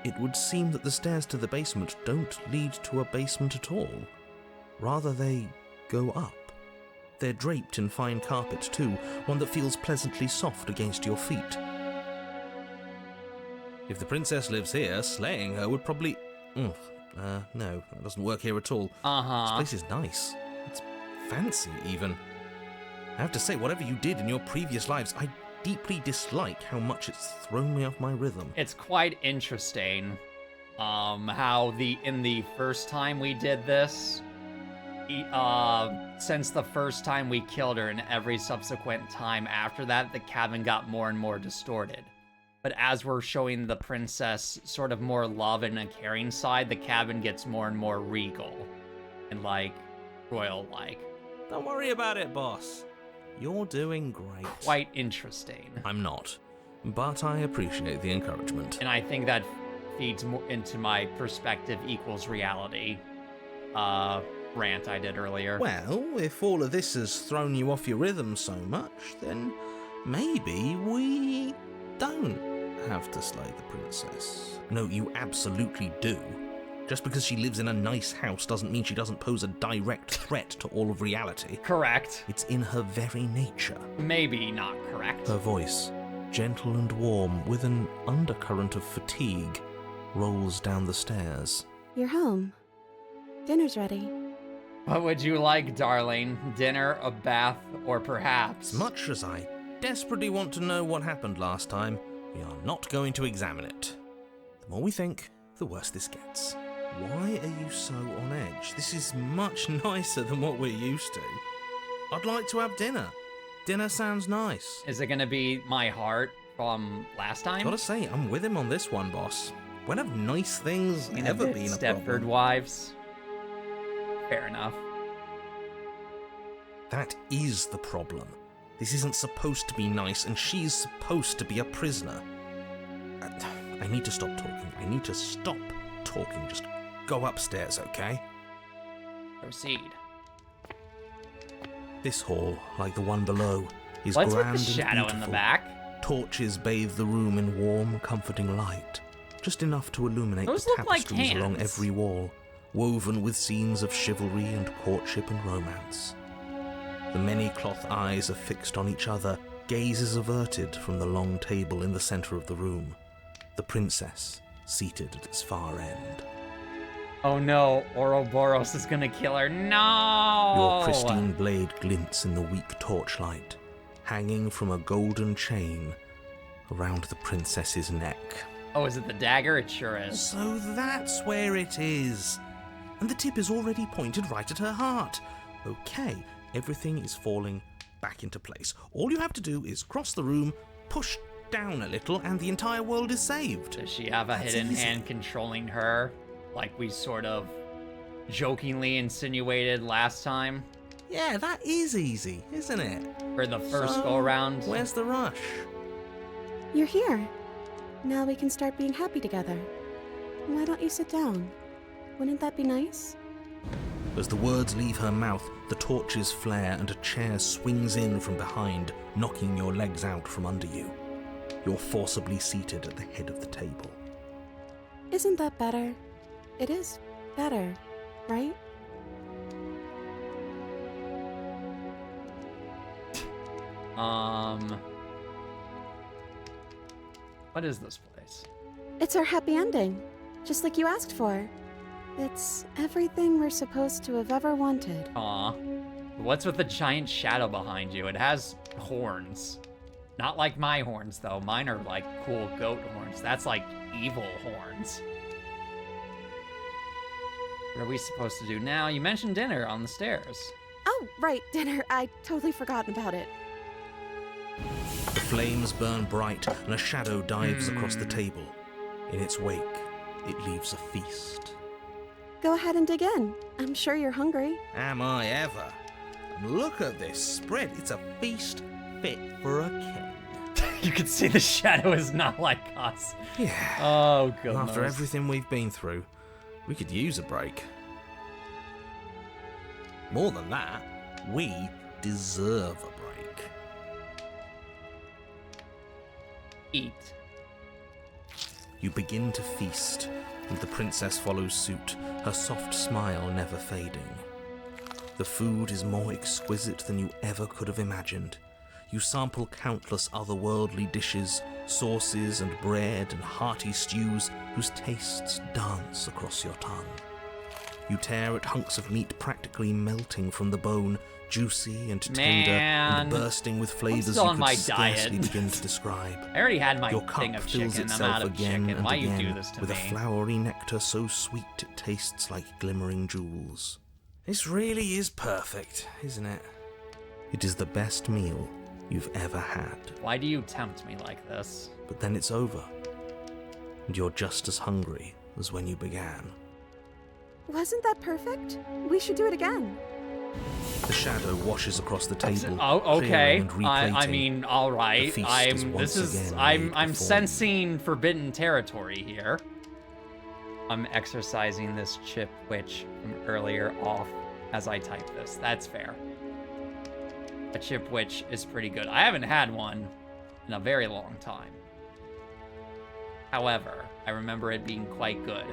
It would seem that the stairs to the basement don't lead to a basement at all. Rather, they go up. They're draped in fine carpet too, one that feels pleasantly soft against your feet. If the princess lives here, slaying her would probably... No, that doesn't work here at all. This place is nice. It's fancy, even. I have to say, whatever you did in your previous lives, I deeply dislike how much it's thrown me off my rhythm. It's quite interesting, how in the first time we did this, since the first time we killed her and every subsequent time after that, the cabin got more and more distorted. But as we're showing the princess sort of more love and a caring side, the cabin gets more and more regal and, like, royal-like. Don't worry about it, boss. You're doing great. Quite interesting. I'm not, but I appreciate the encouragement. And I think that feeds more into my perspective equals reality rant I did earlier. Well, if all of this has thrown you off your rhythm so much, then maybe we don't have to slay the princess. No, you absolutely do. Just because she lives in a nice house doesn't mean she doesn't pose a direct threat to all of reality. Correct. It's in her very nature. Maybe not correct. Her voice, gentle and warm, with an undercurrent of fatigue, rolls down the stairs. You're home. Dinner's ready. What would you like, darling? Dinner, a bath, or perhaps... As much as I desperately want to know what happened last time, we are not going to examine it. The more we think, the worse this gets. Why are you so on edge? This is much nicer than what we're used to. I'd like to have dinner. Dinner sounds nice. Is it gonna be my heart from last time? Gotta say, I'm with him on this one, boss. When have nice things ever been a Stepford problem? wives? Fair enough. That is the problem. This isn't supposed to be nice, and she's supposed to be a prisoner. I need to stop talking. I need to stop talking. Just go upstairs, okay? Proceed. This hall, like the one below, is What's grand with the shadow and beautiful. in the back? Torches bathe the room in warm, comforting light, just enough to illuminate Those the look like tapestries along hands. every wall, woven with scenes of chivalry and courtship and romance. The many cloth eyes are fixed on each other, gazes averted from the long table in the center of the room. The princess, seated at its far end. Oh no, Ouroboros is gonna kill her. No! Your pristine blade glints in the weak torchlight, hanging from a golden chain around the princess's neck. Oh, is it the dagger? It sure is. So that's where it is. And the tip is already pointed right at her heart. Okay, everything is falling back into place. All you have to do is cross the room, push down a little, and the entire world is saved. Does she have a That's hidden easy. hand controlling her? Like we sort of jokingly insinuated last time? Yeah, that is easy, isn't it? For the first So, go-around? Where's the rush? You're here. Now we can start being happy together. Why don't you sit down? Wouldn't that be nice? As the words leave her mouth, the torches flare and a chair swings in from behind, knocking your legs out from under you. You're forcibly seated at the head of the table. Isn't that better? It is better, right? What is this place? It's our happy ending, just like you asked for. It's everything we're supposed to have ever wanted. Aw. What's with the giant shadow behind you? It has horns. Not like my horns, though. Mine are like cool goat horns. That's like evil horns. What are we supposed to do now? You mentioned dinner on the stairs. Oh, right, dinner. I totally forgotten about it. The flames burn bright and a shadow dives across the table. In its wake, it leaves a feast. Go ahead and dig in. I'm sure you're hungry. Am I ever? And look at this spread. It's a feast fit for a king. You can see the shadow is not like us. Yeah. Oh, goodness. After everything we've been through, we could use a break. More than that, we deserve a break. Eat. You begin to feast, and the princess follows suit, her soft smile never fading. The food is more exquisite than you ever could have imagined. You sample countless otherworldly dishes, sauces and bread and hearty stews whose tastes dance across your tongue. You tear at hunks of meat practically melting from the bone, juicy and tender and bursting with flavors you could scarcely begin to describe. I already had my Your cup thing of fills chicken. I'm itself out of again chicken. and Why again you do this to with me? a flowery nectar so sweet it tastes like glimmering jewels. This really is perfect, isn't it? It is the best meal you've ever had. Why do you tempt me like this? But then it's over, and you're just as hungry as when you began. Wasn't that perfect? We should do it again. The shadow washes across the table. Oh, okay. And I mean, all right. The feast is once again laid I'm before sensing forbidden territory here. I'm exercising this chip witch from earlier off as I type this. That's fair. A chip witch is pretty good. I haven't had one in a very long time. However, I remember it being quite good.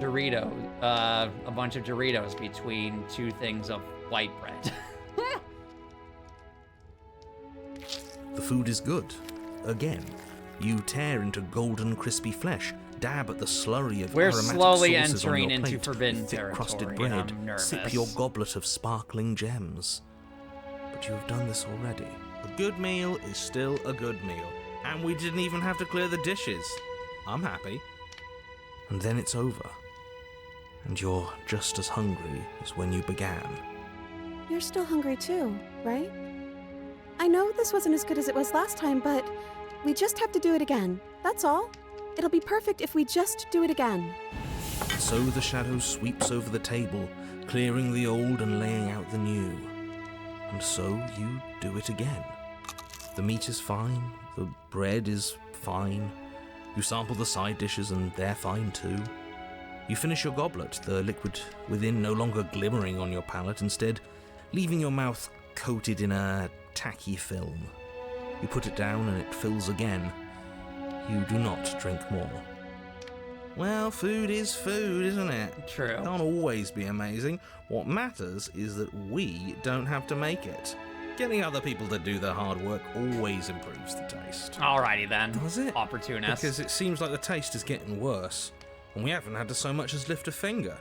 Doritos, a bunch of Doritos between two things of white bread. The food is good. Again, you tear into golden, crispy flesh, dab at the slurry of We're aromatic slowly sauces on entering your into plate, forbidden thick-crusted territory, and bread, I'm nervous. sip your goblet of sparkling gems. But you have done this already. A good meal is still a good meal, and we didn't even have to clear the dishes. I'm happy. And then it's over. And you're just as hungry as when you began. You're still hungry too, right? I know this wasn't as good as it was last time, but we just have to do it again. That's all. It'll be perfect if we just do it again. So the shadow sweeps over the table, clearing the old and laying out the new. And so you do it again. The meat is fine, the bread is fine. You sample the side dishes and they're fine too. You finish your goblet, the liquid within no longer glimmering on your palate, instead leaving your mouth coated in a tacky film. You put it down and it fills again. You do not drink more. Well, food is food, isn't it? True. It can't always be amazing. What matters is that we don't have to make it. Getting other people to do the hard work always improves the taste. Alrighty then. Does it? Opportunist. Because it seems like the taste is getting worse, and we haven't had to so much as lift a finger.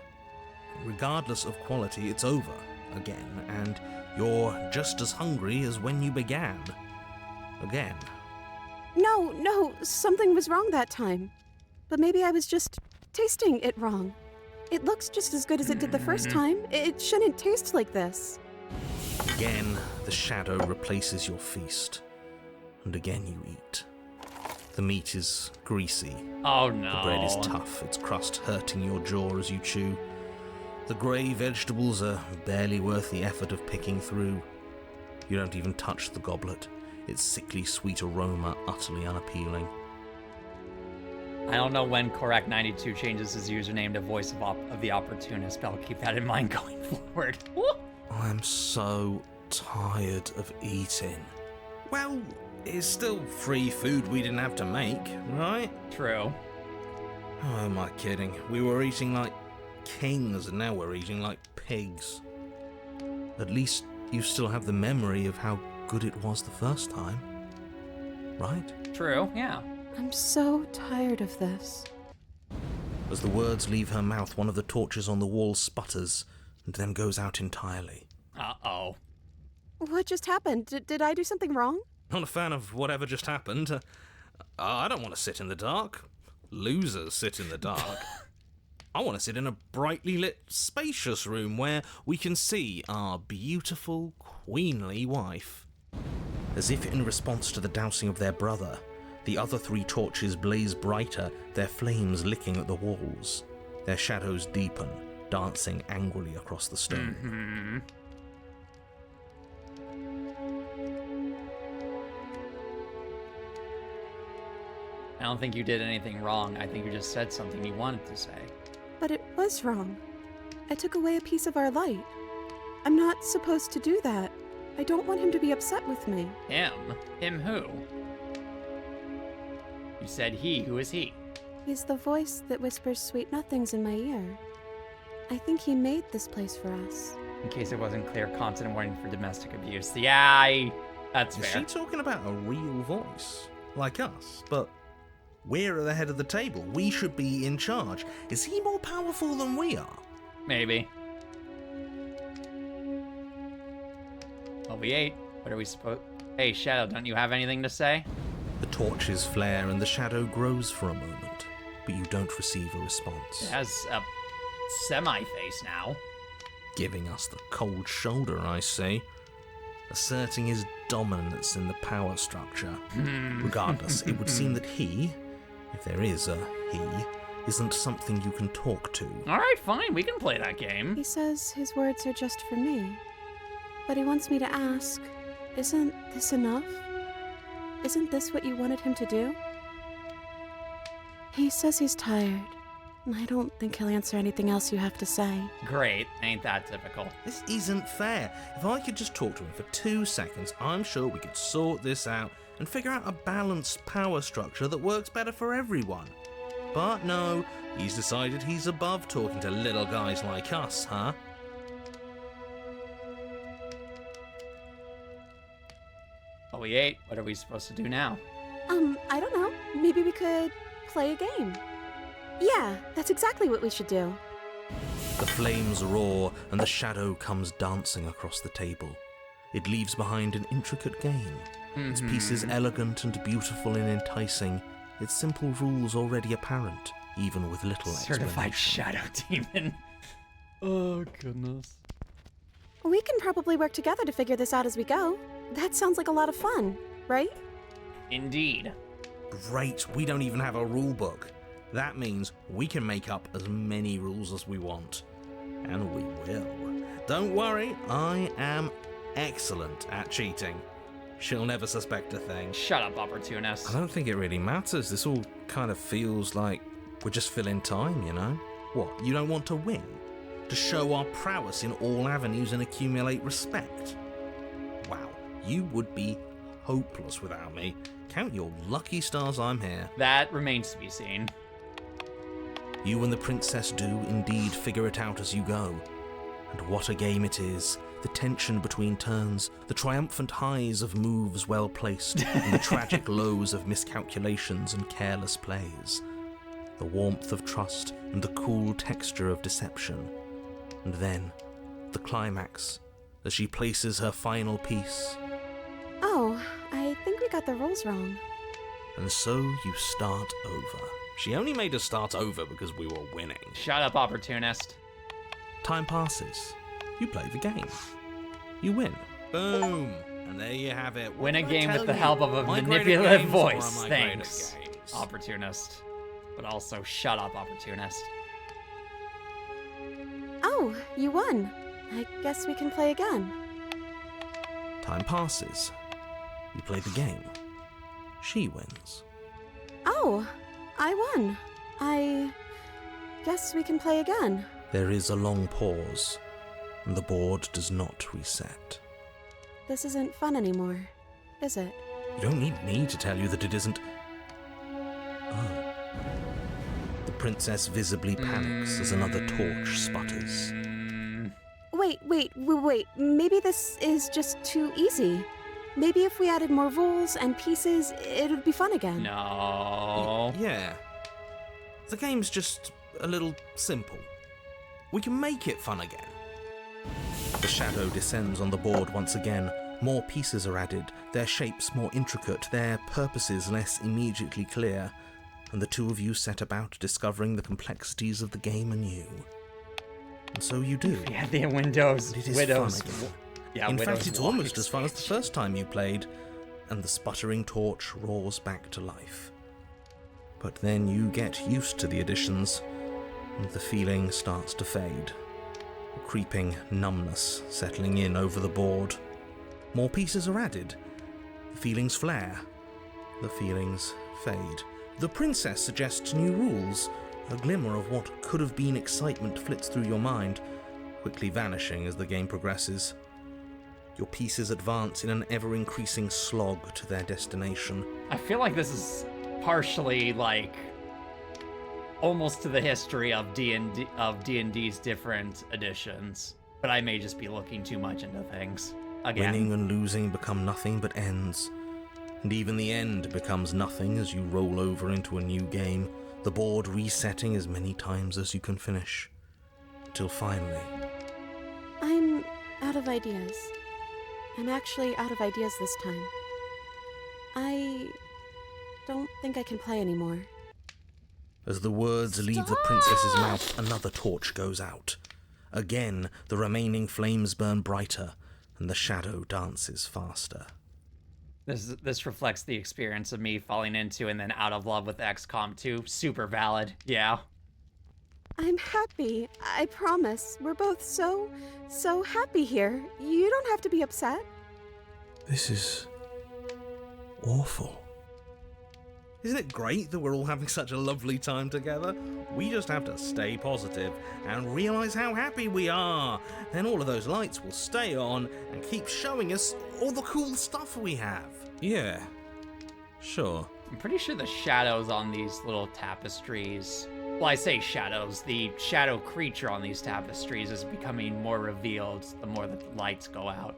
Regardless of quality, it's over again, and you're just as hungry as when you began. Again. No, something was wrong that time. But maybe I was just tasting it wrong. It looks just as good as it did the first time. It shouldn't taste like this. Again, the shadow replaces your feast. And again you eat. The meat is greasy. Oh no. The bread is tough, its crust hurting your jaw as you chew. The grey vegetables are barely worth the effort of picking through. You don't even touch the goblet, its sickly sweet aroma utterly unappealing. I don't know when Correct92 changes his username to Voice of the Opportunist, but I'll keep that in mind going forward. I'm so tired of eating. Well, it's still free food we didn't have to make, right? True. Oh, am I kidding? We were eating like kings, and now we're eating like pigs. At least you still have the memory of how good it was the first time. Right? True, yeah. I'm so tired of this. As the words leave her mouth, one of the torches on the wall sputters and then goes out entirely. Uh-oh. What just happened? Did I do something wrong? Not a fan of whatever just happened. I don't want to sit in the dark. Losers sit in the dark. I want to sit in a brightly lit, spacious room where we can see our beautiful, queenly wife. As if in response to the dousing of their brother, the other three torches blaze brighter, their flames licking at the walls. Their shadows deepen, dancing angrily across the stone. Mm-hmm. I don't think you did anything wrong. I think you just said something you wanted to say. But it was wrong. I took away a piece of our light. I'm not supposed to do that. I don't want him to be upset with me. Him? Him who? You said he. Who is he? He's the voice that whispers sweet nothings in my ear. I think he made this place for us. In case it wasn't clear, constant warning for domestic abuse. Yeah, that's Is fair. she talking about a real voice? Like us? But we're at the head of the table. We should be in charge. Is he more powerful than we are? Maybe. Well, we ate. What are we supposed... Hey, Shadow, don't you have anything to say? The torches flare and the shadow grows for a moment, but you don't receive a response. It has a semi-face now. Giving us the cold shoulder, I say. Asserting his dominance in the power structure. Regardless, it would seem that he, if there is a he, isn't something you can talk to. Alright, fine, we can play that game. He says his words are just for me. But he wants me to ask, isn't this enough? Isn't this what you wanted him to do? He says he's tired. I don't think he'll answer anything else you have to say. Great, ain't that typical. This isn't fair. If I could just talk to him for 2 seconds, I'm sure we could sort this out and figure out a balanced power structure that works better for everyone. But no, he's decided he's above talking to little guys like us, huh? Well, we ate. What are we supposed to do now? I don't know. Maybe we could play a game. Yeah, that's exactly what we should do. The flames roar and the shadow comes dancing across the table. It leaves behind an intricate game. Its pieces elegant and beautiful and enticing, its simple rules already apparent, even with little Certified explanation. Shadow Demon. Oh, goodness. We can probably work together to figure this out as we go. That sounds like a lot of fun, right? Indeed. Great, we don't even have a rule book. That means we can make up as many rules as we want. And we will. Don't worry, I am excellent at cheating. She'll never suspect a thing. Shut up, opportunist. I don't think it really matters. This all kind of feels like we're just filling time, you know? What, you don't want to win? To show our prowess in all avenues and accumulate respect? Wow, you would be hopeless without me. Count your lucky stars I'm here. That remains to be seen. You and the princess do indeed figure it out as you go. And what a game it is. The tension between turns, the triumphant highs of moves well placed, and the tragic lows of miscalculations and careless plays. The warmth of trust and the cool texture of deception. And then, the climax, as she places her final piece. Oh, I think we got the rules wrong. And so you start over. She only made us start over because we were winning. Shut up, opportunist. Time passes. You play the game. You win. Boom. And there you have it. Win a game with the help of a manipulative voice. Thanks, opportunist. But also, shut up, opportunist. Oh, you won. I guess we can play again. Time passes. You play the game. She wins. Oh, I won. I guess we can play again. There is a long pause, and the board does not reset. This isn't fun anymore, is it? You don't need me to tell you that it isn't. Oh. The princess visibly panics as another torch sputters. Wait. Maybe this is just too easy. Maybe if we added more rules and pieces, it would be fun again. No. Yeah. The game's just a little simple. We can make it fun again. The shadow descends on the board once again. More pieces are added, their shapes more intricate, their purposes less immediately clear, and the two of you set about discovering the complexities of the game anew. And so you do. Yeah, the Windows. It is Widows. fun again. Yeah, In Widows fact, it's Walk almost as fun as the expansion. first time you played, and the sputtering torch roars back to life. But then you get used to the additions, and the feeling starts to fade. A creeping numbness settling in over the board. More pieces are added. The feelings flare. The feelings fade. The princess suggests new rules. A glimmer of what could have been excitement flits through your mind, quickly vanishing as the game progresses. Your pieces advance in an ever-increasing slog to their destination. I feel like this is partially like almost to the history of D&D's different editions, but I may just be looking too much into things. Again. Winning and losing become nothing but ends. And even the end becomes nothing as you roll over into a new game, the board resetting as many times as you can finish. till finally... I'm out of ideas. I'm actually out of ideas this time. I don't think I can play anymore. As the words leave the princess's mouth, another torch goes out. Again, the remaining flames burn brighter, and the shadow dances faster. This reflects the experience of me falling into and then out of love with XCOM 2. Super valid, yeah. I'm happy, I promise. We're both so happy here. You don't have to be upset. This is... awful. Isn't it great that we're all having such a lovely time together? We just have to stay positive and realise how happy we are. Then all of those lights will stay on and keep showing us all the cool stuff we have. Yeah, sure. I'm pretty sure the shadows on these little tapestries... Well, I say shadows. The shadow creature on these tapestries is becoming more revealed the more the lights go out.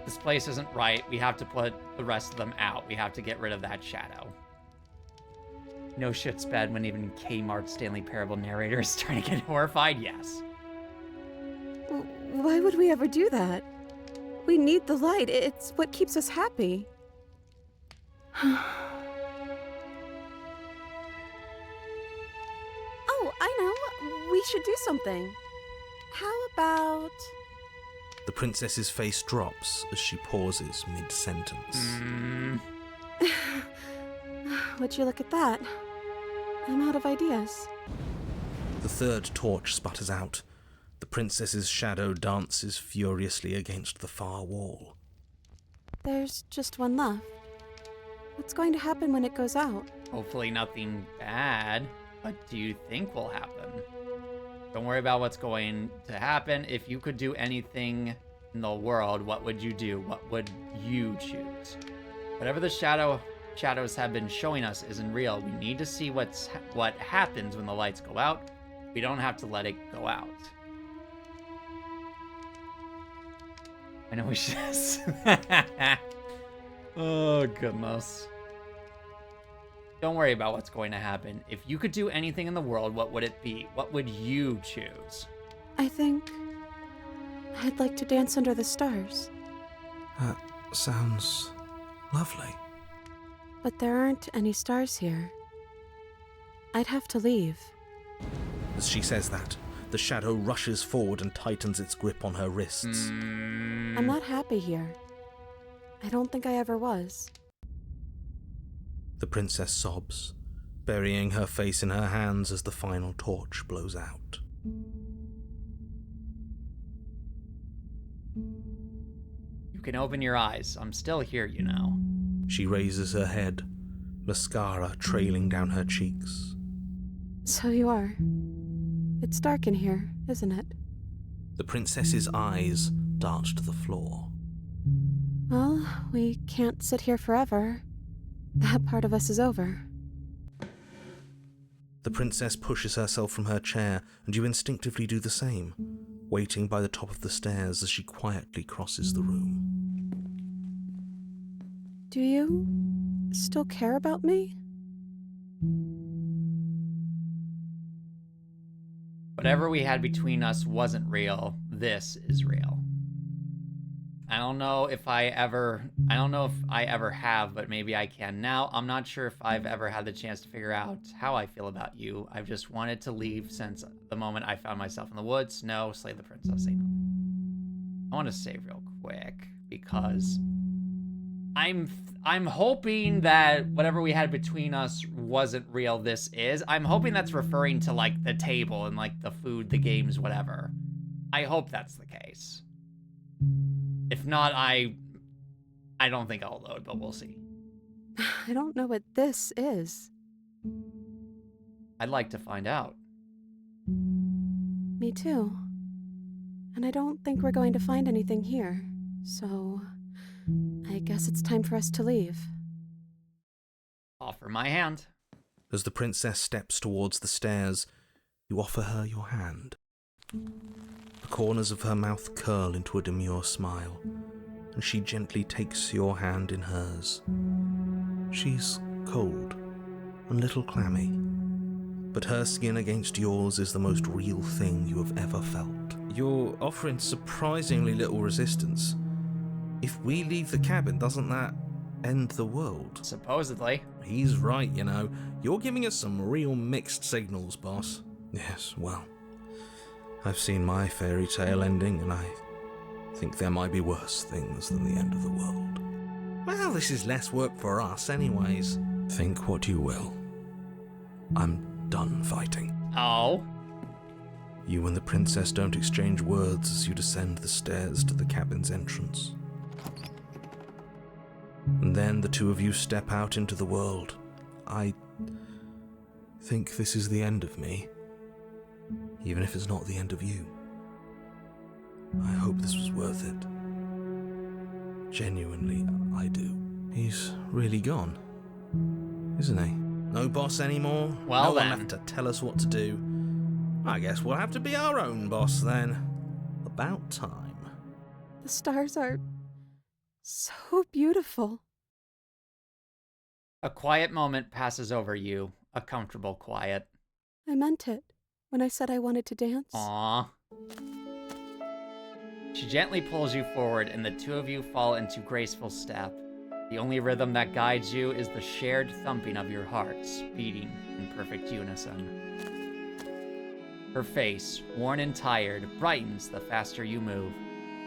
This place isn't right. We have to put the rest of them out. We have to get rid of that shadow. No shit's bad when even Kmart Stanley Parable narrator is trying to get horrified? Yes. Why would we ever do that? We need the light. It's what keeps us happy. Oh, I know. We should do something. How about... The princess's face drops as she pauses mid-sentence. Would you look at that? I'm out of ideas. The third torch sputters out. The princess's shadow dances furiously against the far wall. There's just one left. What's going to happen when it goes out? Hopefully nothing bad. What do you think will happen? Don't worry about what's going to happen. If you could do anything in the world, what would you do? What would you choose? Whatever the shadows have been showing us isn't real. We need to see what happens when the lights go out. We don't have to let it go out. I know we should. Oh, goodness. Don't worry about what's going to happen. If you could do anything in the world, what would it be? What would you choose? I think I'd like to dance under the stars. That sounds lovely. But there aren't any stars here. I'd have to leave. As she says that, the shadow rushes forward and tightens its grip on her wrists. I'm not happy here. I don't think I ever was. The princess sobs, burying her face in her hands as the final torch blows out. You can open your eyes. I'm still here, you know. She raises her head, mascara trailing down her cheeks. So you are. It's dark in here, isn't it? The princess's eyes dart to the floor. Well, we can't sit here forever. That part of us is over. The princess pushes herself from her chair, and you instinctively do the same, waiting by the top of the stairs as she quietly crosses the room. Do you still care about me? Whatever we had between us wasn't real. This is real. I don't know if I ever have, but maybe I can now. I'm not sure if I've ever had the chance to figure out how I feel about you. I've just wanted to leave since the moment I found myself in the woods. No, slay the princess, say nothing. I want to say real quick because I'm hoping that whatever we had between us wasn't real. This is. I'm hoping that's referring to like the table and like the food, the games, whatever. I hope that's the case. If not, I don't think I'll load, but we'll see. I don't know what this is. I'd like to find out. Me too. And I don't think we're going to find anything here. So, I guess it's time for us to leave. Offer my hand. As the princess steps towards the stairs, you offer her your hand. The corners of her mouth curl into a demure smile, and she gently takes your hand in hers. She's cold, a little clammy, but her skin against yours is the most real thing you have ever felt. You're offering surprisingly little resistance. If we leave the cabin, doesn't that end the world? Supposedly. He's right, you know. You're giving us some real mixed signals, boss. Yes, well, I've seen my fairy tale ending, and I think there might be worse things than the end of the world. Well, this is less work for us anyways. Think what you will. I'm done fighting. Oh? You and the princess don't exchange words as you descend the stairs to the cabin's entrance. And then the two of you step out into the world. I think this is the end of me, even if it's not the end of you. I hope this was worth it. Genuinely, I do. He's really gone, isn't he? No boss anymore? Well, no then. one left to tell us what to do. I guess we'll have to be our own boss then. About time. The stars are so beautiful. A quiet moment passes over you, a comfortable quiet. I meant it when I said I wanted to dance. Aww. She gently pulls you forward, and the two of you fall into graceful step. The only rhythm that guides you is the shared thumping of your hearts, beating in perfect unison. Her face, worn and tired, brightens the faster you move.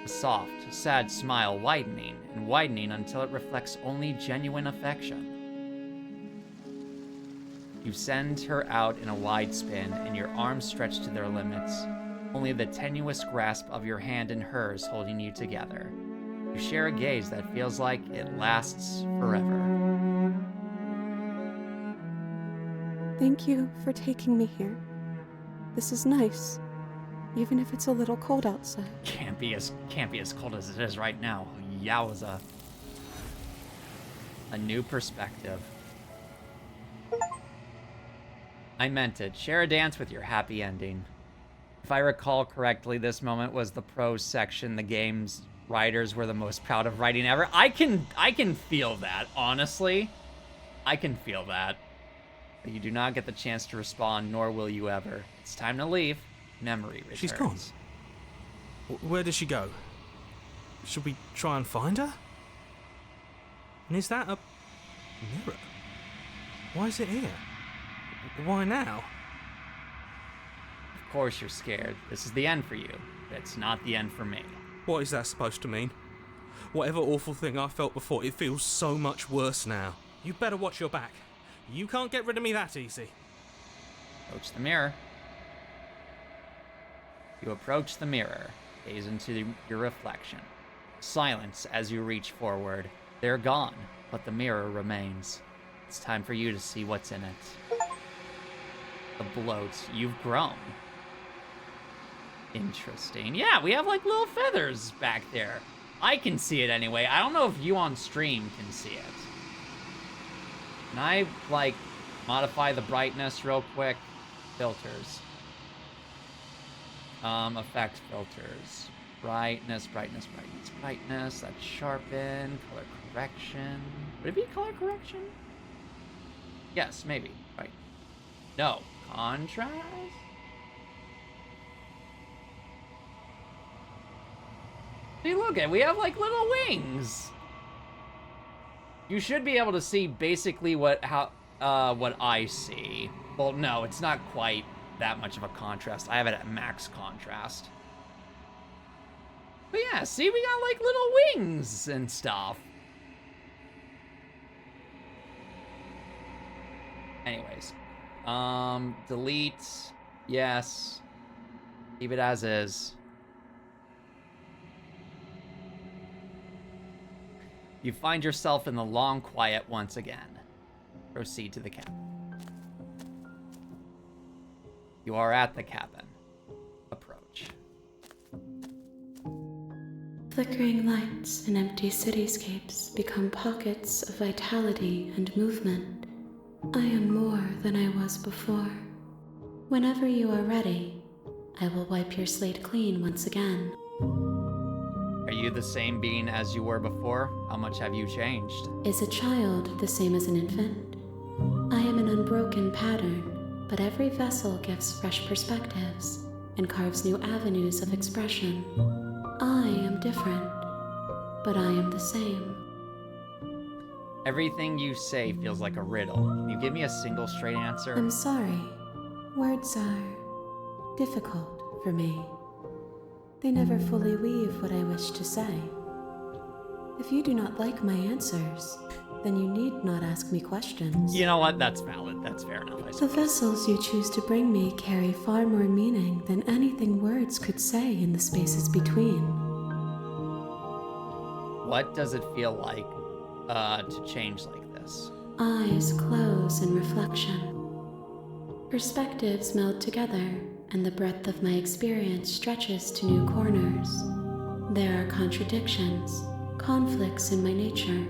A soft, sad smile widening and widening until it reflects only genuine affection. You send her out in a wide spin, and your arms stretch to their limits, only the tenuous grasp of your hand in hers holding you together. You share a gaze that feels like it lasts forever. Thank you for taking me here. This is nice, even if it's a little cold outside. Can't be as cold as it is right now. Yowza. A new perspective. I meant it. Share a dance with your happy ending. If I recall correctly, this moment was the prose section the game's writers were the most proud of writing ever. I can feel that, honestly. I can feel that. But you do not get the chance to respond, nor will you ever. It's time to leave. Memory returns. She's gone. Where did she go? Should we try and find her? And is that a mirror? Why is it here? Why now? Of course you're scared. This is the end for you. But it's not the end for me. What is that supposed to mean? Whatever awful thing I felt before, it feels so much worse now. You better watch your back. You can't get rid of me that easy. Approach the mirror. You approach the mirror. Gaze into your reflection. Silence as you reach forward. They're gone, but the mirror remains. It's time for you to see what's in it. The bloat. You've grown. Interesting. Yeah, we have like little feathers back there. I can see it anyway. I don't know if you on stream can see it. Can I, like, modify the brightness real quick? Filters. Effect filters. Brightness, brightness, brightness, brightness. That's sharpen. Color correction. Would it be color correction? Yes, maybe. Right. No. Contrast? See, look at, we have like little wings. You should be able to see basically what I see. Well, no, it's not quite that much of a contrast. I have it at max contrast. But yeah, see, we got like little wings and stuff. Anyways, delete, yes, keep it as is. You find yourself in the long quiet once again. Proceed to the cabin. You are at the cabin. Approach. Flickering lights and empty cityscapes become pockets of vitality and movement. I am more than I was before. Whenever you are ready, I will wipe your slate clean once again. Are you the same being as you were before? How much have you changed? Is a child the same as an infant? I am an unbroken pattern, but every vessel gives fresh perspectives and carves new avenues of expression. I am different, but I am the same. Everything you say feels like a riddle. Can you give me a single straight answer? I'm sorry. Words are difficult for me. They never fully weave what I wish to say. If you do not like my answers, then you need not ask me questions. You know what? That's valid. That's fair enough, I The suppose. vessels you choose to bring me carry far more meaning than anything words could say in the spaces between. What does it feel like to change like this? Eyes close in reflection. Perspectives meld together, and the breadth of my experience stretches to new corners. There are contradictions, conflicts in my nature,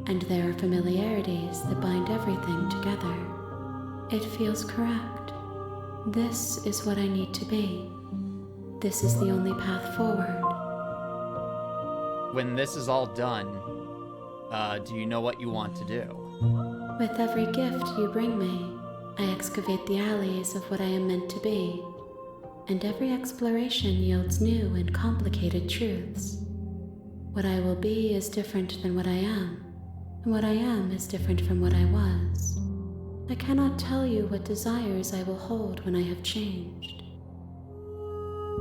and there are familiarities that bind everything together. It feels correct. This is what I need to be. This is the only path forward. When this is all done, do you know what you want to do? With every gift you bring me, I excavate the alleys of what I am meant to be, and every exploration yields new and complicated truths. What I will be is different than what I am, and what I am is different from what I was. I cannot tell you what desires I will hold when I have changed.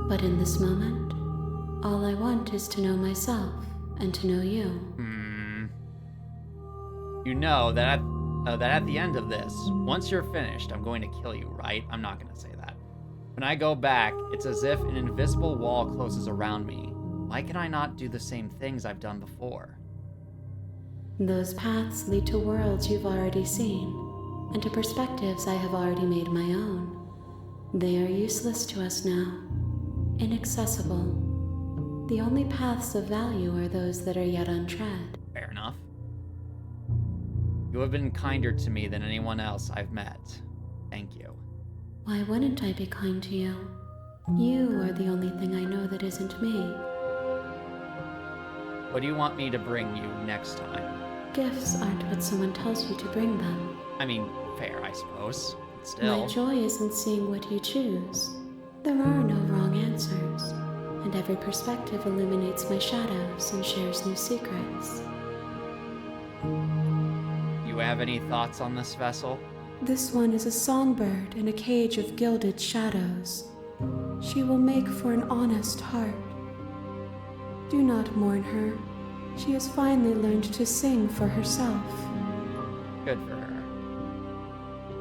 But in this moment, all I want is to know myself and to know you. You know that at the end of this, once you're finished, I'm going to kill you, right? I'm not going to say that. When I go back, it's as if an invisible wall closes around me. Why can I not do the same things I've done before? Those paths lead to worlds you've already seen, and to perspectives I have already made my own. They are useless to us now, inaccessible. The only paths of value are those that are yet untread. Fair enough. You have been kinder to me than anyone else I've met. Thank you. Why wouldn't I be kind to you? You are the only thing I know that isn't me. What do you want me to bring you next time? Gifts aren't what someone tells you to bring them. I mean, fair, I suppose. But still. My joy is in seeing what you choose. There are no wrong answers, and every perspective illuminates my shadows and shares new secrets. You have any thoughts on this vessel? This one is a songbird in a cage of gilded shadows. She will make for an honest heart. Do not mourn her. She has finally learned to sing for herself. Good for her.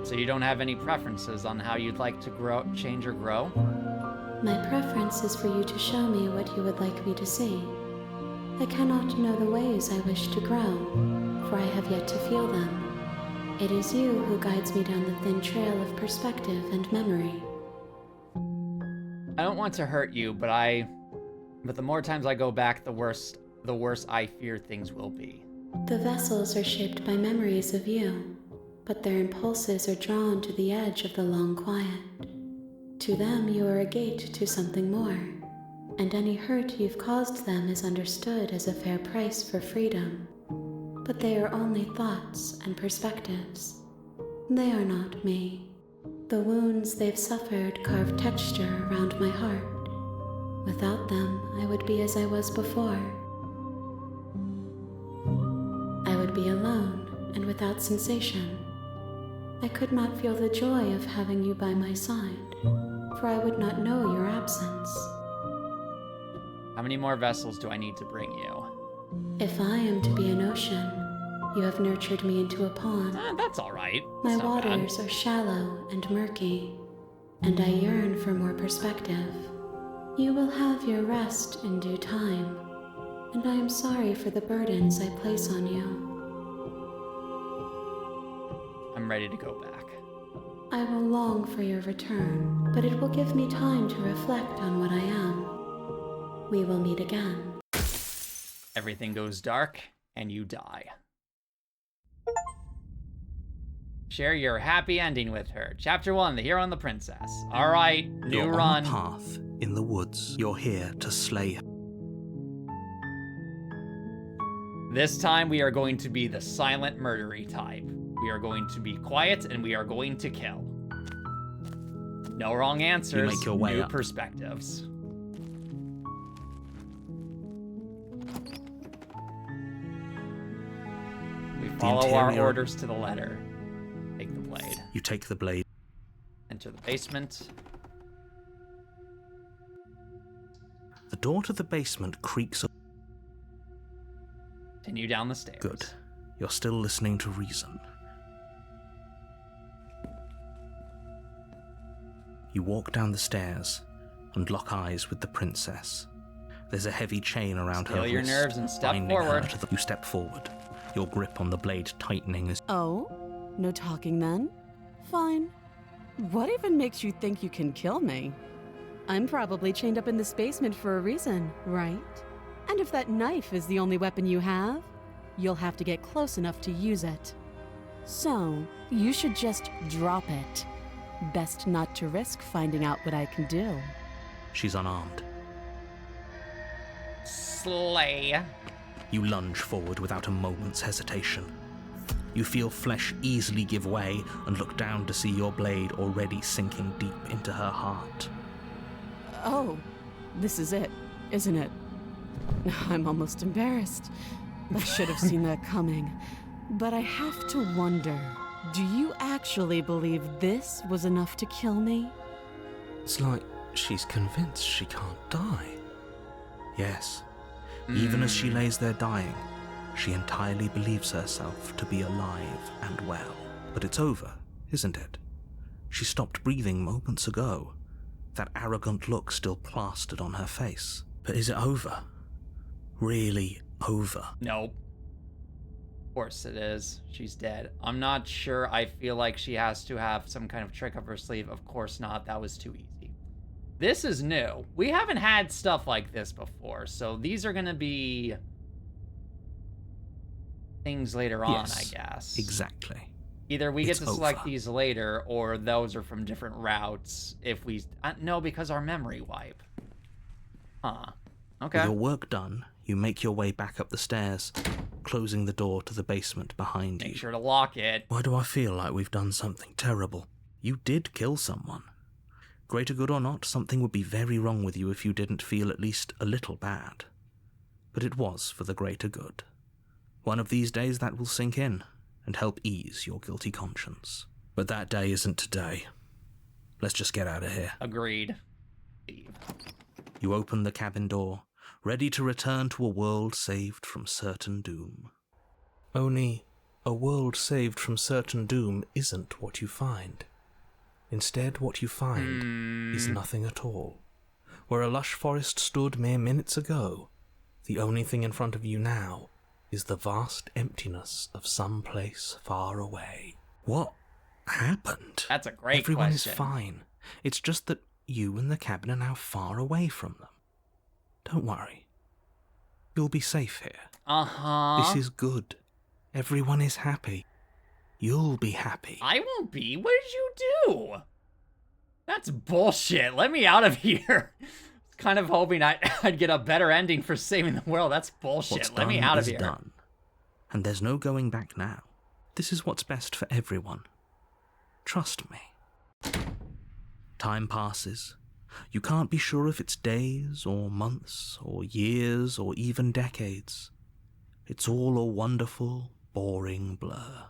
So you don't have any preferences on how you'd like to change or grow? My preference is for you to show me what you would like me to see. I cannot know the ways I wish to grow, for I have yet to feel them. It is you who guides me down the thin trail of perspective and memory. I don't want to hurt you, but the more times I go back, the worse I fear things will be. The vessels are shaped by memories of you, but their impulses are drawn to the edge of the long quiet. To them, you are a gate to something more, and any hurt you've caused them is understood as a fair price for freedom. But they are only thoughts and perspectives. They are not me. The wounds they've suffered carve texture around my heart. Without them, I would be as I was before. I would be alone and without sensation. I could not feel the joy of having you by my side, for I would not know your absence. How many more vessels do I need to bring you? If I am to be an ocean, you have nurtured me into a pond. That's all right. My It's not bad. waters are shallow and murky, and I yearn for more perspective. You will have your rest in due time, and I am sorry for the burdens I place on you. I'm ready to go back. I will long for your return, but it will give me time to reflect on what I am. We will meet again. Everything goes dark, and you die. Share your happy ending with her. Chapter 1, The Hero and the Princess. Alright, new You're run. on a path in the woods. You're here to slay her. This time we are going to be the silent murdery type. We are going to be quiet and we are going to kill. No wrong answers, You make your way new up. perspectives. We follow our interior- orders to the letter. Take the blade. You take the blade. Enter the basement. The door to the basement creaks. Continue down the stairs. Good. You're still listening to reason. You walk down the stairs and lock eyes with the princess. There's a heavy chain around her Steel your wrist, nerves and step binding her forward. to the- You step forward, your grip on the blade tightening as Oh? No talking then? Fine. What even makes you think you can kill me? I'm probably chained up in this basement for a reason, right? And if that knife is the only weapon you have, you'll have to get close enough to use it. So, you should just drop it. Best not to risk finding out what I can do. she's unarmed. Slay. You lunge forward without a moment's hesitation. You feel flesh easily give way and look down to see your blade already sinking deep into her heart. Oh, this is it, isn't it? I'm almost embarrassed. I should have seen that coming. But I have to wonder, do you actually believe this was enough to kill me? It's like she's convinced she can't die. Yes, even as she lays there dying, she entirely believes herself to be alive and well. But it's over, isn't it? She stopped breathing moments ago, that arrogant look still plastered on her face. But is it over? Really over? Nope. Of course it is. She's dead. I'm not sure. I feel like she has to have some kind of trick up her sleeve. Of course not. That was too easy. This is new. We haven't had stuff like this before, so these are going to be things later on, Yes, I guess. exactly. Either we get It's to select over. these later, or those are from different routes if we... no, because our memory wipe. Huh. Okay. With your work done, you make your way back up the stairs, closing the door to the basement behind you. Make sure to lock it. Why do I feel like we've done something terrible? You did kill someone. Greater good or not, something would be very wrong with you if you didn't feel at least a little bad. But it was for the greater good. One of these days that will sink in and help ease your guilty conscience. But that day isn't today. Let's just get out of here. Agreed. Leave. You open the cabin door, ready to return to a world saved from certain doom. Only, a world saved from certain doom isn't what you find. Instead, what you find is nothing at all. Where a lush forest stood mere minutes ago, the only thing in front of you now is the vast emptiness of some place far away. What happened? That's a great Everyone question. is fine. It's just that you and the cabin are now far away from them. Don't worry. You'll be safe here. Uh-huh. This is good. Everyone is happy. You'll be happy. I won't be. What did you do? That's bullshit. Let me out of here. Kind of hoping I'd get a better ending for saving the world. That's bullshit. What's Let me done out of is here. done. And there's no going back now. This is what's best for everyone. Trust me. Time passes. You can't be sure if it's days or months or years or even decades. It's all a wonderful, boring blur.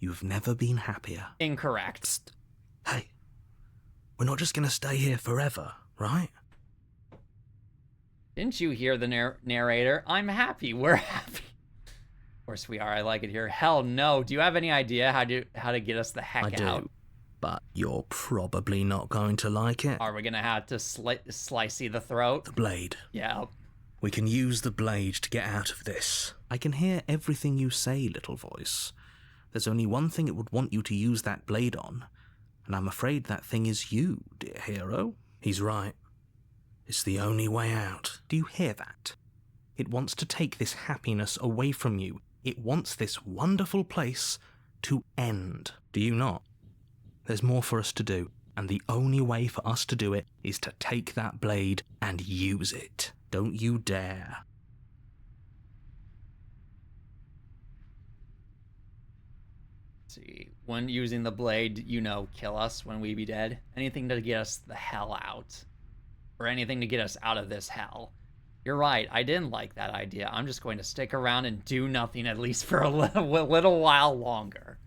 You've never been happier. Incorrect. Psst. Hey, we're not just gonna stay here forever, right? Didn't you hear the narrator? I'm happy. We're happy. Of course we are. I like it here. Hell no. Do you have any idea how to get us the heck I out? do. But you're probably not going to like it. Are we gonna have to slicey the throat? The blade. Yeah. We can use the blade to get out of this. I can hear everything you say, little voice. There's only one thing it would want you to use that blade on, and I'm afraid that thing is you, dear hero. He's right. It's the only way out. Do you hear that? It wants to take this happiness away from you. It wants this wonderful place to end. Do you not? There's more for us to do, and the only way for us to do it is to take that blade and use it. Don't you dare. see. When using the blade, kill us when we be dead. Anything to get us the hell out. Or anything to get us out of this hell. You're right, I didn't like that idea. I'm just going to stick around and do nothing at least for a little while longer.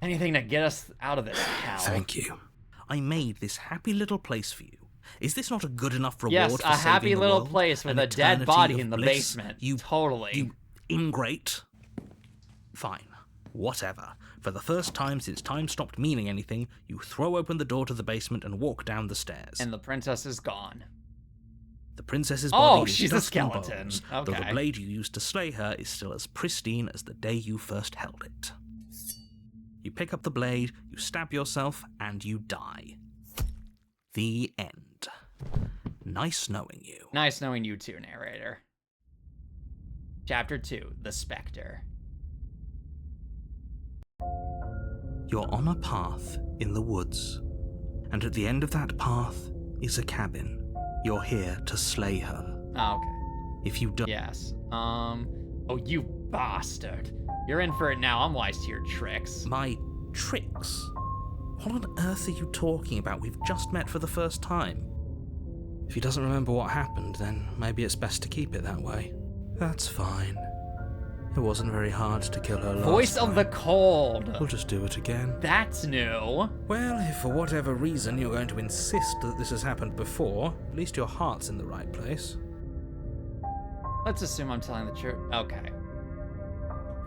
Anything to get us out of this hell. Thank you. I made this happy little place for you. Is this not a good enough reward yes, for a happy saving the little world? place with An a dead eternity body of in the bliss? basement. You totally. ingrate. Fine. Whatever. For the first time since time stopped meaning anything, you throw open the door to the basement and walk down the stairs. And the princess is gone. The princess's body is she's a dust and skeleton. bones, Okay. though the blade you used to slay her is still as pristine as the day you first held it. You pick up the blade, you stab yourself, and you die. The end. Nice knowing you. Nice knowing you too, narrator. Chapter 2, The Spectre. You're on a path in the woods, and at the end of that path is a cabin. You're here to slay her. Oh, okay. If you don't... Yes. Oh, you bastard. You're in for it now. I'm wise to your tricks. My tricks? What on earth are you talking about? We've just met for the first time. If he doesn't remember what happened, then maybe it's best to keep it that way. That's fine. It wasn't very hard to kill her last Voice time. of the Cold. We'll just do it again. That's new. Well, if for whatever reason you're going to insist that this has happened before, at least your heart's in the right place. Let's assume I'm telling the truth. Okay.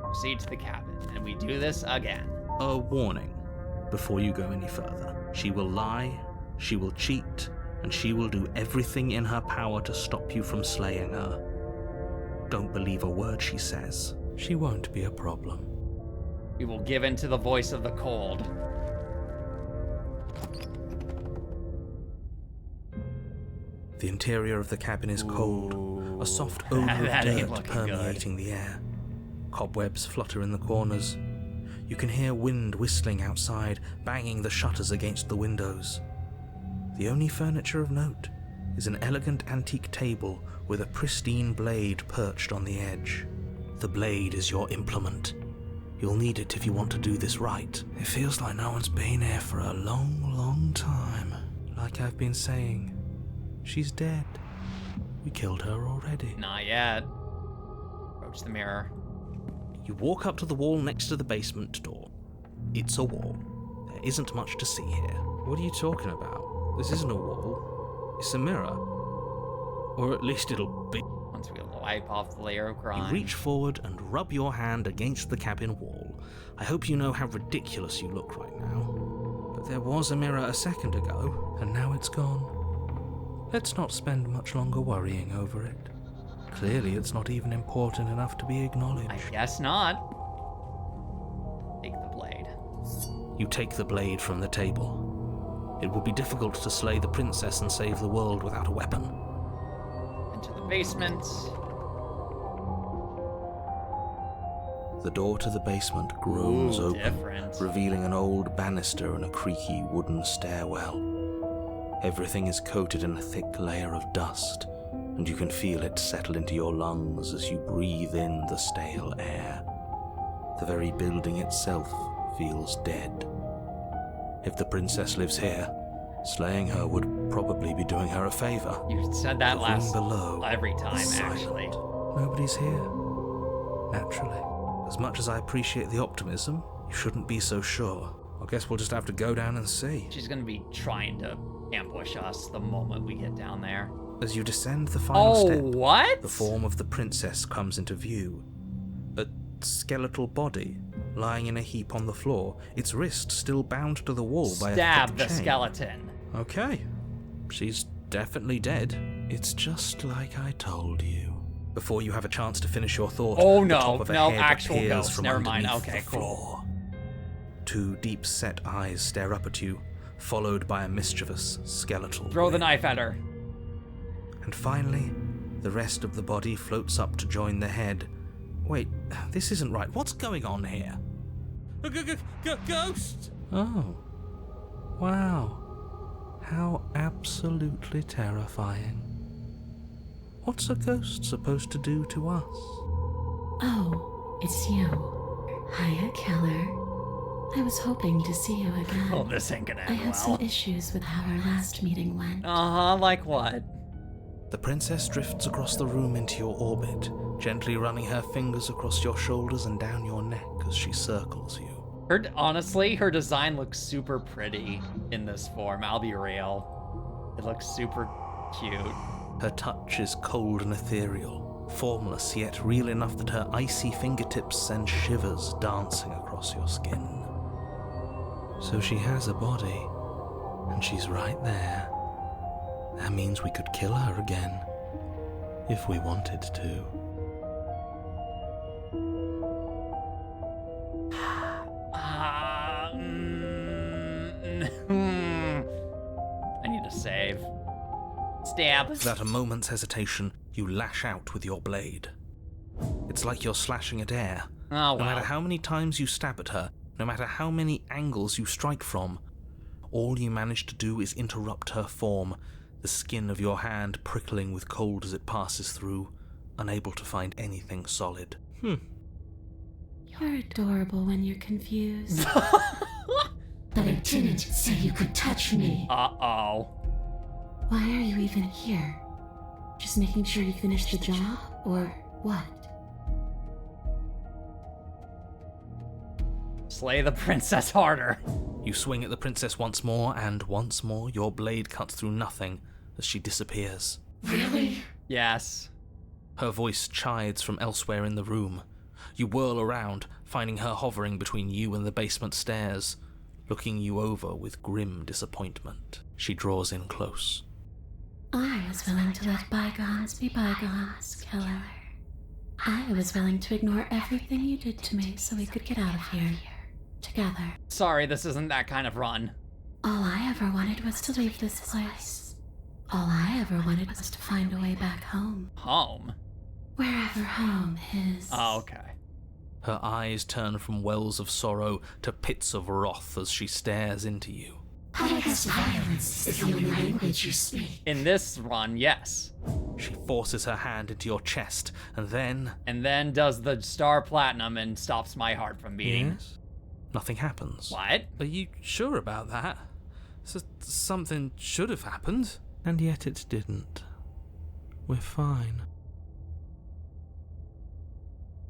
Proceed to the cabin, and we do this again. A warning before you go any further. She will lie, she will cheat, and she will do everything in her power to stop you from slaying her. Don't believe a word she says. She won't be a problem. We will give in to the voice of the cold. The interior of the cabin is cold, a soft odor of That ain't dirt looking permeating the air. Cobwebs flutter in the corners. You can hear wind whistling outside, banging the shutters against the windows. The only furniture of note is an elegant antique table with a pristine blade perched on the edge. The blade is your implement. You'll need it if you want to do this right. It feels like no one's been here for a long, long time. Like I've been saying, she's dead. We killed her already. Not yet. Approach the mirror. You walk up to the wall next to the basement door. It's a wall. There isn't much to see here. What are you talking about? This isn't a wall. It's a mirror. Or at least it'll be. Once we wipe off the layer of grime. You reach forward and rub your hand against the cabin wall. I hope you know how ridiculous you look right now. But there was a mirror a second ago, and now it's gone. Let's not spend much longer worrying over it. Clearly it's not even important enough to be acknowledged. I guess not. Take the blade. You take the blade from the table. It would be difficult to slay the princess and save the world without a weapon. Into the basement. The door to the basement groans Ooh, open, different. revealing an old banister and a creaky wooden stairwell. Everything is coated in a thick layer of dust, and you can feel it settle into your lungs as you breathe in the stale air. The very building itself feels dead. If the princess lives here, slaying her would probably be doing her a favor. You said that The last room below every time, is silent. actually. Nobody's here. Naturally. As much as I appreciate the optimism, you shouldn't be so sure. I guess we'll just have to go down and see. She's gonna be trying to ambush us the moment we get down there. As you descend the final step, What? the form of the princess comes into view. A skeletal body lying in a heap on the floor, its wrist still bound to the wall by a Stab thick the chain. skeleton. Okay. She's definitely dead. It's just like I told you. Before you have a chance to finish your thought, Oh, the no. top of a No, head actual appears ghost. from Never mind. underneath Okay, the cool. floor. Two deep-set eyes stare up at you, followed by a mischievous skeletal Throw the grin. knife at her. And finally, the rest of the body floats up to join the head. Wait, this isn't right. What's going on here? Ghost! Oh. Wow. How absolutely terrifying. What's a ghost supposed to do to us? Oh, it's you. Hiya, Killer. I was hoping to see you again. Oh, this ain't gonna I end had well. some issues with how our last meeting went. Like what? The princess drifts across the room into your orbit, gently running her fingers across your shoulders and down your neck as she circles you. Honestly, her design looks super pretty in this form, I'll be real. It looks super cute. Her touch is cold and ethereal, formless yet real enough that her icy fingertips send shivers dancing across your skin. So she has a body, and she's right there. That means we could kill her again, if we wanted to. I need to save. Stab. Without a moment's hesitation, you lash out with your blade. It's like you're slashing at air. Oh, wow. No matter how many times you stab at her, no matter how many angles you strike from, all you manage to do is interrupt her form, the skin of your hand prickling with cold as it passes through, unable to find anything solid. You're adorable when you're confused. But I didn't say you could touch me. Uh-oh. Why are you even here? Just making sure you finish the job, or what? Slay the princess harder. You swing at the princess once more, and once more your blade cuts through nothing as she disappears. Really? Yes. Her voice chides from elsewhere in the room. You whirl around, finding her hovering between you and the basement stairs, looking you over with grim disappointment. She draws in close. I was willing to let bygones be bygones, Killer. I was willing to ignore everything you did to me so we could get out of here. Together. Sorry, this isn't that kind of run. All I ever wanted was to leave this place. All I ever wanted was to find a way back home. Home? Wherever home is. Oh, okay. Her eyes turn from wells of sorrow to pits of wrath as she stares into you. I guess violence is the only language you speak. In this run, yes. She forces her hand into your chest, and then... And then does the star platinum and stops my heart from beating. Yes? Nothing happens. What? Are you sure about that? Something should have happened. And yet it didn't. We're fine.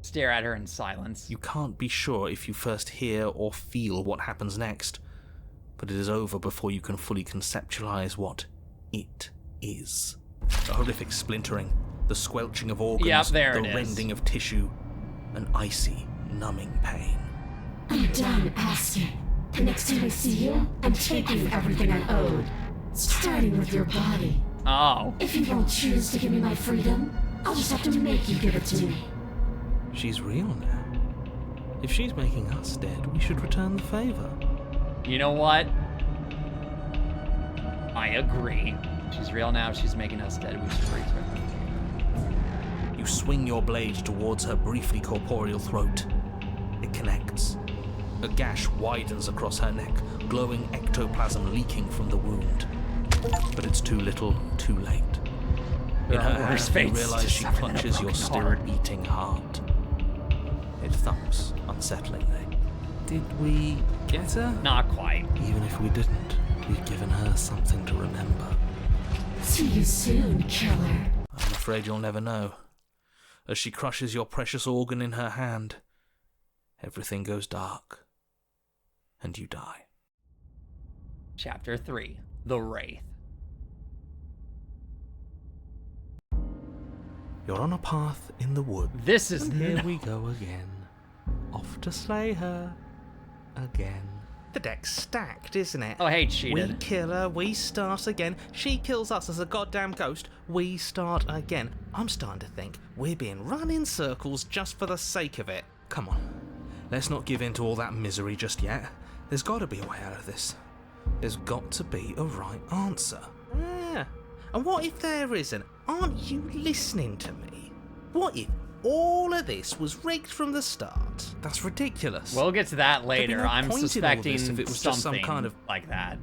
Stare at her in silence. You can't be sure if you first hear or feel what happens next, but it is over before you can fully conceptualize what it is. The horrific splintering, the squelching of organs, the rending of tissue, an icy, numbing pain. I'm done asking. The next time I see you, I'm taking everything I owed. Starting with your body. Oh. If you won't choose to give me my freedom, I'll just have to make you give it to me. She's real now. If she's making us dead, we should return the favor. You know what? I agree. She's real now, she's making us dead. We should return. You swing your blade towards her briefly corporeal throat. It connects. A gash widens across her neck, glowing ectoplasm leaking from the wound. But it's too little, too late. In her hand, you realize she clutches your still beating heart. It thumps unsettlingly. Did we get her? Not quite. Even if we didn't, we've given her something to remember. See you soon, Killer. I'm afraid you'll never know. As she crushes your precious organ in her hand, everything goes dark, and you die. Chapter 3. The Wraith. You're on a path in the wood. This is Here we go again. Off to slay her. Again. The deck's stacked, isn't it? Oh, hey, cheated. We kill her, we start again. She kills us as a goddamn ghost, we start again. I'm starting to think we're being run in circles just for the sake of it. Come on. Let's not give in to all that misery just yet. There's got to be a way out of this. There's got to be a right answer. Yeah. And what if there isn't? Aren't you listening to me? What if all of this was rigged from the start? That's ridiculous. We'll get to that later. no I'm point in all suspecting this if it was something just some kind of like that.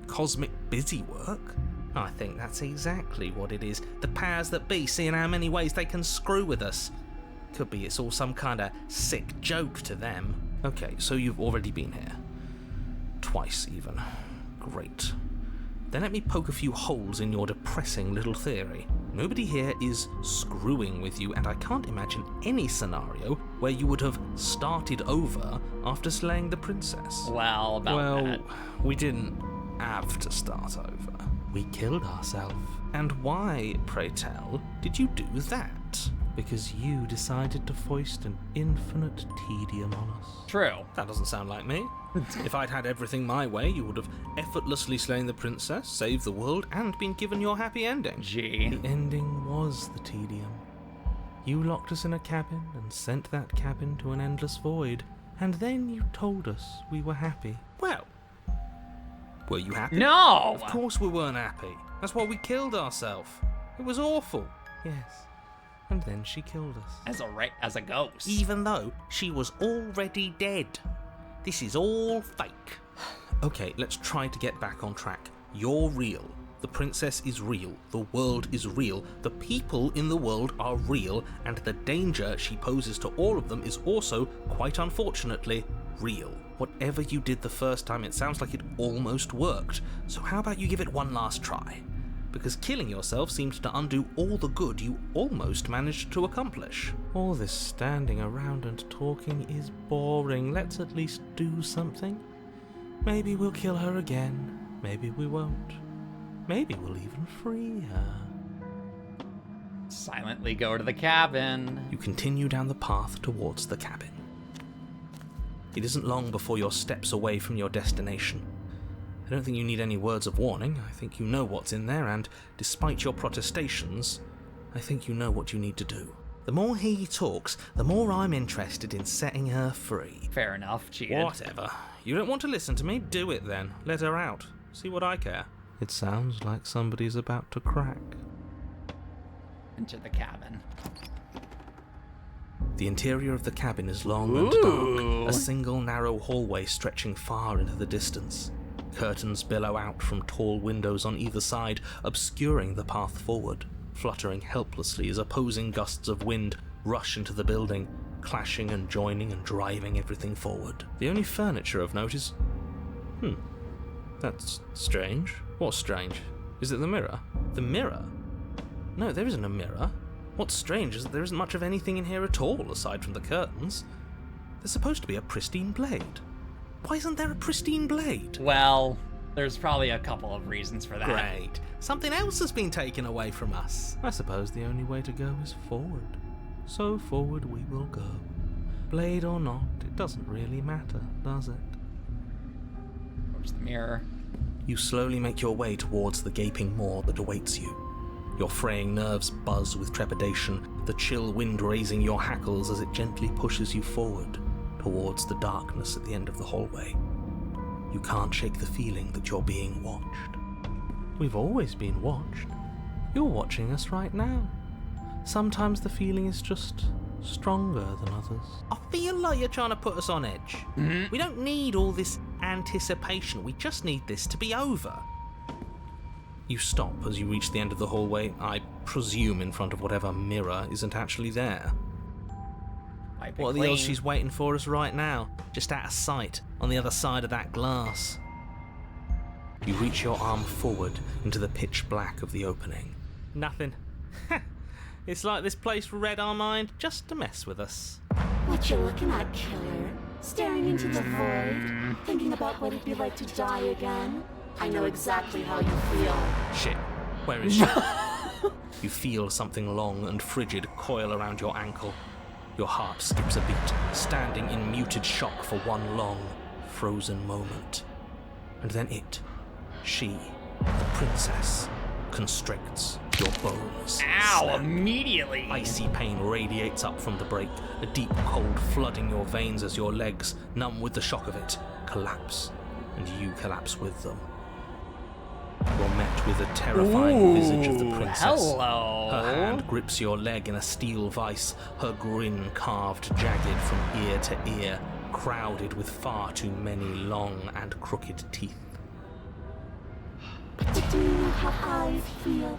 Cosmic busy work? I think that's exactly what it is. The powers that be seeing how many ways they can screw with us. Could be it's all some kind of sick joke to them. Okay, so you've already been here. Twice, even. Great. Then let me poke a few holes in your depressing little theory. Nobody here is screwing with you, and I can't imagine any scenario where you would have started over after slaying the princess. Well, about that. We didn't have to start over. We killed ourselves. And why, pray tell, did you do that? Because you decided to foist an infinite tedium on us. True. That doesn't sound like me. If I'd had everything my way, you would have effortlessly slain the princess, saved the world, and been given your happy ending. Gee. The ending was the tedium. You locked us in a cabin and sent that cabin to an endless void. And then you told us we were happy. Well, were you happy? No! Of course we weren't happy. That's why we killed ourselves. It was awful. Yes. And then she killed us. As a ghost. Even though she was already dead. This is all fake. Okay, let's try to get back on track. You're real. The princess is real. The world is real. The people in the world are real. And the danger she poses to all of them is also, quite unfortunately, real. Whatever you did the first time, it sounds like it almost worked. So how about you give it one last try? Because killing yourself seems to undo all the good you almost managed to accomplish. All this standing around and talking is boring. Let's at least do something. Maybe we'll kill her again. Maybe we won't. Maybe we'll even free her. Silently go to the cabin. You continue down the path towards the cabin. It isn't long before you're steps away from your destination. I don't think you need any words of warning. I think you know what's in there, and despite your protestations, I think you know what you need to do. The more he talks, the more I'm interested in setting her free. Fair enough, cheated. Whatever. You don't want to listen to me? Do it then. Let her out. See what I care. It sounds like somebody's about to crack. Into the cabin. The interior of the cabin is long and dark, a single narrow hallway stretching far into the distance. Curtains billow out from tall windows on either side, obscuring the path forward, fluttering helplessly as opposing gusts of wind rush into the building, clashing and joining and driving everything forward. The only furniture of note is... That's strange. What's strange? Is it the mirror? The mirror? No, there isn't a mirror. What's strange is that there isn't much of anything in here at all, aside from the curtains. There's supposed to be a pristine blade. Why isn't there a pristine blade? Well, there's probably a couple of reasons for that. Great. Something else has been taken away from us. I suppose the only way to go is forward. So forward we will go. Blade or not, it doesn't really matter, does it? Where's the mirror? You slowly make your way towards the gaping maw that awaits you. Your fraying nerves buzz with trepidation, the chill wind raising your hackles as it gently pushes you forward, towards the darkness at the end of the hallway. You can't shake the feeling that you're being watched. We've always been watched. You're watching us right now. Sometimes the feeling is just stronger than others. I feel like you're trying to put us on edge. We don't need all this anticipation. We just need this to be over. You stop as you reach the end of the hallway, I presume in front of whatever mirror isn't actually there. What are the odds she's waiting for us right now, just out of sight, on the other side of that glass? You reach your arm forward into the pitch black of the opening. Nothing. It's like this place read our mind just to mess with us. What you looking at, killer? Staring into the void? Thinking about what it'd be like to die again? I know exactly how you feel. Shit, where is she? You feel something long and frigid coil around your ankle. Your heart skips a beat, standing in muted shock for one long, frozen moment. And then she, the princess, constricts your bones. Ow, Snap. immediately! Icy pain radiates up from the break, a deep cold flooding your veins as your legs, numb with the shock of it, collapse, and you collapse with them. You're met with a terrifying visage of the princess. Hello. Her hand grips your leg in a steel vice, her grin carved jagged from ear to ear, crowded with far too many long and crooked teeth. But do you know how I feel?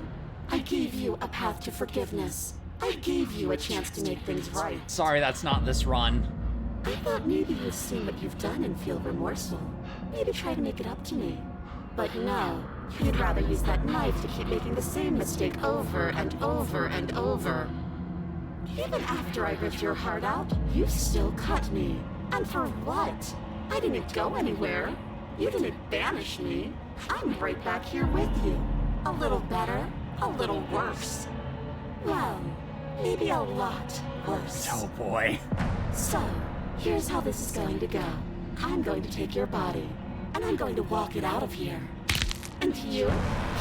I gave you a path to forgiveness. I gave you a chance to make things right. Sorry, that's not this run. I thought maybe you'd see what you've done and feel remorseful. Maybe try to make it up to me. But no, you'd rather use that knife to keep making the same mistake over and over and over. Even after I ripped your heart out, you still cut me. And for what? I didn't go anywhere. You didn't banish me. I'm right back here with you. A little better, a little worse. Well, maybe a lot worse. Oh boy. So, here's how this is going to go. I'm going to take your body, and I'm going to walk it out of here. And you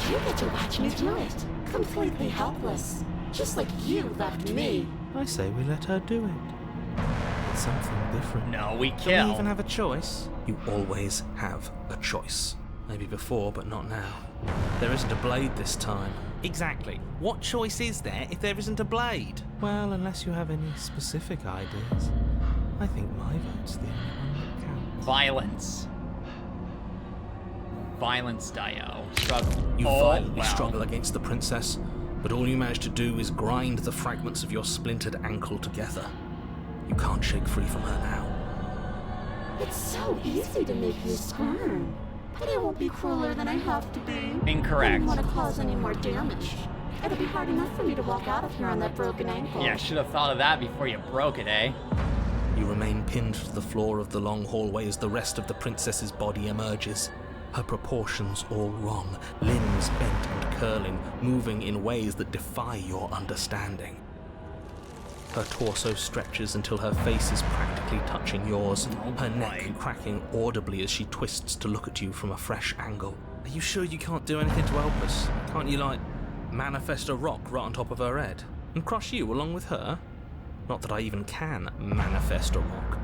get to watch me do it. Completely helpless. Just like you left me. I say we let her do it. It's something different. No, we Do kill. we even have a choice? You always have a choice. Maybe before, but not now. There isn't a blade this time. Exactly. What choice is there if there isn't a blade? Well, unless you have any specific ideas. I think my vote's the only one that counts. Violence. Violence, Dio. Struggle. You Oh, violently wow. struggle against the princess, but all you manage to do is grind the fragments of your splintered ankle together. You can't shake free from her now. It's so easy to make you squirm. But I won't be crueler than I have to be. Incorrect. I don't want to cause any more damage. It'll be hard enough for me to walk out of here on that broken ankle. Yeah, should have thought of that before you broke it, eh? You remain pinned to the floor of the long hallway as the rest of the princess's body emerges. Her proportions all wrong, limbs bent and curling, moving in ways that defy your understanding. Her torso stretches until her face is practically touching yours, her neck cracking audibly as she twists to look at you from a fresh angle. Are you sure you can't do anything to help us? Can't you, manifest a rock right on top of her head? And crush you along with her? Not that I even can manifest a rock.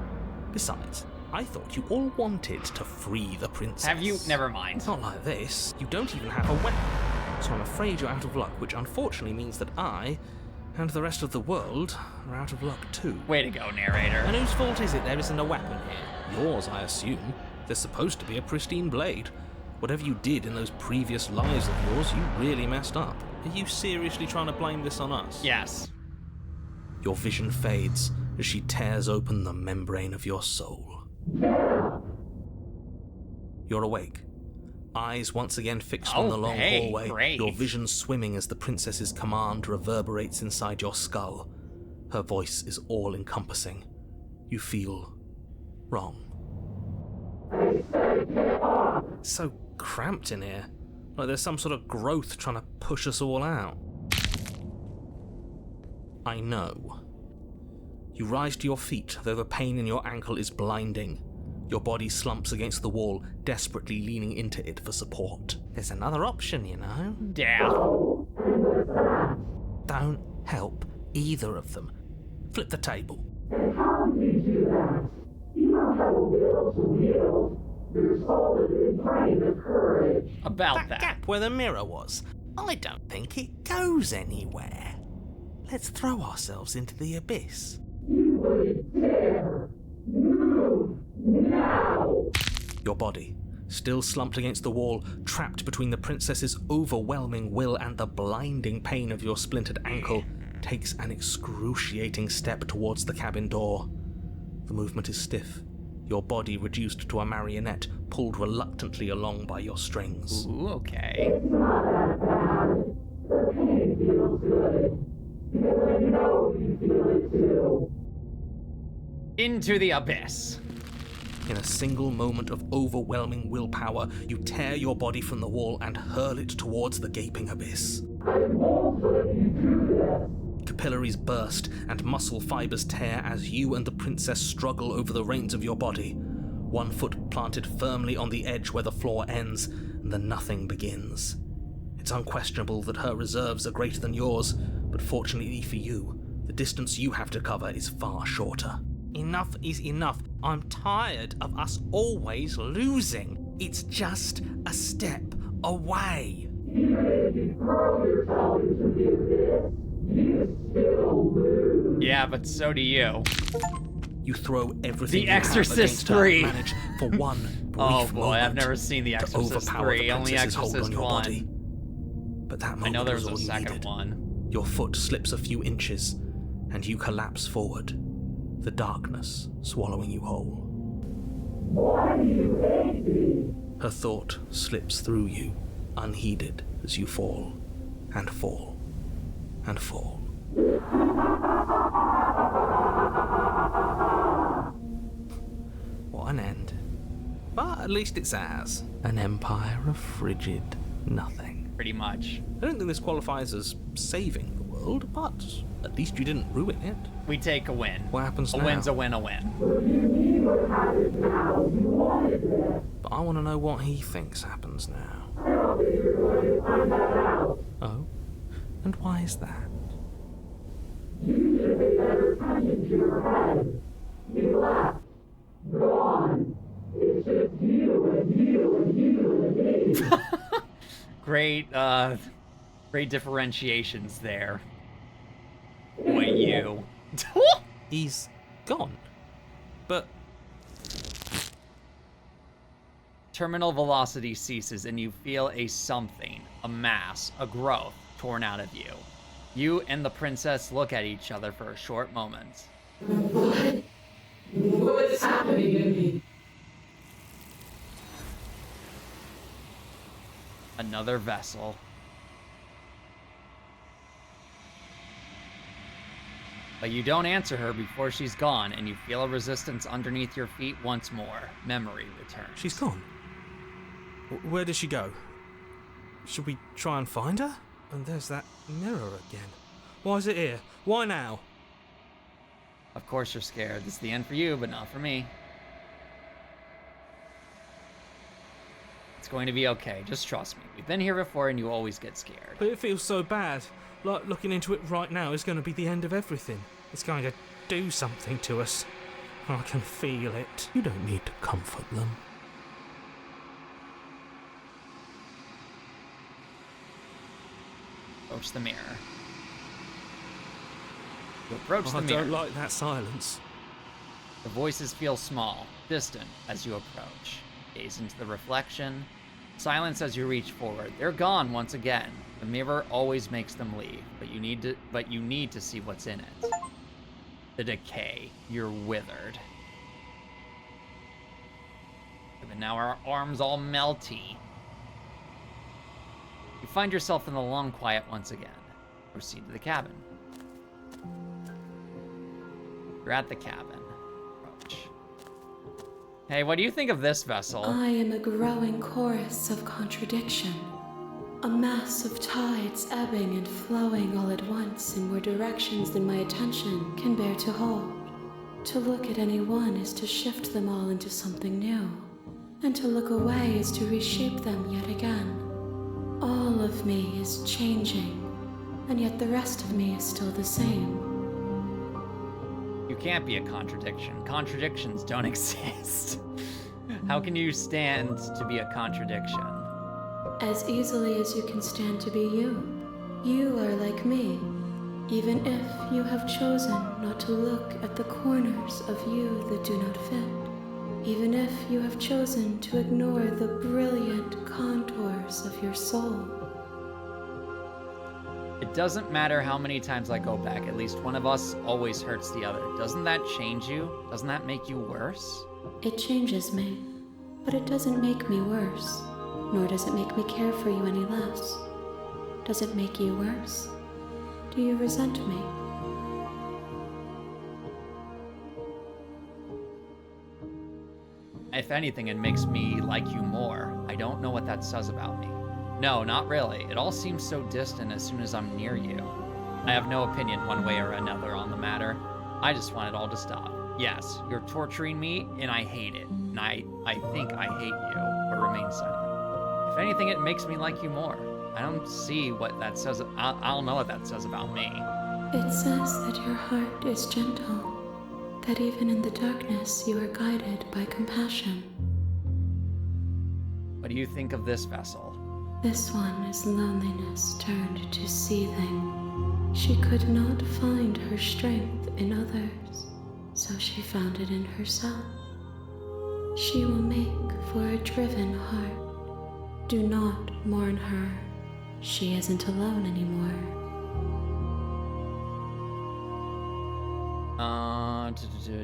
Besides, I thought you all wanted to free the princess. Have you? Never mind. Not like this. You don't even have a weapon. So I'm afraid you're out of luck, which unfortunately means that I, and the rest of the world, are out of luck too. Way to go, narrator. And whose fault is it there isn't a weapon here? Yours, I assume. There's supposed to be a pristine blade. Whatever you did in those previous lives of yours, you really messed up. Are you seriously trying to blame this on us? Yes. Your vision fades as she tears open the membrane of your soul. You're awake. Eyes once again fixed on the long hallway, great. your vision swimming as the princess's command reverberates inside your skull. Her voice is all-encompassing. You feel wrong. It's so cramped in here. Like there's some sort of growth trying to push us all out. I know. You rise to your feet, though the pain in your ankle is blinding. Your body slumps against the wall, desperately leaning into it for support. There's another option, you know. Yeah. Don't help either of them. Flip the table. About That gap where the mirror was, I don't think it goes anywhere. Let's throw ourselves into the abyss. Your body, still slumped against the wall, trapped between the princess's overwhelming will and the blinding pain of your splintered ankle, takes an excruciating step towards the cabin door. The movement is stiff, your body reduced to a marionette, pulled reluctantly along by your strings. Ooh, okay. Into the abyss. In a single moment of overwhelming willpower, you tear your body from the wall and hurl it towards the gaping abyss. Capillaries burst and muscle fibers tear as you and the princess struggle over the reins of your body. One foot planted firmly on the edge where the floor ends, and the nothing begins. It's unquestionable that her reserves are greater than yours, but fortunately for you, the distance you have to cover is far shorter. Enough is enough. I'm tired of us always losing. It's just a step away. Yeah, but so do you. You throw everything The you have Exorcist against her 3. and manage for one brief Oh boy, moment I've never seen The to Exorcist overpower 3, the only princess's hold Exorcist on your 1. body. But that moment I know there was all a you second needed. one. Your foot slips a few inches, and you collapse forward, the darkness swallowing you whole. Why do you hate me? Her thought slips through you, unheeded, as you fall, and fall, and fall. What an end. But at least it's ours. An empire of frigid nothing. Pretty much. I don't think this qualifies as saving the world, but at least you didn't ruin it. We take a win. What happens now? A win's a win, a win. But I want to know what he thinks happens now. Oh? And why is that? Great differentiations there. Boy, you. He's gone. But Terminal velocity ceases and you feel a something, a mass, a growth torn out of you. You and the princess look at each other for a short moment. What's happening to me? Another vessel. But you don't answer her before she's gone, and you feel a resistance underneath your feet once more. Memory returns. she's gone. Where did she go? Should we try and find her? And there's that mirror again. Why is it here? Why now? Of course you're scared. This is the end for you, but not for me. It's going to be okay. Just trust me. We've been here before, and you always get scared. But it feels so bad. Like looking into it right now is going to be the end of everything. It's going to do something to us. I can feel it. You don't need to comfort them. Approach the mirror. You approach the I mirror. don't like that silence. The voices feel small, distant as you approach. Gaze into the reflection. Silence as you reach forward. They're gone once again. The mirror always makes them leave, but you need to see what's in it. The decay. You're withered. And now our arms all melty. You find yourself in the long quiet once again. Proceed to the cabin. You're at the cabin. Approach. Hey, what do you think of this vessel? I am a growing chorus of contradiction. A mass of tides ebbing and flowing all at once in more directions than my attention can bear to hold. To look at any one is to shift them all into something new, and to look away is to reshape them yet again. All of me is changing, and yet the rest of me is still the same. You can't be a contradiction. Contradictions don't exist. How can you stand to be a contradiction? As easily as you can stand to be you. You are like me, even if you have chosen not to look at the corners of you that do not fit. Even if you have chosen to ignore the brilliant contours of your soul. It doesn't matter how many times I go back, at least one of us always hurts the other. Doesn't that change you? Doesn't that make you worse? It changes me, but it doesn't make me worse. Nor does it make me care for you any less. Does it make you worse? Do you resent me? If anything, it makes me like you more. I don't know what that says about me. No, not really. It all seems so distant as soon as I'm near you. I have no opinion one way or another on the matter. I just want it all to stop. Yes, you're torturing me, and I hate it. And I think I hate you, but remain silent. If anything, it makes me like you more. I don't see what that says. I don't know what that says about me. It says that your heart is gentle, that even in the darkness you are guided by compassion. What do you think of this vessel? This one is loneliness turned to seething. She could not find her strength in others, so she found it in herself. She will make for a driven heart. Do not mourn her. She isn't alone anymore.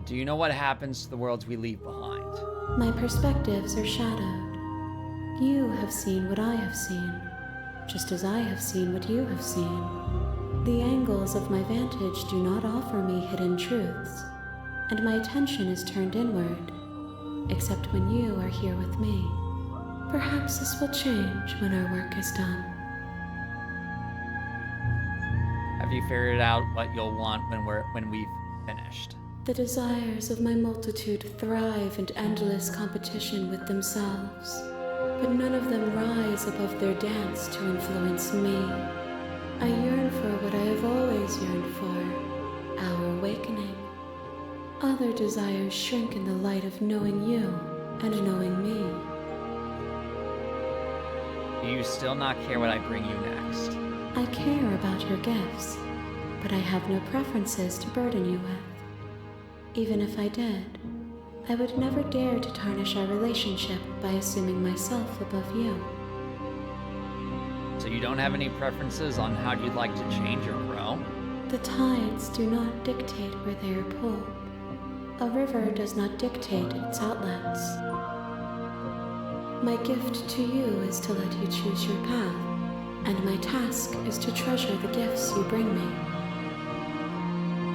Do you know what happens to the worlds we leave behind? My perspectives are shadowed. You have seen what I have seen, just as I have seen what you have seen. The angles of my vantage do not offer me hidden truths, and my attention is turned inward, except when you are here with me. Perhaps this will change when our work is done. Have you figured out what you'll want when we've finished? The desires of my multitude thrive in endless competition with themselves, but none of them rise above their dance to influence me. I yearn for what I have always yearned for, our awakening. Other desires shrink in the light of knowing you and knowing me. Do you still not care what I bring you next? I care about your gifts, but I have no preferences to burden you with. Even if I did, I would never dare to tarnish our relationship by assuming myself above you. So you don't have any preferences on how you'd like to change or grow? The tides do not dictate where they are pulled. A river does not dictate its outlets. My gift to you is to let you choose your path, and my task is to treasure the gifts you bring me.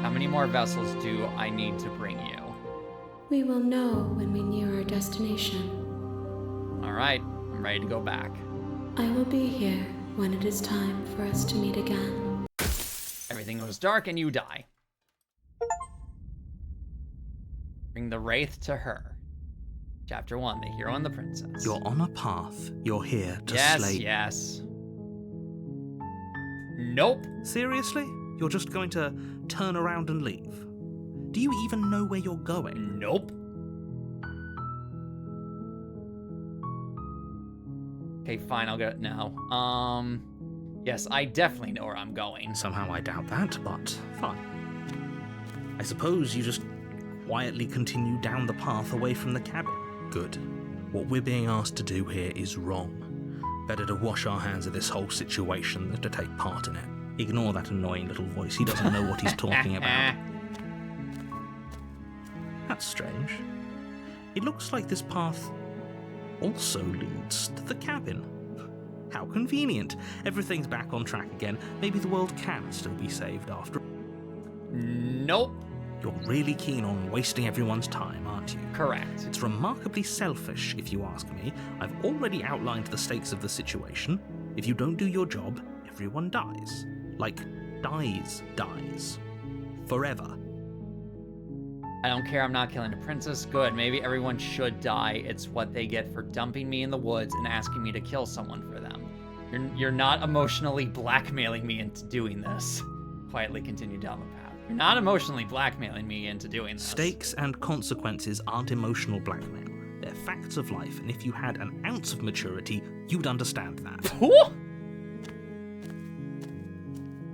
How many more vessels do I need to bring you? We will know when we near our destination. All right, I'm ready to go back. I will be here when it is time for us to meet again. Everything goes dark and you die. Bring the wraith to her. Chapter 1, The Hero and the Princess. You're on a path. You're here to slay... Yes. Nope. Seriously? You're just going to turn around and leave? Do you even know where you're going? Nope. Okay, fine, I'll go now. Yes, I definitely know where I'm going. Somehow I doubt that, but fine. I suppose you just quietly continue down the path away from the cabin. Good. What we're being asked to do here is wrong. Better to wash our hands of this whole situation than to take part in it. Ignore that annoying little voice. He doesn't know what he's talking about. That's strange. It looks like this path also leads to the cabin. How convenient. Everything's back on track again. Maybe the world can still be saved after. Nope. You're really keen on wasting everyone's time, aren't you? Correct. It's remarkably selfish, if you ask me. I've already outlined the stakes of the situation. If you don't do your job, everyone dies. Like, dies. Forever. I don't care, I'm not killing the princess. Good, maybe everyone should die. It's what they get for dumping me in the woods and asking me to kill someone for them. You're not emotionally blackmailing me into doing this. Quietly continue down the path. You're not emotionally blackmailing me into doing this. Stakes and consequences aren't emotional blackmail. They're facts of life, and if you had an ounce of maturity, you'd understand that.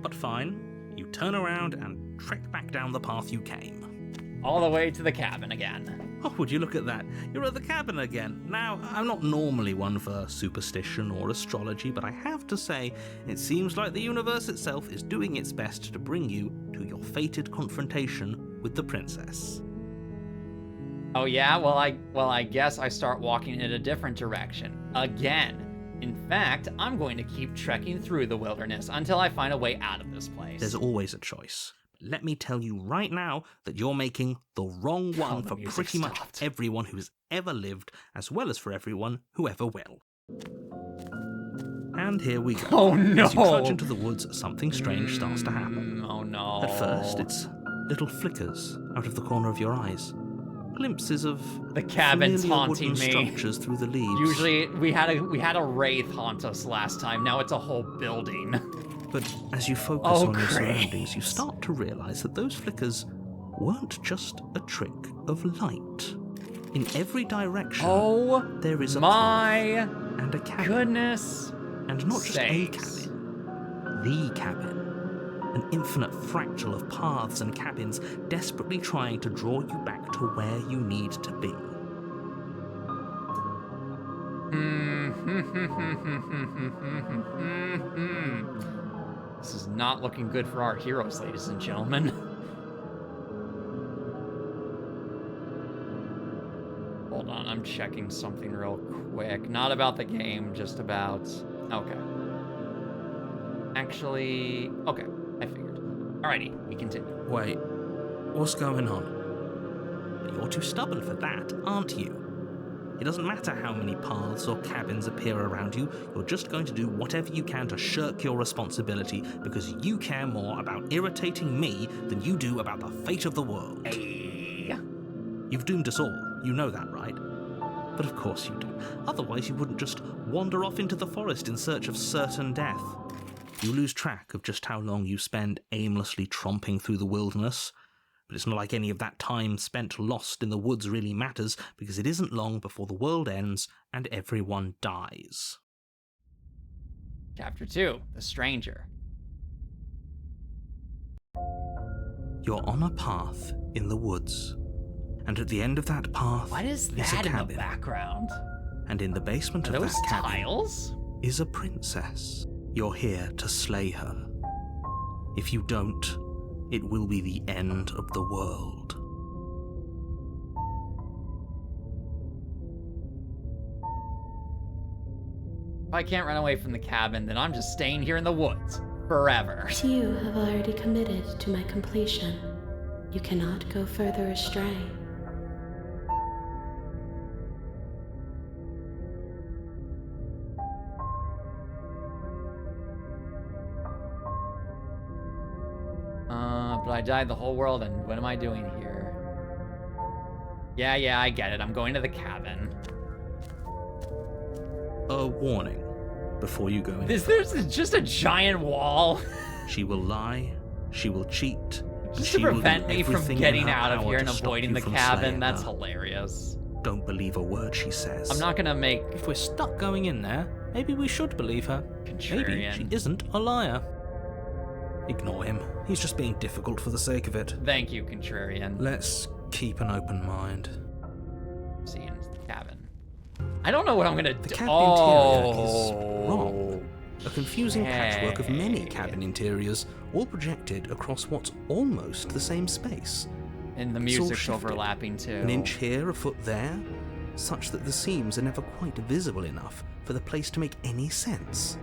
But fine, you turn around and trek back down the path you came. All the way to the cabin again. Oh, would you look at that? You're at the cabin again. Now, I'm not normally one for superstition or astrology, but I have to say, it seems like the universe itself is doing its best to bring you to your fated confrontation with the princess. Oh yeah? Well, I guess I start walking in a different direction. Again. In fact, I'm going to keep trekking through the wilderness until I find a way out of this place. There's always a choice. Let me tell you right now that you're making the wrong one for pretty much everyone who's ever lived, as well as for everyone who ever will. And here we go. Oh no! As you trudge into the woods, something strange starts to happen. Oh no. At first, it's little flickers out of the corner of your eyes. Glimpses of the cabin's haunting wooden me. Structures through the leaves. Usually, we had a wraith haunt us last time. Now it's a whole building. But as you focus on your surroundings, you start to realize that those flickers weren't just a trick of light. In every direction, there is a path and a cabin. Goodness. And not just a cabin. The cabin. An infinite fractal of paths and cabins desperately trying to draw you back to where you need to be. This is not looking good for our heroes, ladies and gentlemen. checking something real quick. Not about the game, just about... Okay. Actually... Okay, I figured. Alrighty, we continue. Wait, what's going on? You're too stubborn for that, aren't you? It doesn't matter how many paths or cabins appear around you, you're just going to do whatever you can to shirk your responsibility because you care more about irritating me than you do about the fate of the world. Hey. You've doomed us all, you know that, right? But of course you do. Otherwise you wouldn't just wander off into the forest in search of certain death. You lose track of just how long you spend aimlessly tromping through the wilderness. But it's not like any of that time spent lost in the woods really matters, because it isn't long before the world ends and everyone dies. Chapter 2, The Stranger. You're on a path in the woods, and at the end of that path What is a that in the cabin. background? And in the basement Are of those that cabin tiles? is a princess. You're here to slay her. If you don't, it will be the end of the world. If I can't run away from the cabin, then I'm just staying here in the woods. Forever. You have already committed to my completion. You cannot go further astray. But I died the whole world, and what am I doing here? Yeah, I get it. I'm going to the cabin. A warning before you go in. There's just a giant wall. She will lie, she will cheat, Just she to prevent will do me from everything in getting her out of power here to and stop avoiding you the from cabin. slaying That's her. hilarious. Don't believe a word she says. I'm not gonna make If we're stuck going in there, maybe we should believe her. Maybe contrarian. she isn't a liar. Ignore him. He's just being difficult for the sake of it. Thank you, contrarian. Let's keep an open mind. See you in the cabin. I don't know what I'm gonna do. The cabin interior is wrong. A confusing Okay. patchwork of many cabin interiors, all projected across what's almost the same space. And the It's all music's shifted. overlapping too. An inch here, a foot there, such that the seams are never quite visible enough for the place to make any sense.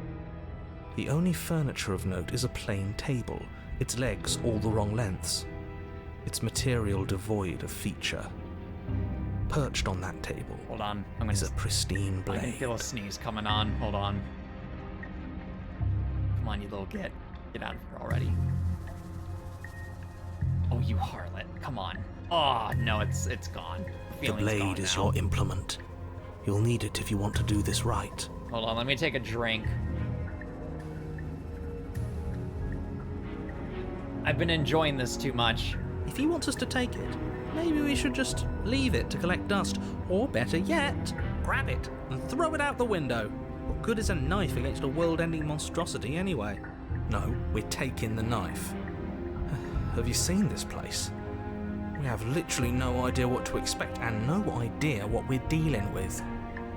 The only furniture of note is a plain table, its legs all the wrong lengths, its material devoid of feature. Perched on that table Hold on. I'm gonna. is a pristine I can blade. feel a sneeze coming on. Hold on. Come on, you little git. Get out of here already. Oh, you harlot. Come on. Oh, no, it's gone. The Feeling's blade gone is now. your implement. You'll need it if you want to do this right. Hold on, let me take a drink. I've been enjoying this too much. If he wants us to take it, maybe we should just leave it to collect dust. Or better yet, grab it and throw it out the window. What good is a knife against a world-ending monstrosity anyway? No, we're taking the knife. Have you seen this place? We have literally no idea what to expect and no idea what we're dealing with.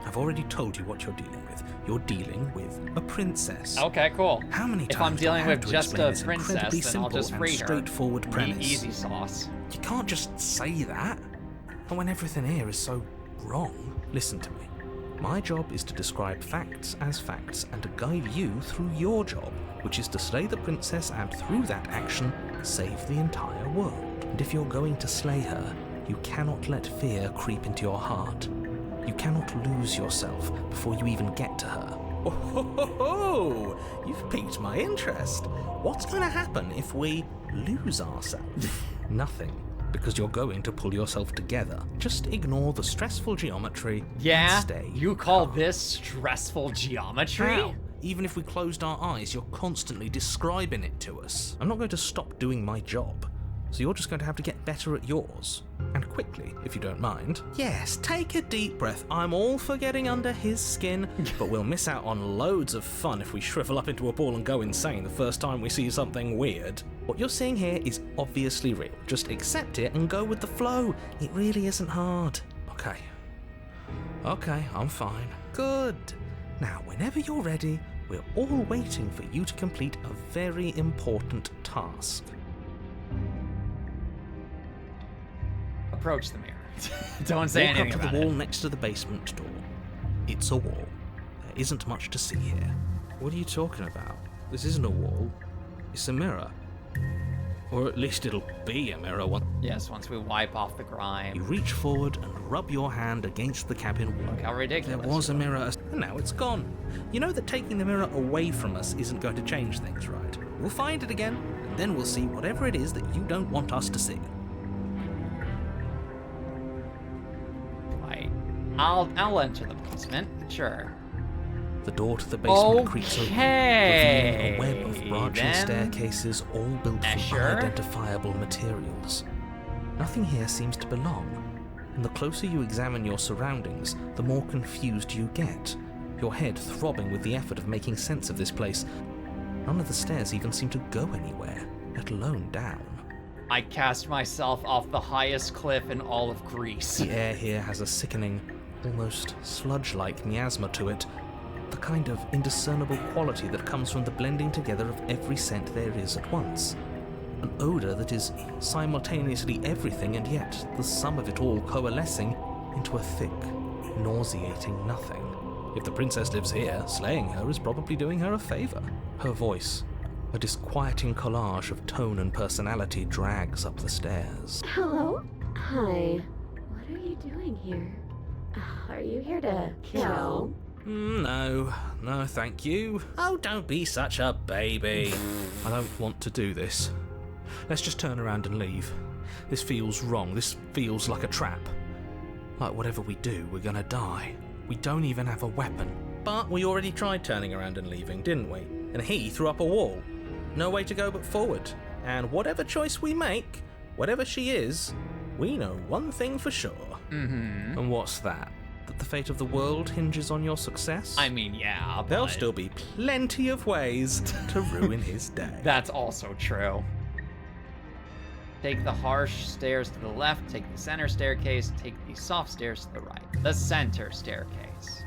I've already told you what you're dealing with. You're dealing with a princess. Okay, cool. How many If times I'm do I dealing have with to just explain a this princess, incredibly then I'll simple just and free her. straightforward Neat, premise? easy sauce. You can't just say that. And when everything here is so wrong, listen to me. My job is to describe facts as facts and to guide you through your job, which is to slay the princess and through that action, save the entire world. And if you're going to slay her, you cannot let fear creep into your heart. You cannot lose yourself before you even get to her. Oh, you've piqued my interest. What's going to happen if we lose ourselves? Nothing, because you're going to pull yourself together. Just ignore the stressful geometry Yeah? and stay. You call this stressful geometry? How? Even if we closed our eyes, you're constantly describing it to us. I'm not going to stop doing my job, so you're just going to have to get better at yours. And quickly, if you don't mind. Yes, take a deep breath. I'm all for getting under his skin, but we'll miss out on loads of fun if we shrivel up into a ball and go insane the first time we see something weird. What you're seeing here is obviously real. Just accept it and go with the flow. It really isn't hard. Okay, I'm fine. Good. Now, whenever you're ready, we're all waiting for you to complete a very important task. Approach the mirror. Don't say Walk anything up to about the wall it. next to the basement door. It's a wall. There isn't much to see here. What are you talking about? This isn't a wall. It's a mirror. Or at least it'll be a mirror once. Yes, once we wipe off the You grime. reach forward and rub your hand against the cabin wall. Look how ridiculous. There was a you look. mirror, and now it's gone. You know that taking the mirror away from us isn't going to change things, right? We'll find it again, and then we'll see whatever it is that you don't want us to see. Right. I'll enter the basement. Sure. The door to the basement creaks open, revealing a Okay. web of branching then. staircases, all built from Sure. unidentifiable materials. Nothing here seems to belong, and the closer you examine your surroundings, the more confused you get, your head throbbing with the effort of making sense of this place. None of the stairs even seem to go anywhere, let alone down. I cast myself off the highest cliff in all of Greece. The air here has a sickening, almost sludge-like miasma to it, the kind of indiscernible quality that comes from the blending together of every scent there is at once. An odor that is simultaneously everything and yet the sum of it all coalescing into a thick, nauseating nothing. If the princess lives here, slaying her is probably doing her a favor. Her voice, a disquieting collage of tone and personality, drags up the stairs. Hello? Hi. What are you doing here? Are you here to kill? No, thank you. Oh, don't be such a baby. I don't want to do this. Let's just turn around and leave. This feels wrong. This feels like a trap. Like whatever we do, we're gonna die. We don't even have a weapon. But we already tried turning around and leaving, didn't we? And he threw up a wall. No way to go but forward. And whatever choice we make, whatever she is, we know one thing for sure. Mm-hmm. And what's that? That the fate of the world hinges on your success? I mean, yeah, There'll but still be plenty of ways to ruin his day. that's also true. Take the harsh stairs to the left, take the center staircase, take the soft stairs to the right. The center staircase.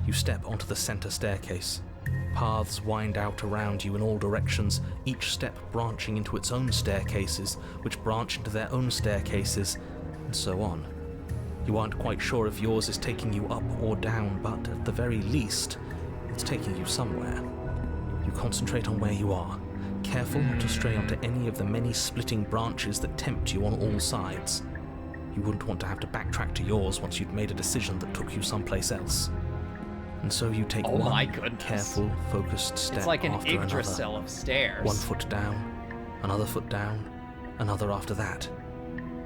You step onto the center staircase. Paths wind out around you in all directions, each step branching into its own staircases, which branch into their own staircases, and so on. You aren't quite sure if yours is taking you up or down, but at the very least, it's taking you somewhere. You concentrate on where you are, careful not to stray onto any of the many splitting branches that tempt you on all sides. You wouldn't want to have to backtrack to yours once you'd made a decision that took you someplace else. And so you take Oh my one goodness. careful, focused step It's like an after another. Yggdrasil of stairs. 1 foot down, another foot down, another after that.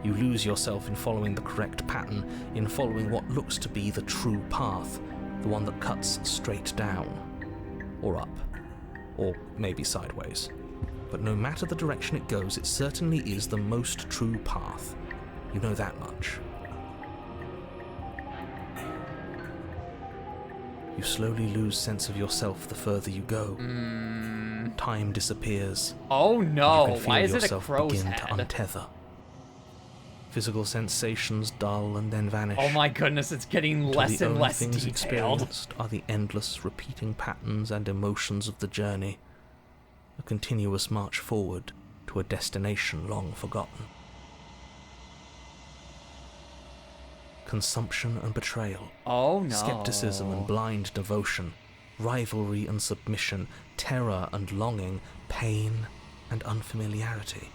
You lose yourself in following the correct pattern, in following what looks to be the true path, the one that cuts straight down, or up, or maybe sideways. But no matter the direction it goes, it certainly is the most true path. You know that much. You slowly lose sense of yourself the further you go. Time disappears. Oh You no, can feel why is it a yourself crow's begin head? to untether. Physical sensations dull and then vanish. Oh my goodness, it's getting Till less the and only less things detailed. experienced are the endless repeating patterns and emotions of the journey. A continuous march forward to a destination long forgotten. Consumption and betrayal. Oh no. Skepticism and blind devotion. Rivalry and submission. Terror and longing. Pain and unfamiliarity.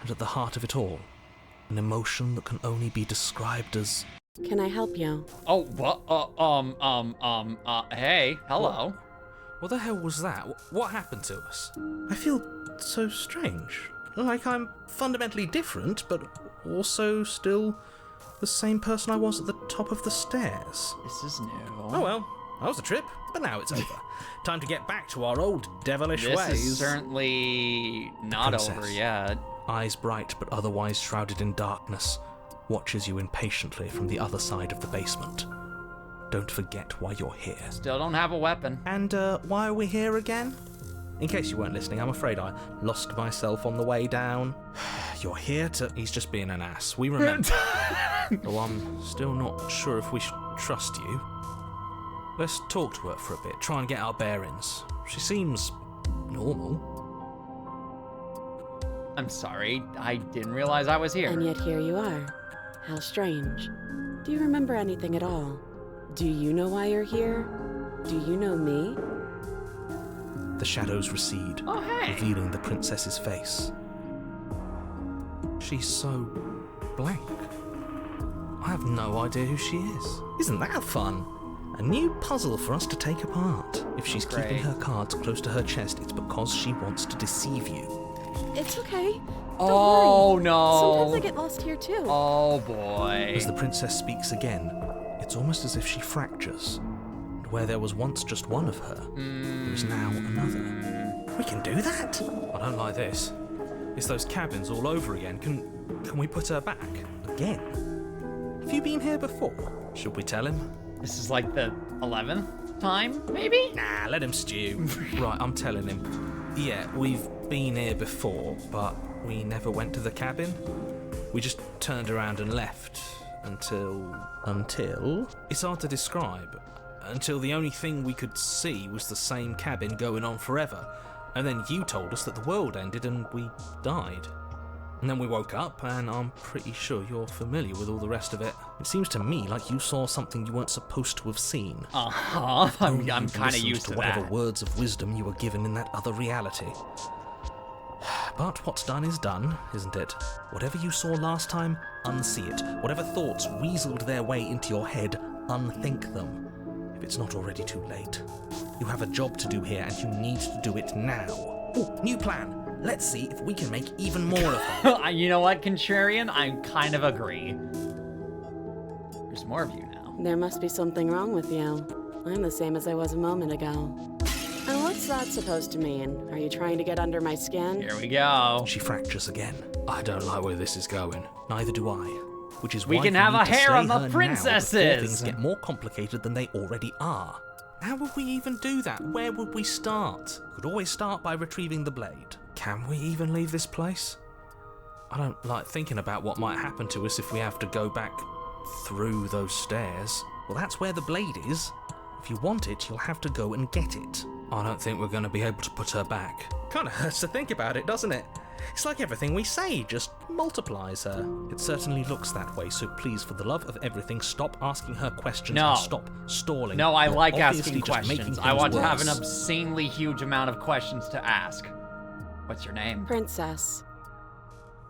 And at the heart of it all, an emotion that can only be described as... Can I help you? Oh, what? Hey, hello. What the hell was that? What happened to us? I feel so strange. Like I'm fundamentally different, but also still the same person I was at the top of the stairs. This is new. Oh well, that was a trip, but now it's over. Time to get back to our old devilish This ways. is certainly not Princess. over yet. Eyes bright but otherwise shrouded in darkness, watches you impatiently from the other side of the basement. Don't forget why you're here. Still don't have a weapon. And why are we here again? In case you weren't listening, I'm afraid I lost myself on the way down. You're here to... He's just being an ass. We remember. Though I'm still not sure if we should trust you. Let's talk to her for a bit, try and get our bearings. She seems normal. I'm sorry, I didn't realize I was here. And yet here you are. How strange. Do you remember anything at all? Do you know why you're here? Do you know me? The shadows recede, revealing the princess's face. She's so blank. I have no idea who she is. Isn't that fun? A new puzzle for us to take apart. If she's keeping her cards close to her chest, it's because she wants to deceive you. It's okay. Oh, worry. no. Sometimes I get lost here too. Oh, boy. As the princess speaks again, it's almost as if she fractures. And where there was once just one of her, there is now another. We can do that? I don't like this. It's those cabins all over again. Can we put her back? Again? Have you been here before? Should we tell him? This is like the 11th time, maybe? Nah, let him stew. Right, I'm telling him. Yeah, we've been here before, but we never went to the cabin. We just turned around and left until... Until? It's hard to describe. Until the only thing we could see was the same cabin going on forever. And then you told us that the world ended and we died. And then we woke up, and I'm pretty sure you're familiar with all the rest of it. It seems to me like you saw something you weren't supposed to have seen. I'm kind of Listened used to whatever that. words of wisdom you were given in that other reality. But what's done is done, isn't it? Whatever you saw last time, unsee it. Whatever thoughts weaseled their way into your head, unthink them. If it's not already too late. You have a job to do here, and you need to do it now. Ooh, new plan. Let's see if we can make even more of them. You know what, Contrarian? I kind of agree. There's more of you now. There must be something wrong with you. I'm the same as I was a moment ago. And what's that supposed to mean? Are you trying to get under my skin? Here we go. She fractures again. I don't like where this is going. Neither do I. Which is We why can you have need a to harem slay of her now princesses. before things get more complicated than they already are. How would we even do that? Where would we start? We could always start by retrieving the blade. Can we even leave this place? I don't like thinking about what might happen to us if we have to go back through those stairs. Well, that's where the blade is. If you want it, you'll have to go and get it. I don't think we're going to be able to put her back. Kinda hurts to think about it, doesn't it? It's like everything we say just multiplies her. It certainly looks that way, so please, for the love of everything, stop asking her questions No. and stop stalling. No, I You're like obviously asking just making questions. I things want to have an worse. obscenely huge amount of questions to ask. What's your name? Princess.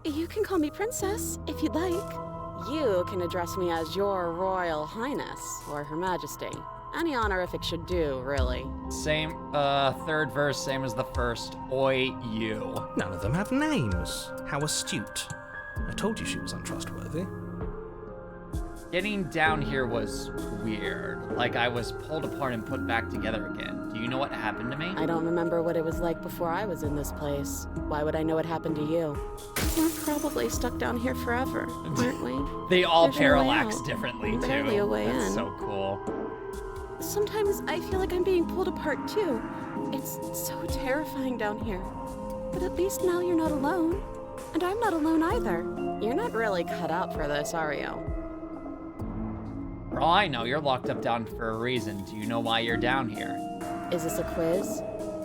You can call me Princess if you'd like. You can address me as Your Royal Highness, or Her Majesty. Any honorific should do, really. Same, third verse, same as the first. Oi, you. None of them have names. How astute. I told you she was untrustworthy. Getting down here was weird. Like I was pulled apart and put back together again. Do you know what happened to me? I don't remember what it was like before I was in this place. Why would I know what happened to you? We're probably stuck down here forever, aren't we? They all There's no way parallax out. differently, too. Barely a way That's in. so cool. Sometimes I feel like I'm being pulled apart too. It's so terrifying down here. But at least now you're not alone. And I'm not alone either. You're not really cut out for this, are you? For all I know, you're locked up down for a reason. Do you know why you're down here? Is this a quiz?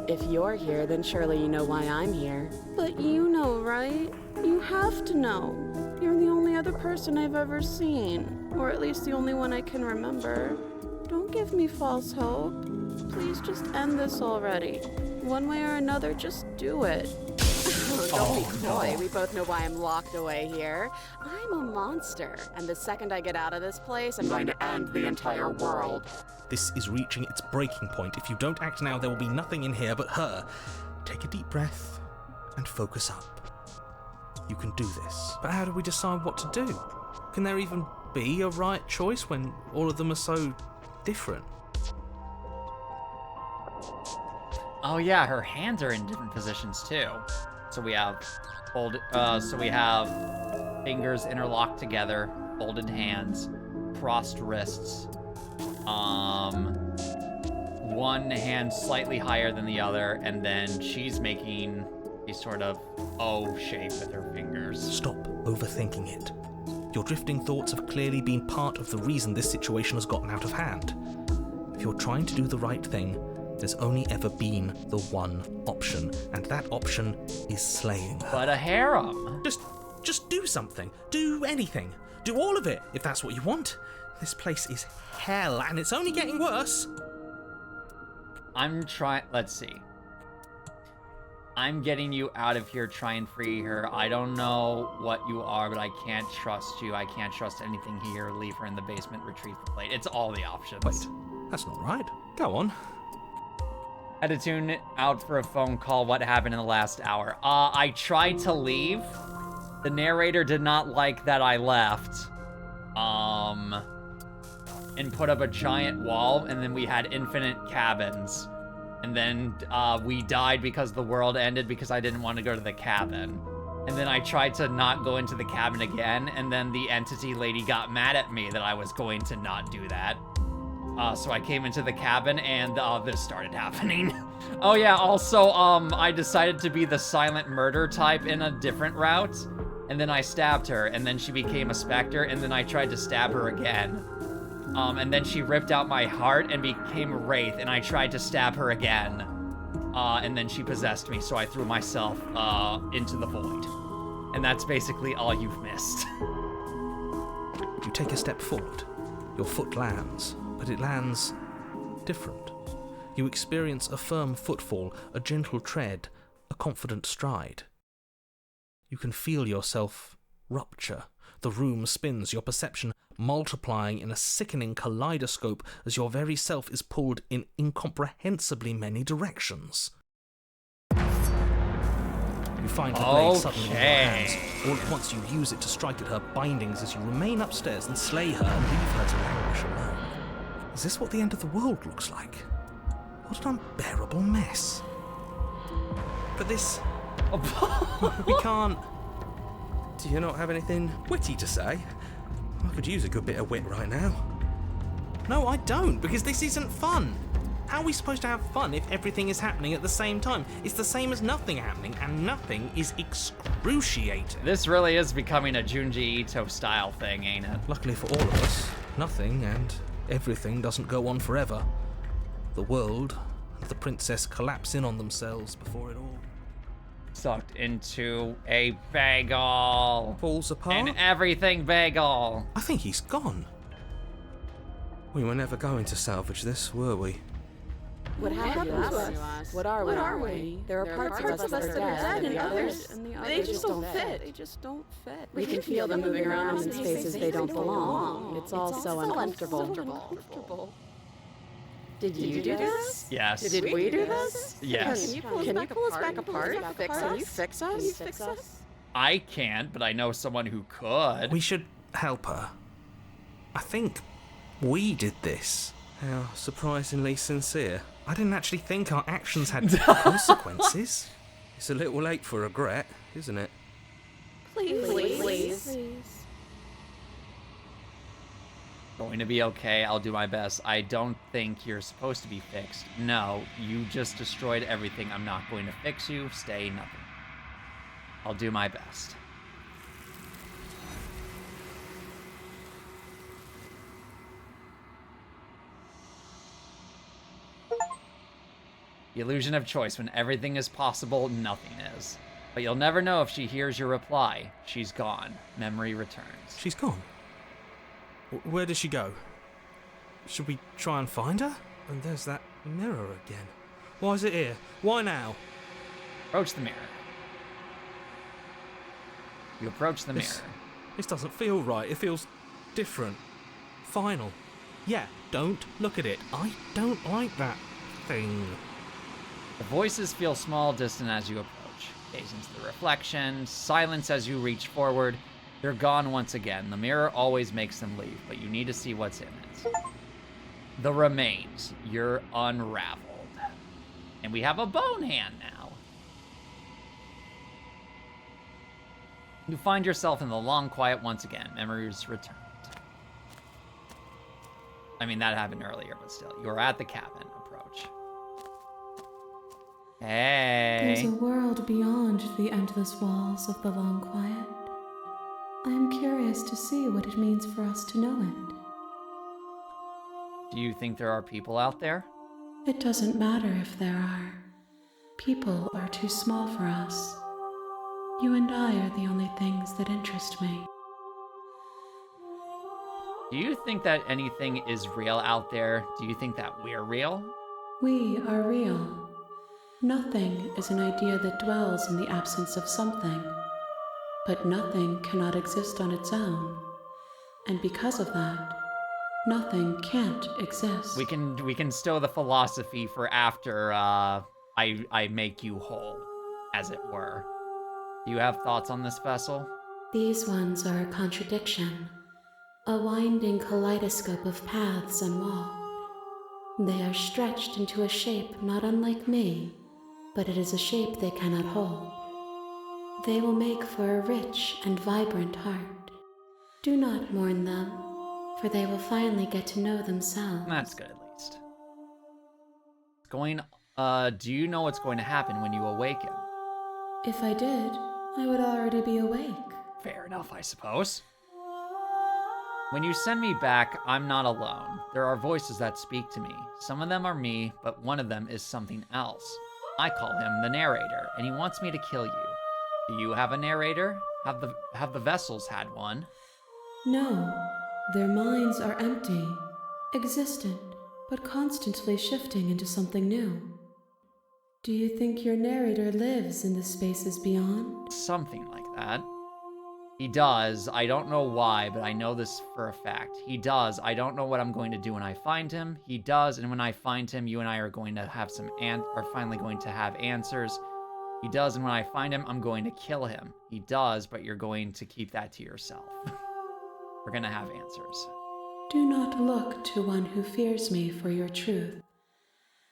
If you're here, then surely you know why I'm here. But you know, right? You have to know. You're the only other person I've ever seen. Or at least the only one I can remember. Don't give me false hope. Please just end this already. One way or another, just do it. Don't be coy. We both know why I'm locked away here. I'm a monster, and the second I get out of this place, I'm going to end the entire world. This is reaching its breaking point. If you don't act now, there will be nothing in here but her. Take a deep breath and focus up. You can do this. But how do we decide what to do? Can there even be a right choice when all of them are so different? Oh yeah, her hands are in different positions too. So we have fingers interlocked together, folded hands, crossed wrists. One hand slightly higher than the other, and then she's making a sort of O shape with her fingers. Stop overthinking it. Your drifting thoughts have clearly been part of the reason this situation has gotten out of hand. If you're trying to do the right thing, there's only ever been the one option, and that option is slaying her. But a harem. Just do something. Do anything. Do all of it, if that's what you want. This place is hell, and it's only getting worse. Let's see. I'm getting you out of here, try and free her. I don't know what you are, but I can't trust you. I can't trust anything here. Leave her in the basement, retrieve the plate. It's all the options. Wait, that's not right. Go on. Had to tune out for a phone call. What happened in the last hour? I tried to leave. The narrator did not like that I left. And put up a giant wall, and then we had infinite cabins. And then we died because the world ended because I didn't want to go to the cabin. And then I tried to not go into the cabin again, and then the entity lady got mad at me that I was going to not do that. So I came into the cabin, and this started happening. Oh yeah, also, I decided to be the silent murder type in a different route, and then I stabbed her, and then she became a specter, and then I tried to stab her again. And then she ripped out my heart and became a wraith, and I tried to stab her again. And then she possessed me, so I threw myself into the void. And that's basically all you've missed. You take a step forward. Your foot lands, but it lands different. You experience a firm footfall, a gentle tread, a confident stride. You can feel yourself rupture. The room spins, your perception multiplying in a sickening kaleidoscope as your very self is pulled in incomprehensibly many directions. You find the blade suddenly in your hands. All at once you use it to strike at her bindings as you remain upstairs and slay her and leave her to languish alone. Is this what the end of the world looks like? What an unbearable mess. But this... we can't... Do you not have anything witty to say? I could use a good bit of wit right now. No, I don't, because this isn't fun. How are we supposed to have fun if everything is happening at the same time? It's the same as nothing happening, and nothing is excruciating. This really is becoming a Junji Ito style thing, ain't it? Luckily for all of us, nothing and everything doesn't go on forever. The world and the princess collapse in on themselves before it all sucked into a bagel. Falls apart? And everything bagel. I think he's gone. We were never going to salvage this, were we? What happened to us? What are we? There are parts of us that are dead, and others, they just don't fit. They just don't fit. We can feel them moving around in spaces they don't belong. It's all so uncomfortable. Did you do this? Yes. Did we do this? Yes. Can you pull us back apart? Can you fix us? I can't, but I know someone who could. We should help her. I think we did this. How surprisingly sincere. I didn't actually think our actions had consequences. It's a little late for regret, isn't it? Please. Going to be okay. I'll do my best. I don't think you're supposed to be fixed. No, you just destroyed everything. I'm not going to fix you. Stay nothing. I'll do my best. The illusion of choice. When everything is possible, nothing is. But you'll never know if she hears your reply. She's gone. Memory returns. She's gone? Where did she go? Should we try and find her? And there's that mirror again. Why is it here? Why now? Approach the mirror. You approach the mirror. This doesn't feel right. It feels different. Final. Yeah, don't look at it. I don't like that thing. The voices feel small, distant as you approach. Gaze into the reflection. Silence as you reach forward. They're gone once again. The mirror always makes them leave, but you need to see what's in it. The remains. You're unraveled. And we have a bone hand now. You find yourself in the long quiet once again. Memories returned. I mean, that happened earlier, but still. You are at the cabin. Approach. Hey. There's a world beyond the endless walls of the long quiet. I am curious to see what it means for us to know it. Do you think there are people out there? It doesn't matter if there are. People are too small for us. You and I are the only things that interest me. Do you think that anything is real out there? Do you think that we're real? We are real. Nothing is an idea that dwells in the absence of something. But nothing cannot exist on its own. And because of that, nothing can't exist. We can stow the philosophy for after I make you whole, as it were. Do you have thoughts on this vessel? These ones are a contradiction, a winding kaleidoscope of paths and walls. They are stretched into a shape not unlike me, but it is a shape they cannot hold. They will make for a rich and vibrant heart. Do not mourn them, for they will finally get to know themselves. That's good, at least. Do you know what's going to happen when you awaken? If I did, I would already be awake. Fair enough, I suppose. When you send me back, I'm not alone. There are voices that speak to me. Some of them are me, but one of them is something else. I call him the narrator, and he wants me to kill you. Do you have a narrator? Have the vessels had one? No, their minds are empty, existent, but constantly shifting into something new. Do you think your narrator lives in the spaces beyond? Something like that. He does. I don't know why, but I know this for a fact. He does. I don't know what I'm going to do when I find him. He does, and when I find him, you and I are going to have finally going to have answers. He does, and when I find him, I'm going to kill him. He does, but you're going to keep that to yourself. We're gonna have answers. Do not look to one who fears me for your truth.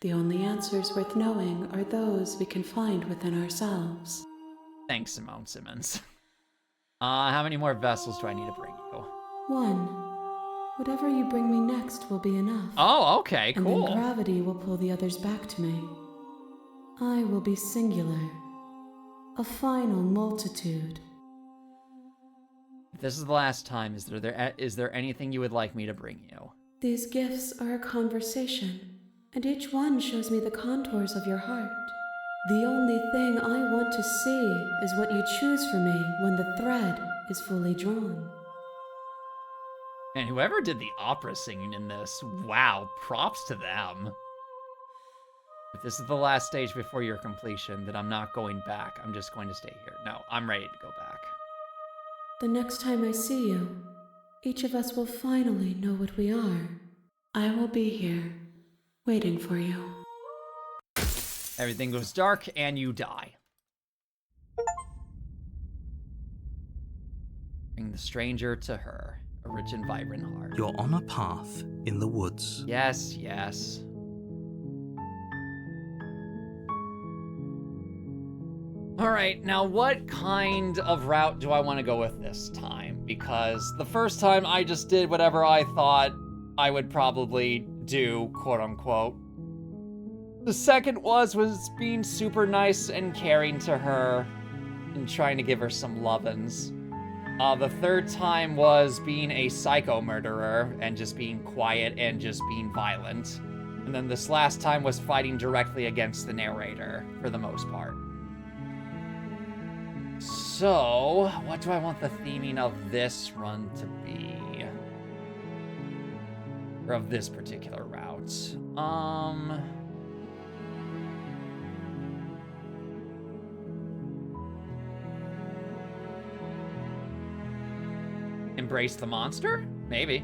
The only answers worth knowing are those we can find within ourselves. Thanks, Simone Simmons. How many more vessels do I need to bring you? One. Whatever you bring me next will be enough. Oh, okay, cool. And then gravity will pull the others back to me. I will be singular. A final multitude. If this is the last time, is there anything you would like me to bring you? These gifts are a conversation, and each one shows me the contours of your heart. The only thing I want to see is what you choose for me when the thread is fully drawn. And whoever did the opera singing in this, wow, props to them. If this is the last stage before your completion, then I'm not going back. I'm just going to stay here. No, I'm ready to go back. The next time I see you, each of us will finally know what we are. I will be here, waiting for you. Everything goes dark, and you die. Bring the stranger to her, a rich and vibrant heart. You're on a path in the woods. Yes, yes. Alright, now what kind of route do I want to go with this time? Because the first time I just did whatever I thought I would probably do, quote unquote. The second was being super nice and caring to her and trying to give her some lovin's. The third time was being a psycho murderer and just being quiet and just being violent. And then this last time was fighting directly against the narrator, for the most part. So, what do I want the theming of this run to be? Or of this particular route? Embrace the monster? Maybe.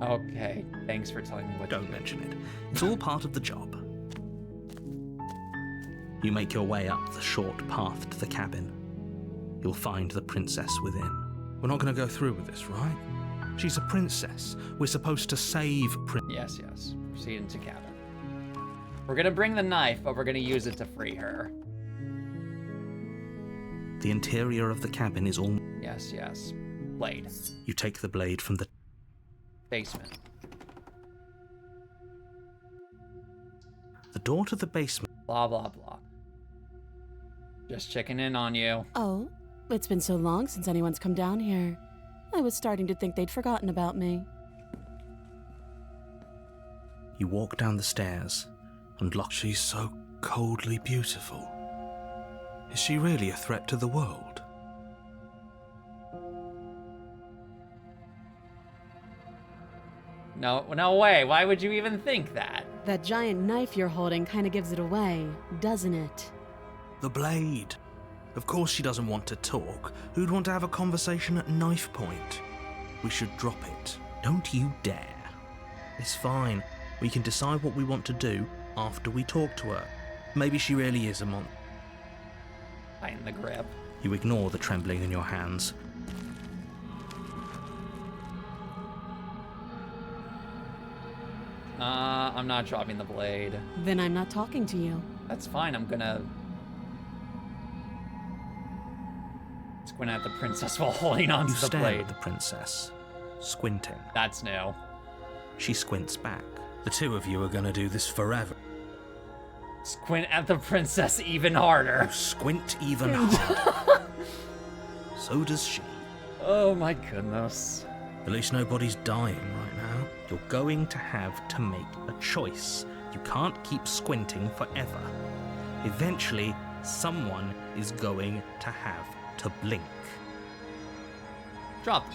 Okay, thanks for telling me what to do. Don't mention it. It's all part of the job. You make your way up the short path to the cabin. You'll find the princess within. We're not going to go through with this, right? She's a princess. We're supposed to save Yes, yes. Proceed into cabin. We're gonna bring the knife, but we're gonna use it to free her. The interior of the cabin is all... Yes, yes. Blade. You take the blade from the... Basement. The door to the basement... Blah, blah, blah. Just checking in on you. Oh, it's been so long since anyone's come down here. I was starting to think they'd forgotten about me. You walk down the stairs and lock... She's so coldly beautiful. Is she really a threat to the world? No way. Why would you even think that? That giant knife you're holding kind of gives it away, doesn't it? The blade. Of course she doesn't want to talk. Who'd want to have a conversation at knife point? We should drop it. Don't you dare. It's fine. We can decide what we want to do after we talk to her. Maybe she really is a mon... Tighten the grip. You ignore the trembling in your hands. I'm not dropping the blade. Then I'm not talking to you. That's fine, I'm gonna squint at the princess while holding onto You the stare blade. at the princess, squinting. That's new. She squints back. The two of you are gonna do this forever. Squint at the princess even harder. Squint even harder. So does she. Oh my goodness. At least nobody's dying right now. You're going to have to make a choice. You can't keep squinting forever. Eventually, someone is going to have to blink. Drop.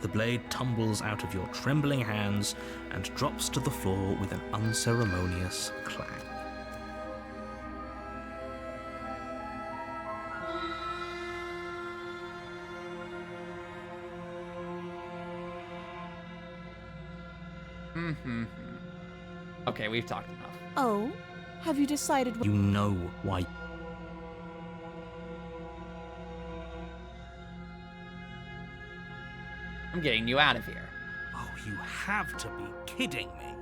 The blade tumbles out of your trembling hands and drops to the floor with an unceremonious clang. Okay, we've talked enough. Oh, have you decided what... You know why. I'm getting you out of here. Oh, you have to be kidding me.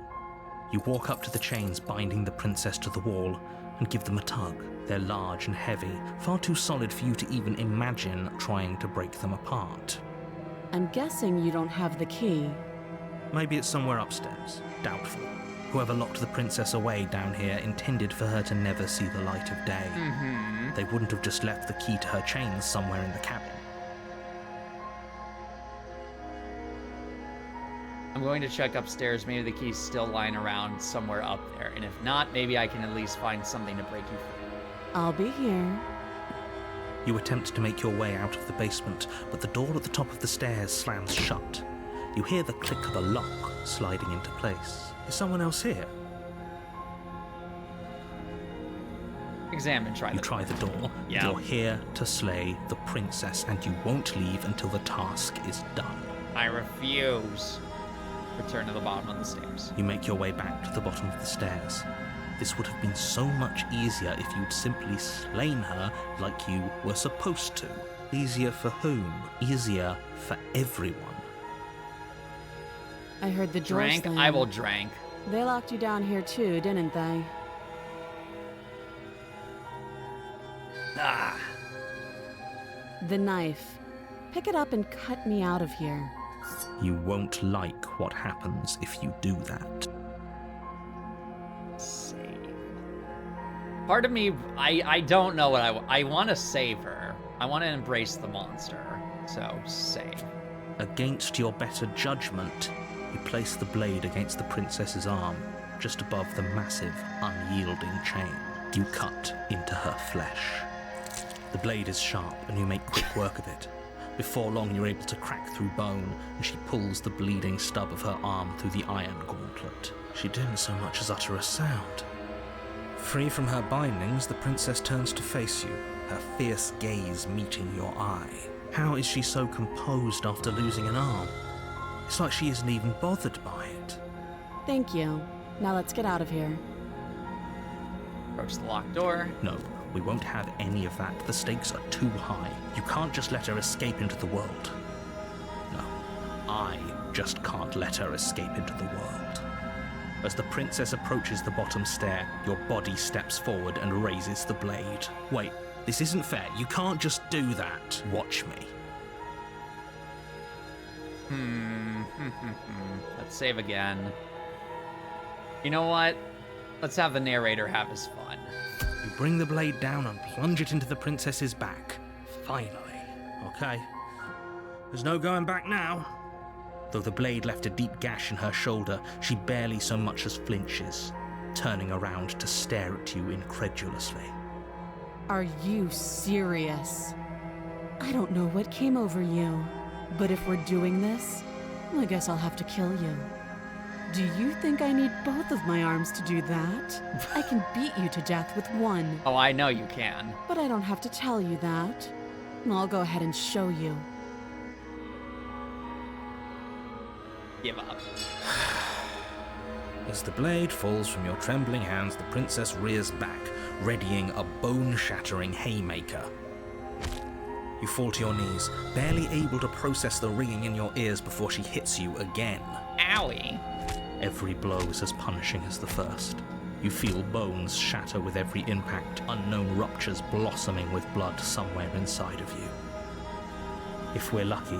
You walk up to the chains binding the princess to the wall and give them a tug. They're large and heavy, far too solid for you to even imagine trying to break them apart. I'm guessing you don't have the key. Maybe it's somewhere upstairs. Doubtful. Whoever locked the princess away down here intended for her to never see the light of day. They wouldn't have just left the key to her chains somewhere in the cabin. I'm going to check upstairs. Maybe the key's still lying around somewhere up there. And if not, maybe I can at least find something to break you free. I'll be here. You attempt to make your way out of the basement, but the door at the top of the stairs slams shut. You hear the click of a lock sliding into place. Is someone else here? Examine, try You try the door. Yeah. You're here to slay the princess, and you won't leave until the task is done. I refuse. Return to the bottom of the stairs. You make your way back to the bottom of the stairs. This would have been so much easier if you'd simply slain her like you were supposed to. Easier for whom? Easier for everyone. I heard the door Drank? slam. I will drank. They locked you down here too, didn't they? Ah. The knife. Pick it up and cut me out of here. You won't like what happens if you do that. Save. Part of me, I don't know what I want to save her. I want to embrace the monster. So, save. Against your better judgment, you place the blade against the princess's arm, just above the massive, unyielding chain. You cut into her flesh. The blade is sharp, and you make quick work of it. Before long, you're able to crack through bone, and she pulls the bleeding stub of her arm through the iron gauntlet. She didn't so much as utter a sound. Free from her bindings, the princess turns to face you, her fierce gaze meeting your eye. How is she so composed after losing an arm? It's like she isn't even bothered by it. Thank you. Now let's get out of here. Approach the locked door. No, we won't have any of that. The stakes are too high. You can't just let her escape into the world. No, I just can't let her escape into the world. As the princess approaches the bottom stair, your body steps forward and raises the blade. Wait, this isn't fair. You can't just do that. Watch me. Let's save again. You know what? Let's have the narrator have his fun. You bring the blade down and plunge it into the princess's back. Finally. Okay. There's no going back now. Though the blade left a deep gash in her shoulder, she barely so much as flinches, turning around to stare at you incredulously. Are you serious? I don't know what came over you, but if we're doing this, I guess I'll have to kill you. Do you think I need both of my arms to do that? I can beat you to death with one. Oh, I know you can. But I don't have to tell you that. I'll go ahead and show you. Give up. As the blade falls from your trembling hands, the princess rears back, readying a bone-shattering haymaker. You fall to your knees, barely able to process the ringing in your ears before she hits you again. Owie. Every blow is as punishing as the first. You feel bones shatter with every impact, unknown ruptures blossoming with blood somewhere inside of you. If we're lucky,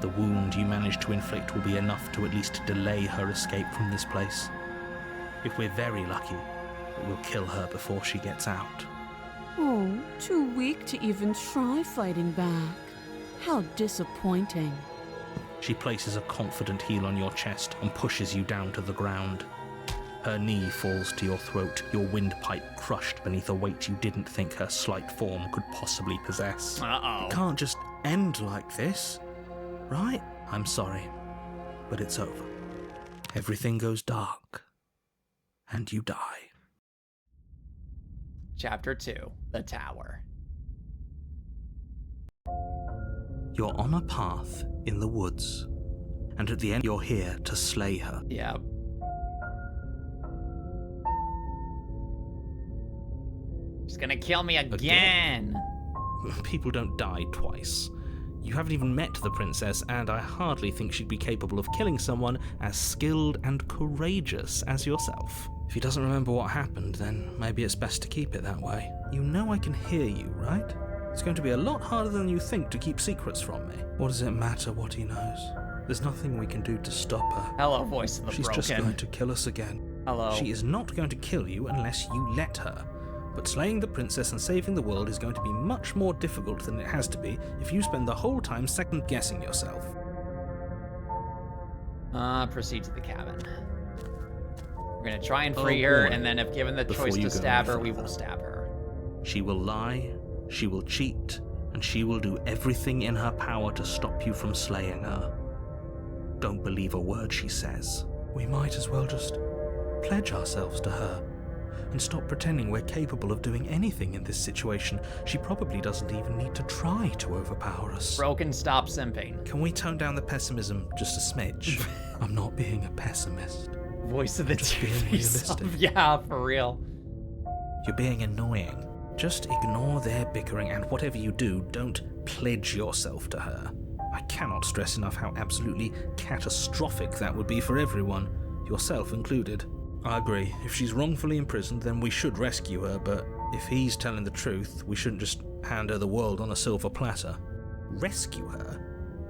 the wound you manage to inflict will be enough to at least delay her escape from this place. If we're very lucky, it will kill her before she gets out. Oh, too weak to even try fighting back. How disappointing. She places a confident heel on your chest and pushes you down to the ground. Her knee falls to your throat, your windpipe crushed beneath a weight you didn't think her slight form could possibly possess. Uh-oh. It can't just end like this, right? I'm sorry, but it's over. Everything goes dark, and you die. Chapter 2, The Tower. You're on a path in the woods, and at the end you're here to slay her. Yep. She's gonna kill me again. People don't die twice. You haven't even met the princess, and I hardly think she'd be capable of killing someone as skilled and courageous as yourself. If he doesn't remember what happened, then maybe it's best to keep it that way. You know I can hear you, right? It's going to be a lot harder than you think to keep secrets from me. What does it matter what he knows? There's nothing we can do to stop her. Hello, voice of the She's broken. just going to kill us again. Hello. She is not going to kill you unless you let her. But slaying the princess and saving the world is going to be much more difficult than it has to be if you spend the whole time second-guessing yourself. Proceed to the cabin. We're gonna try and free her, and then if given the choice to stab her, we will stab her. She will lie, she will cheat, and she will do everything in her power to stop you from slaying her. Don't believe a word she says. We might as well just pledge ourselves to her and stop pretending we're capable of doing anything in this situation. She probably doesn't even need to try to overpower us. Broken, stop simping. Can we tone down the pessimism just a smidge? I'm not being a pessimist. Voice of the Just being two-face. realistic. Yeah, for real. You're being annoying. Just ignore their bickering, and whatever you do, don't pledge yourself to her. I cannot stress enough how absolutely catastrophic that would be for everyone, yourself included. I agree. If she's wrongfully imprisoned, then we should rescue her, but if he's telling the truth, we shouldn't just hand her the world on a silver platter. Rescue her?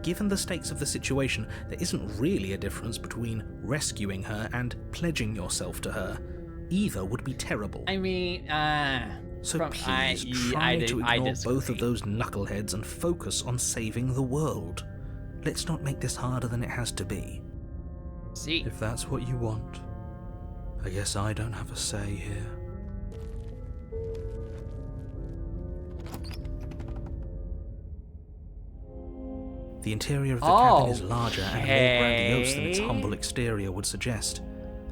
Given the stakes of the situation, there isn't really a difference between rescuing her and pledging yourself to her. Either would be terrible. I mean, So please try to ignore disagree. both of those knuckleheads and focus on saving the world. Let's not make this harder than it has to be. See. If that's what you want, I guess I don't have a say here. The interior of the cabin is larger and more grandiose than its humble exterior would suggest.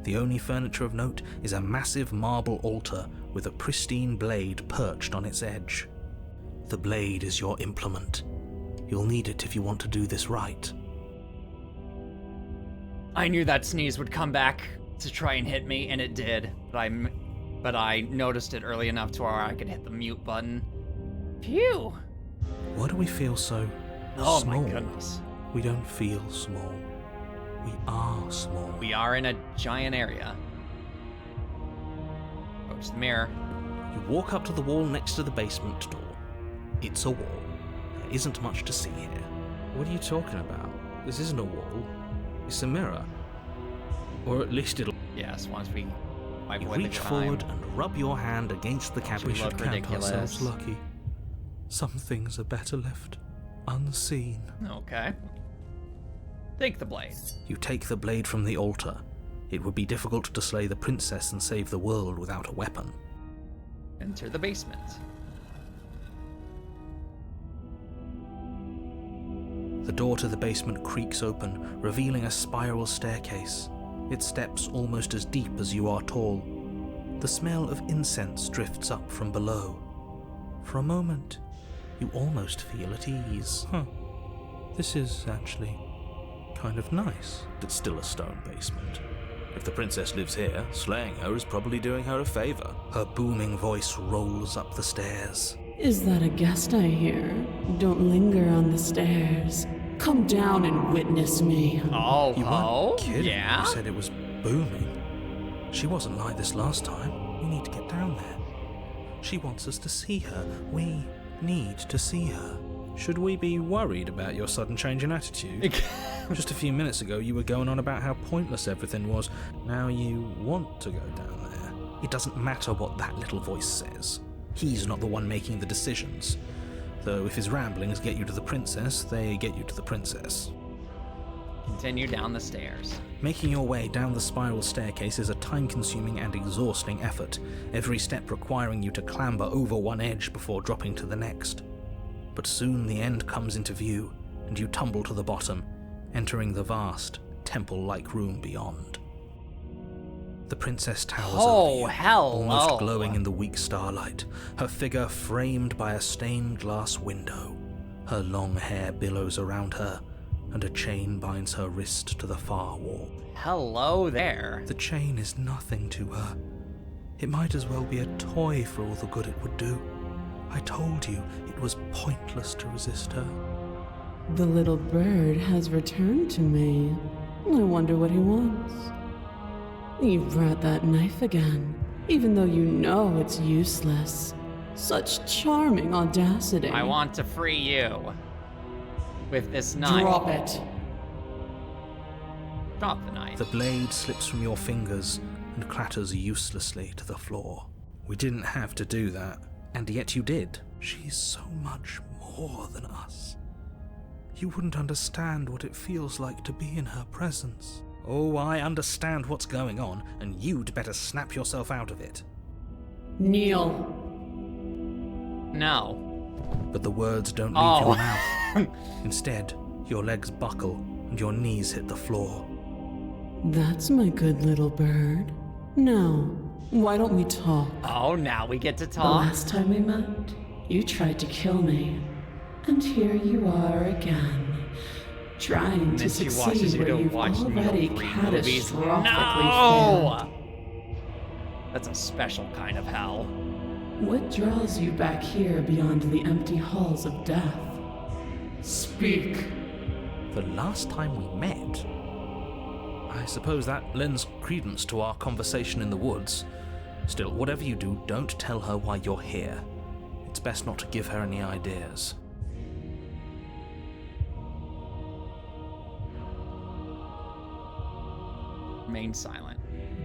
The only furniture of note is a massive marble altar with a pristine blade perched on its edge. The blade is your implement. You'll need it if you want to do this right. I knew that sneeze would come back to try and hit me, and it did. But I noticed it early enough to where I could hit the mute button. Phew! Why do we feel so Oh small? my goodness. We don't feel small. We are small. We are in a giant area. Approach the mirror. You walk up to the wall next to the basement door. It's a wall. There isn't much to see here. What are you talking about? This isn't a wall. It's a mirror. Or at least it'll... Yes, once we wipe You away the reach time. forward and rub your hand against the cabin. We We should look count ridiculous. ourselves lucky. Some things are better left unseen. Okay. Take the blade. You take the blade from the altar. It would be difficult to slay the princess and save the world without a weapon. Enter the basement. The The door to the basement creaks open, revealing a spiral staircase, its steps almost as deep as you are tall. The smell of incense drifts up from below. For a moment, you almost feel at ease. This is actually kind of nice. It's still a stone basement. If the princess lives here, slaying her is probably doing her a favor. Her booming voice rolls up the stairs. Is that a guest I hear? Don't linger on the stairs. Come down and witness me. You weren't kidding. Yeah? You said it was booming. She wasn't like this last time. We need to get down there. She wants us to see her. We need to see her. Should we be worried about your sudden change in attitude? Just a few minutes ago, you were going on about how pointless everything was. Now you want to go down there. It doesn't matter what that little voice says. He's not the one making the decisions. Though if his ramblings get you to the princess, they get you to the princess. Continue down the stairs. Making your way down the spiral staircase is a time-consuming and exhausting effort, every step requiring you to clamber over one edge before dropping to the next. But soon the end comes into view, and you tumble to the bottom, entering the vast, temple-like room beyond. The princess towers over you, almost glowing in the weak starlight, her figure framed by a stained glass window. Her long hair billows around her, and a chain binds her wrist to the far wall. Hello there. The chain is nothing to her. It might as well be a toy for all the good it would do. I told you it was pointless to resist her. The little bird has returned to me. I wonder what he wants. You brought that knife again, even though you know it's useless. Such charming audacity. I want to free you. With this knife. Drop it. Drop the knife. The blade slips from your fingers and clatters uselessly to the floor. We didn't have to do that, and yet you did. She's so much more than us. You wouldn't understand what it feels like to be in her presence. Oh, I understand what's going on, and you'd better snap yourself out of it. Kneel. No. But the words don't leave your mouth. Instead, your legs buckle and your knees hit the floor. That's my good little bird. Now, why don't we talk? Oh, now we get to The talk. last time we met, you tried to kill me. And here you are again. Trying to She watches succeed you where to you've watch already movies. catastrophically No! failed. That's a special kind of hell. What draws you back here beyond the empty halls of death? Speak. The last time we met? I suppose that lends credence to our conversation in the woods. Still, whatever you do, don't tell her why you're here. It's best not to give her any ideas. Remain silent.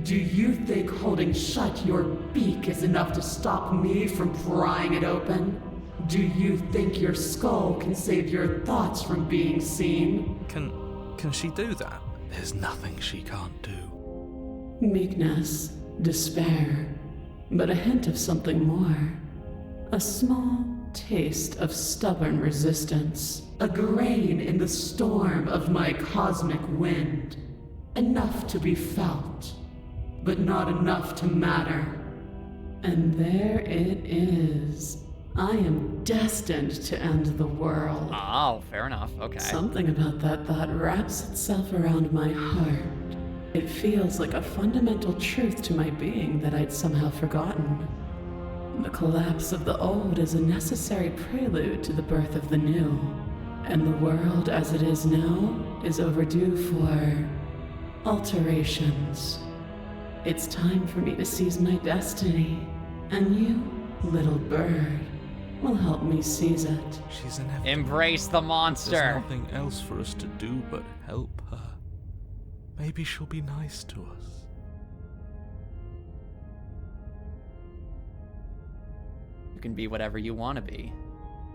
Do you think holding shut your beak is enough to stop me from prying it open? Do you think your skull can save your thoughts from being seen? Can she do that? There's nothing she can't do. Meekness, despair, but a hint of something more. A small taste of stubborn resistance. A grain in the storm of my cosmic wind. Enough to be felt, but not enough to matter. And there it is. I am destined to end the world. Oh, fair enough. Okay. Something about that thought wraps itself around my heart. It feels like a fundamental truth to my being that I'd somehow forgotten. The collapse of the old is a necessary prelude to the birth of the new. And the world as it is now is overdue for alterations. It's time for me to seize my destiny. And you, little bird, will help me seize it. She's inevitable. Embrace the There's monster. nothing else for us to do but help her. Maybe she'll be nice to us. You can be whatever you want to be.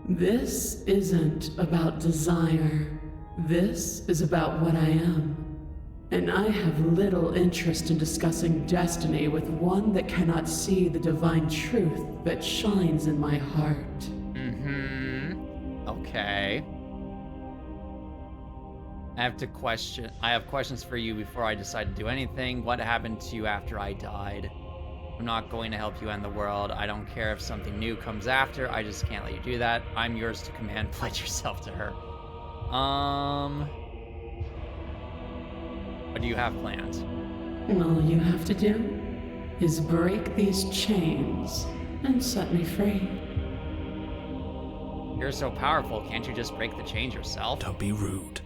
This isn't about desire. This is about what I am. And I have little interest in discussing destiny with one that cannot see the divine truth that shines in my heart. Mm-hmm. Okay. I have questions for you before I decide to do anything. What happened to you after I died? I'm not going to help you end the world. I don't care if something new comes after. I just can't let you do that. I'm yours to command. Pledge yourself to her. What do you have planned? All you have to do is break these chains and set me free. You're so powerful. Can't you just break the chains yourself? Don't be rude.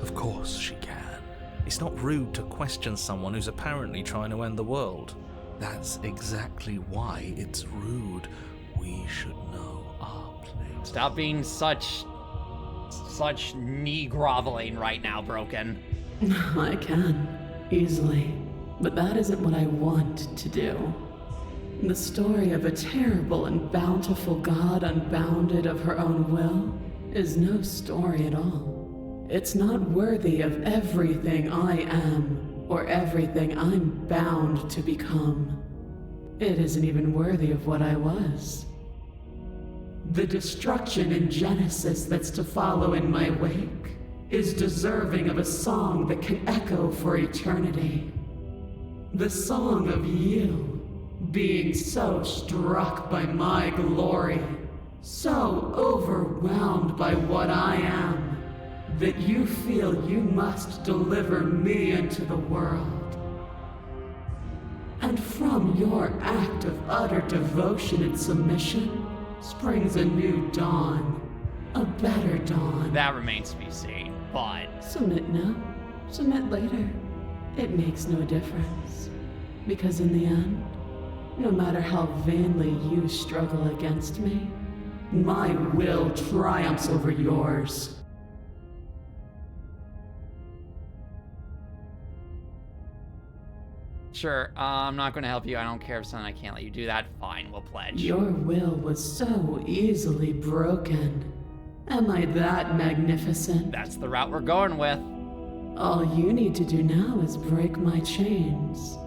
Of course she can. It's not rude to question someone who's apparently trying to end the world. That's exactly why it's rude. We should know our place. Stop being such knee groveling right now, Broken. I can, easily. But that isn't what I want to do. The story of a terrible and bountiful god unbounded of her own will is no story at all. It's not worthy of everything I am or everything I'm bound to become. It isn't even worthy of what I was. The destruction in Genesis that's to follow in my wake is deserving of a song that can echo for eternity. The song of you being so struck by my glory, so overwhelmed by what I am, that you feel you must deliver me into the world. And from your act of utter devotion and submission springs a new dawn, a better dawn. That remains to be seen, but... Submit now, submit later. It makes no difference. Because in the end, no matter how vainly you struggle against me, my will triumphs over yours. Sure, I'm not going to help you. I don't care if I can't let you do that. Fine, we'll pledge. Your will was so easily broken. Am I that magnificent? That's the route we're going with. All you need to do now is break my chains.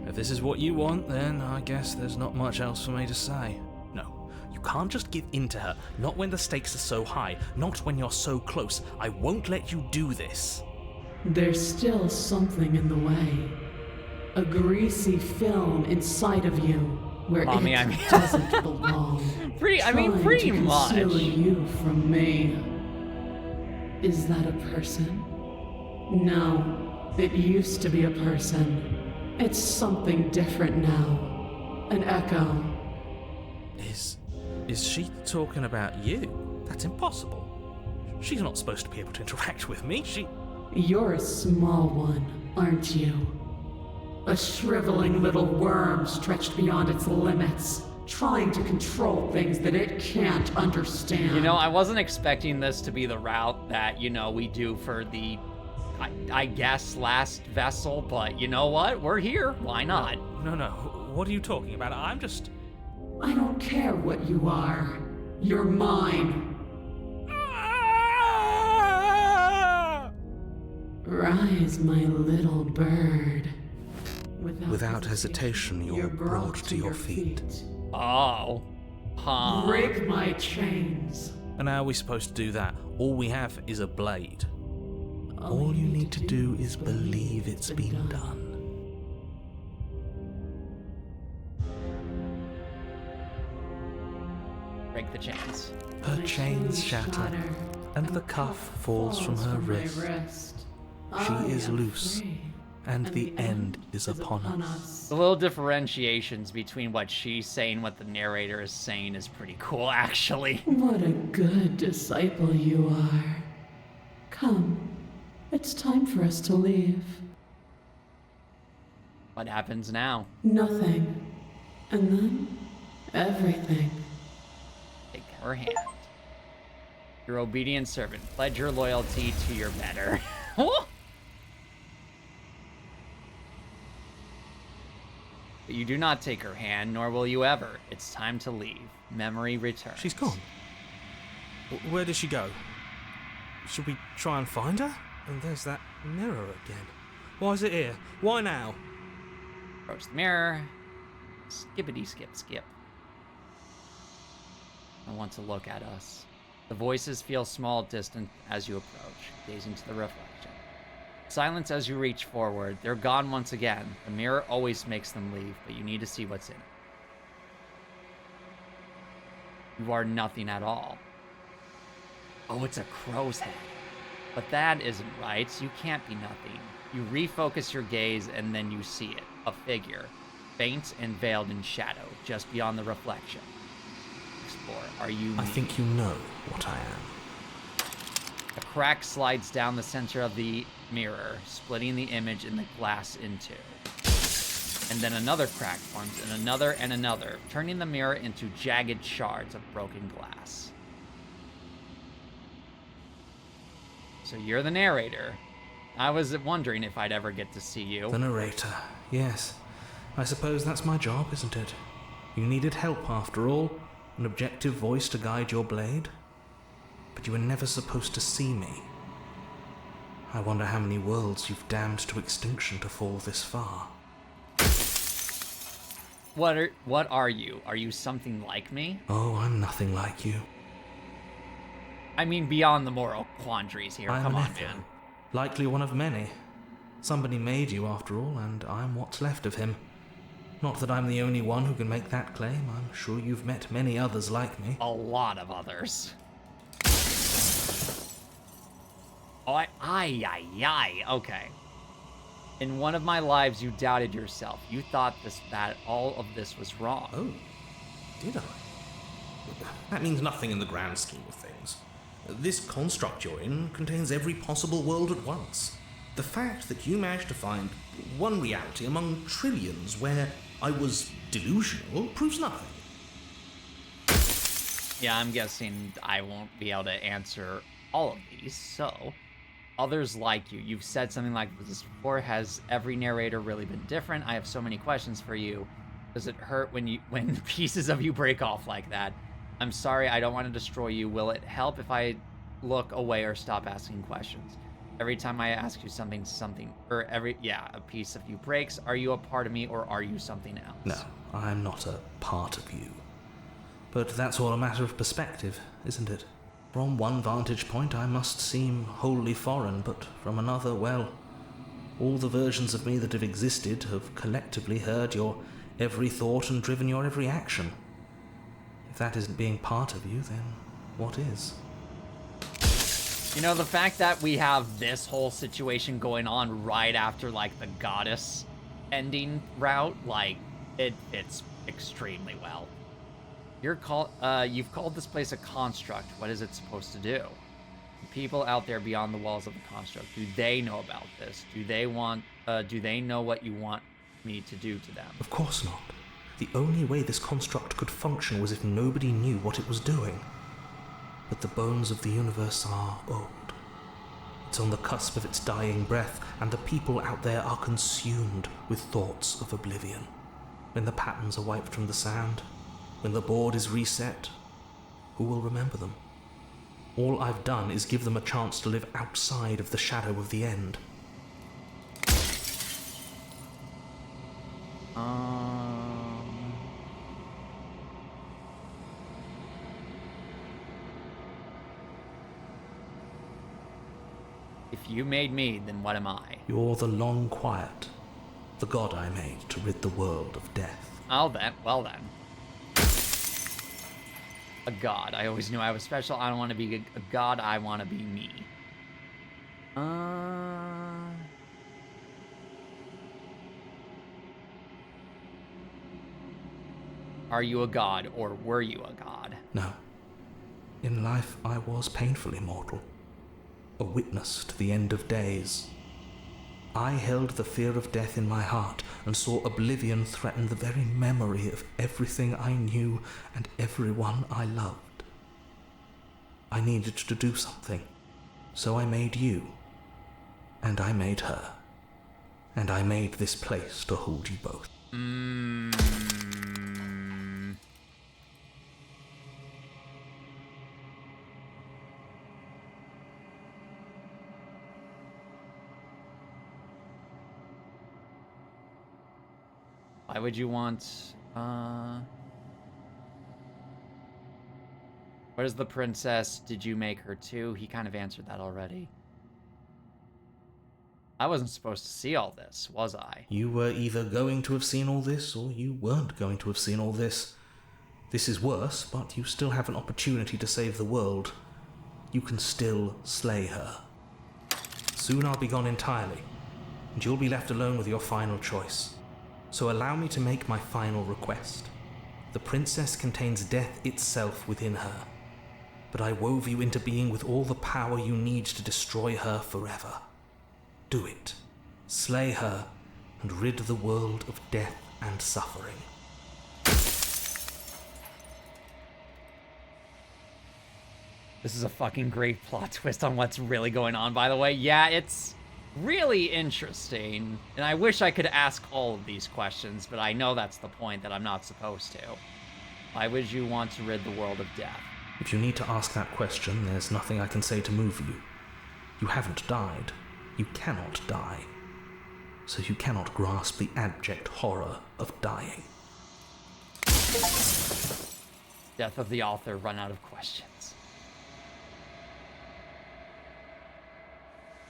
If this is what you want, then I guess there's not much else for me to say. No, you can't just give in to her. Not when the stakes are so high. Not when you're so close. I won't let you do this. There's still something in the way. A greasy film inside of you where it doesn't belong. Pretty much. Concealing you from me. Is that a person? No, it used to be a person. It's something different now. An echo. Is she talking about you? That's impossible. She's not supposed to be able to interact with me. You're a small one, aren't you? A shriveling little worm stretched beyond its limits, trying to control things that it can't understand. You know, I wasn't expecting this to be the route that, we do for the, I guess, last vessel, but you know what? We're here. Why not? No. What are you talking about? I don't care what you are. You're mine. Rise, my little bird. Without hesitation, you're brought to your feet. Oh. Huh. Break my chains. And how are we supposed to do that? All we have is a blade. All you need to do is believe it's been done. Break the chains. Her chains shatter, and the cuff falls from her wrist. She is loose, and the end is upon us. The little differentiations between what she's saying and what the narrator is saying is pretty cool, actually. What a good disciple you are. Come, it's time for us to leave. What happens now? Nothing. And then, everything. Take her hand. Your obedient servant. Pledge your loyalty to your better. But you do not take her hand, nor will you ever. It's time to leave. Memory returns. She's gone. Where did she go? Should we try and find her? And there's that mirror again. Why is it here? Why now? Approach the mirror. Skippity skip skip. I want to look at us. The voices feel small, distant as you approach, gazing to the reflection. Silence as you reach forward. They're gone once again. The mirror always makes them leave, but you need to see what's in it. You are nothing at all. Oh, it's a crow's head. But that isn't right. You can't be nothing. You refocus your gaze, and then you see it. A figure, faint and veiled in shadow, just beyond the reflection. Explore. Are you me? I think you know what I am. A crack slides down the center of the mirror, splitting the image in the glass in two. And then another crack forms, and another, turning the mirror into jagged shards of broken glass. So you're the narrator. I was wondering if I'd ever get to see you. The narrator, yes. I suppose that's my job, isn't it? You needed help, after all. An objective voice to guide your blade. But you were never supposed to see me. I wonder how many worlds you've damned to extinction to fall this far. What are you? Are you something like me? Oh, I'm nothing like you. I mean, beyond the moral quandaries here. I'm Come an on, Ethel. man. Likely one of many. Somebody made you, after all, and I'm what's left of him. Not that I'm the only one who can make that claim. I'm sure you've met many others like me. A lot of others. Oh, okay. In one of my lives, you doubted yourself. You thought that all of this was wrong. Oh, did I? That means nothing in the grand scheme of things. This construct you're in contains every possible world at once. The fact that you managed to find one reality among trillions where I was delusional proves nothing. Yeah, I'm guessing I won't be able to answer all of these, so... Others like you. You've said something like this before. Has every narrator really been different? I have so many questions for you. Does it hurt when pieces of you break off like that? I'm sorry, I don't want to destroy you. Will it help if I look away or stop asking questions? Every time I ask you something, a piece of you breaks. Are you a part of me or are you something else? No, I'm not a part of you. But that's all a matter of perspective, isn't it? From one vantage point, I must seem wholly foreign, but from another, well, all the versions of me that have existed have collectively heard your every thought and driven your every action. If that isn't being part of you, then what is? You know, the fact that we have this whole situation going on right after, like, the goddess ending route, like, it fits extremely well. You've called this place a construct. What is it supposed to do? The people out there beyond the walls of the construct, do they know about this? Do they know what you want me to do to them? Of course not. The only way this construct could function was if nobody knew what it was doing. But the bones of the universe are old. It's on the cusp of its dying breath, and the people out there are consumed with thoughts of oblivion. When the patterns are wiped from the sand, when the board is reset, who will remember them? All I've done is give them a chance to live outside of the shadow of the end. If you made me, then what am I? You're the long quiet, the god I made to rid the world of death. Well then. A god. I always knew I was special. I don't want to be a god. I want to be me. Are you a god, or were you a god? No. In life, I was painfully mortal. A witness to the end of days. I held the fear of death in my heart and saw oblivion threaten the very memory of everything I knew and everyone I loved. I needed to do something, so I made you, and I made her, and I made this place to hold you both. Why would you want, What is the princess? Did you make her too? He kind of answered that already. I wasn't supposed to see all this, was I? You were either going to have seen all this, or you weren't going to have seen all this. This is worse, but you still have an opportunity to save the world. You can still slay her. Soon I'll be gone entirely, and you'll be left alone with your final choice. So allow me to make my final request. The princess contains death itself within her, but I wove you into being with all the power you need to destroy her forever. Do it. Slay her, and rid the world of death and suffering. This is a fucking great plot twist on what's really going on, by the way. Yeah, it's really interesting, and I wish I could ask all of these questions, but I know that's the point, that I'm not supposed to. Why would you want to rid the world of death? If you need to ask that question, there's nothing I can say to move you. You haven't died. You cannot die. So you cannot grasp the abject horror of dying. Death of the author, run out of questions.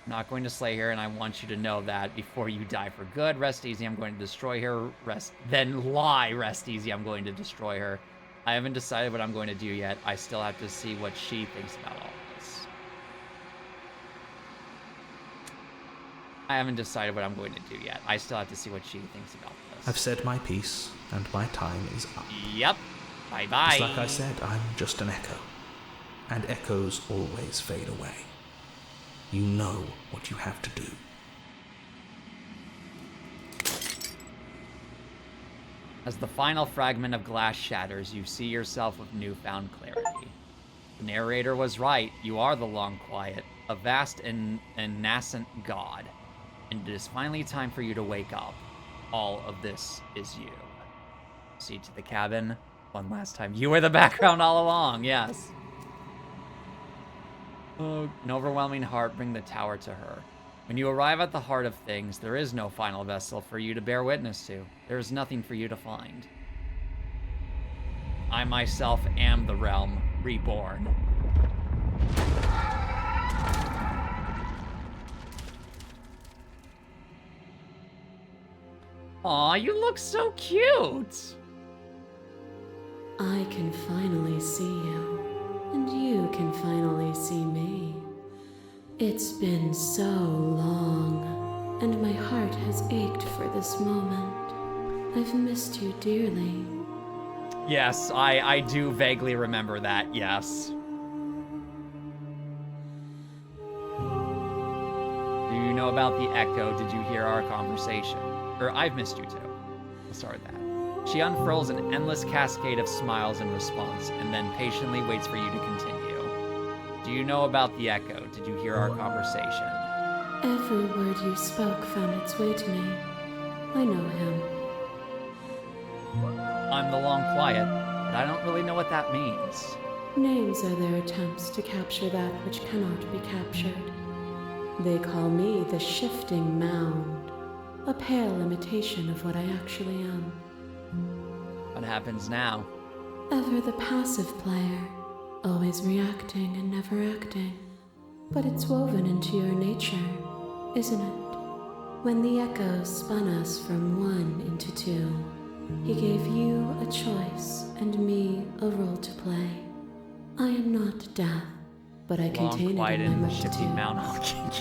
I'm not going to slay her, and I want you to know that before you die for good. Rest easy, I'm going to destroy her. Then lie, rest easy, I'm going to destroy her. I haven't decided what I'm going to do yet. I still have to see what she thinks about all this. I haven't decided what I'm going to do yet. I still have to see what she thinks about this. I've said my piece, and my time is up. Yep. Bye-bye. Just like I said, I'm just an echo. And echoes always fade away. You know what you have to do. As the final fragment of glass shatters, you see yourself with newfound clarity. The narrator was right. You are the Long Quiet, a vast and nascent god. And it is finally time for you to wake up. All of this is you. See to the cabin. One last time. You were the background all along, yes. Oh, an overwhelming heart, bring the tower to her. When you arrive at the heart of things, there is no final vessel for you to bear witness to. There is nothing for you to find. I myself am the realm reborn. Aw, you look so cute! I can finally see you, and you can finally see me. It's been so long, and my heart has ached for this moment. I've missed you dearly. Yes, I do vaguely remember that, yes. Do you know about the echo? Did you hear our conversation? Or I've missed you too. We'll start with that. She unfurls an endless cascade of smiles in response, and then patiently waits for you to continue. Do you know about the echo? Did you hear our conversation? Every word you spoke found its way to me. I know him. I'm the Long Quiet, but I don't really know what that means. Names are their attempts to capture that which cannot be captured. They call me the Shifting Mound, a pale imitation of what I actually am. What happens now? Ever the passive player, always reacting and never acting. But it's woven into your nature, isn't it? When the echo spun us from one into two, he gave you a choice and me a role to play. I am not death, but I contain it in my Shifting multitude. Mound Hawking.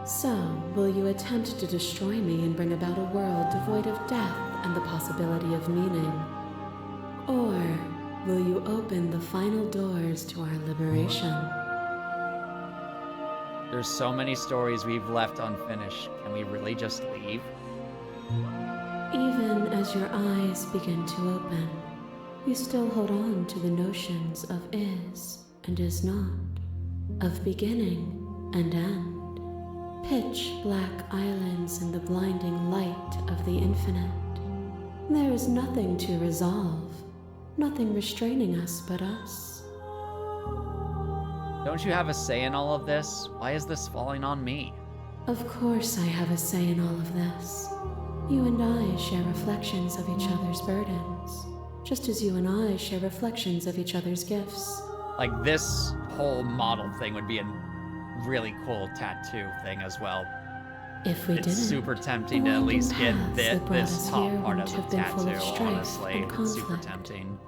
So, will you attempt to destroy me and bring about a world devoid of death and the possibility of meaning? Or will you open the final doors to our liberation? There's so many stories we've left unfinished. Can we really just leave? Even as your eyes begin to open, you still hold on to the notions of is and is not, of beginning and end. Pitch black islands in the blinding light of the infinite. There is nothing to resolve, nothing restraining us but us. Don't you have a say in all of this? Why is this falling on me? Of course I have a say in all of this. You and I share reflections of each other's burdens, just as you and I share reflections of each other's gifts. Like, this whole model thing would be a really cool tattoo thing as well. If we It's didn't, super tempting the to at winding least get paths that brought this us top here part wouldn't of the have been full of tattoo, strife honestly. and It's super conflict. tempting.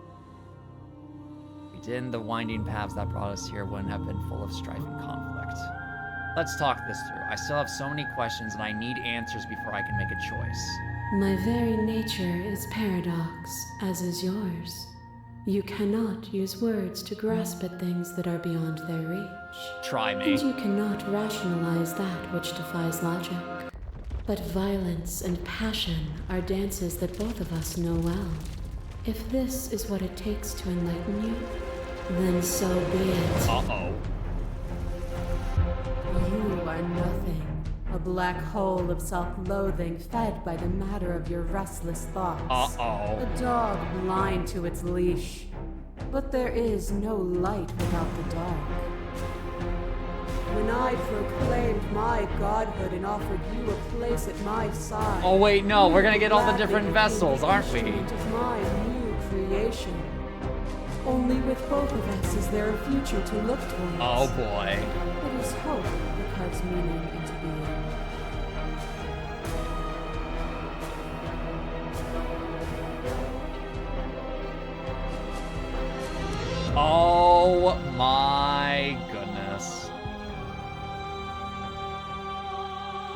We didn't, the winding paths that brought us here wouldn't have been full of strife and conflict. Let's talk this through. I still have so many questions and I need answers before I can make a choice. My very nature is paradox, as is yours. You cannot use words to grasp at things that are beyond their reach. Try me. And you cannot rationalize that which defies logic. But violence and passion are dances that both of us know well. If this is what it takes to enlighten you, then so be it. Uh-oh. You are nothing. A black hole of self-loathing fed by the matter of your restless thoughts. Uh-oh. A dog blind to its leash. But there is no light without the dark. When I proclaimed my godhood and offered you a place at my side. Oh wait, no, we're gonna you get all the gladly different became vessels, the aren't we? instrument of my new creation. Only with both of us is there a future to look towards. Oh boy. It is hope that carves meaning into being. Oh my goodness.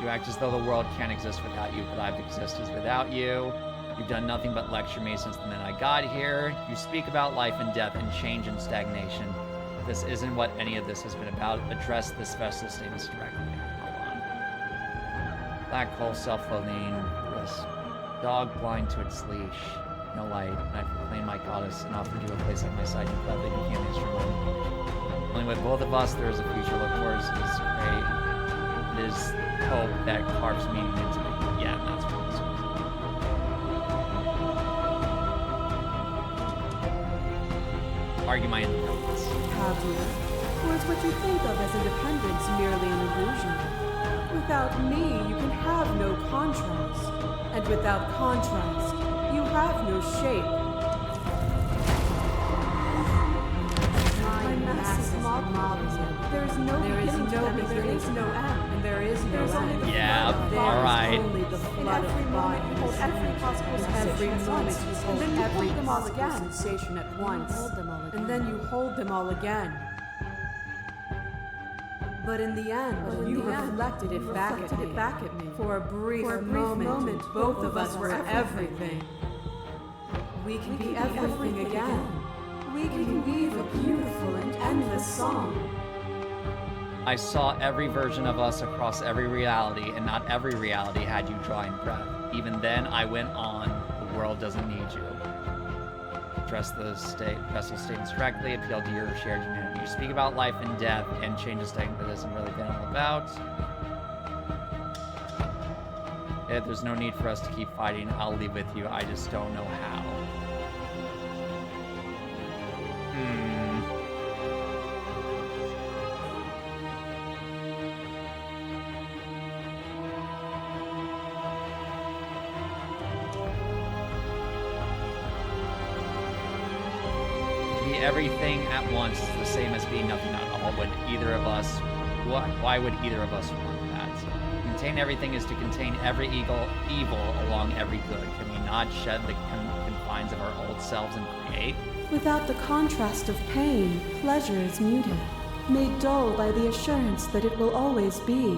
You act as though the world can't exist without you, but I've existed without you. You've done nothing but lecture me since the minute I got here. You speak about life and death and change and stagnation. If this isn't what any of this has been about, address this special statements directly. Hold on. Black hole, self-loathing, dog blind to its leash. No light, and I proclaim my goddess and offered you a place at my side. You gladly became the instrument. Only with both of us, there is a future to look towards. It is great. It is hope that carves meaning into me. Yeah, that's what this was. Argue my independence. Have you? Or is what you think of as independence merely an illusion? Without me, you can have no contrast. And without contrast, you have no shape. My massive modeling. There is no beginning to them, and there is no end, and there is no end. Yeah, alright. Only the flood of bodies. Hold every possible sensation at once, and then you hold them all again. Sensation at once, and then you hold them all again. But in the end, you reflected it back at me. For a brief moment, both of us were everything. We can be everything again. We can weave a beautiful and endless song. I saw every version of us across every reality, and not every reality had you drawing breath. Even then, I went on. The world doesn't need you. Address the vessel statements directly, appeal to your shared humanity. You speak about life and death, and change a statement that isn't really been all about. If there's no need for us to keep fighting, I'll leave with you. I just don't know how. Everything at once is the same as being nothing at all. Would either of us, why would either of us want that? Contain everything is to contain every evil along every good. Can we not shed the confines of our old selves and create? Without the contrast of pain, pleasure is muted, made dull by the assurance that it will always be.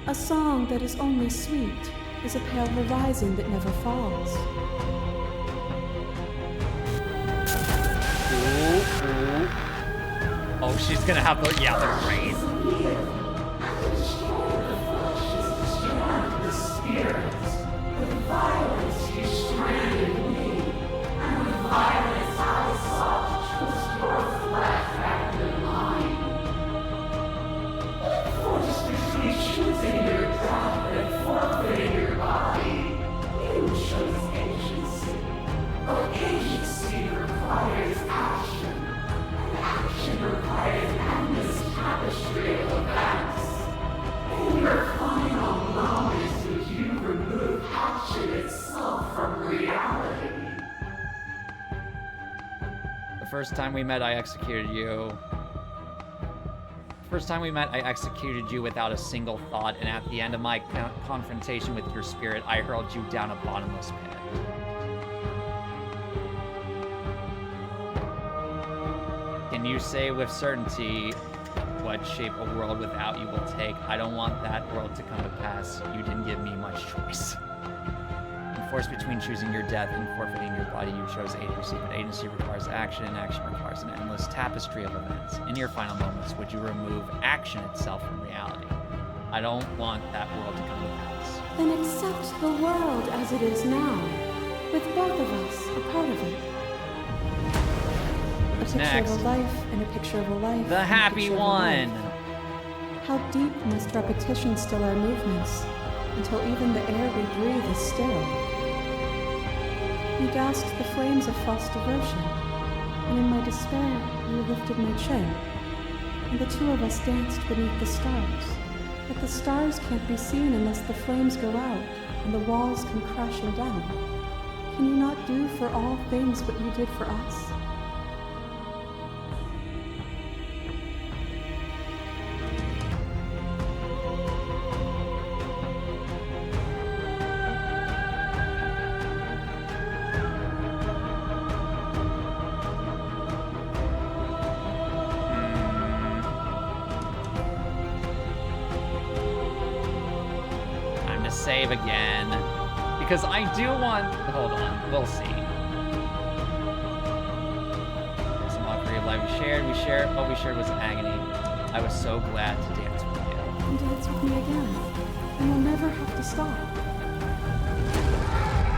A song that is only sweet is a pale horizon that never falls. Oh, she's gonna have the, yeah, the rain. Requires endless tapestry of first time we met, I executed you. First time we met, I executed you without a single thought, and at the end of my confrontation with your spirit, I hurled you down a bottomless pit. Can you say with certainty what shape a world without you will take? I don't want that world to come to pass. You didn't give me much choice. I'm forced between choosing your death and forfeiting your body. You chose agency, but agency requires action, and action requires an endless tapestry of events. In your final moments, would you remove action itself from reality? I don't want that world to come to pass. Then accept the world as it is now, with both of us a part of it. A picture Next. of a life and a picture of a life. The and a happy picture of a one! life. How deep must repetition still our movements, until even the air we breathe is still? You gasped the flames of false devotion, and in my despair you lifted my chin, and the two of us danced beneath the stars. But the stars can't be seen unless the flames go out, and the walls come crashing down. Can you not do for all things what you did for us? Save again, because I do want, hold on, we'll see. Some mockery of life we shared, what we shared was agony. I was so glad to dance with you. And dance with me again, and we'll never have to stop.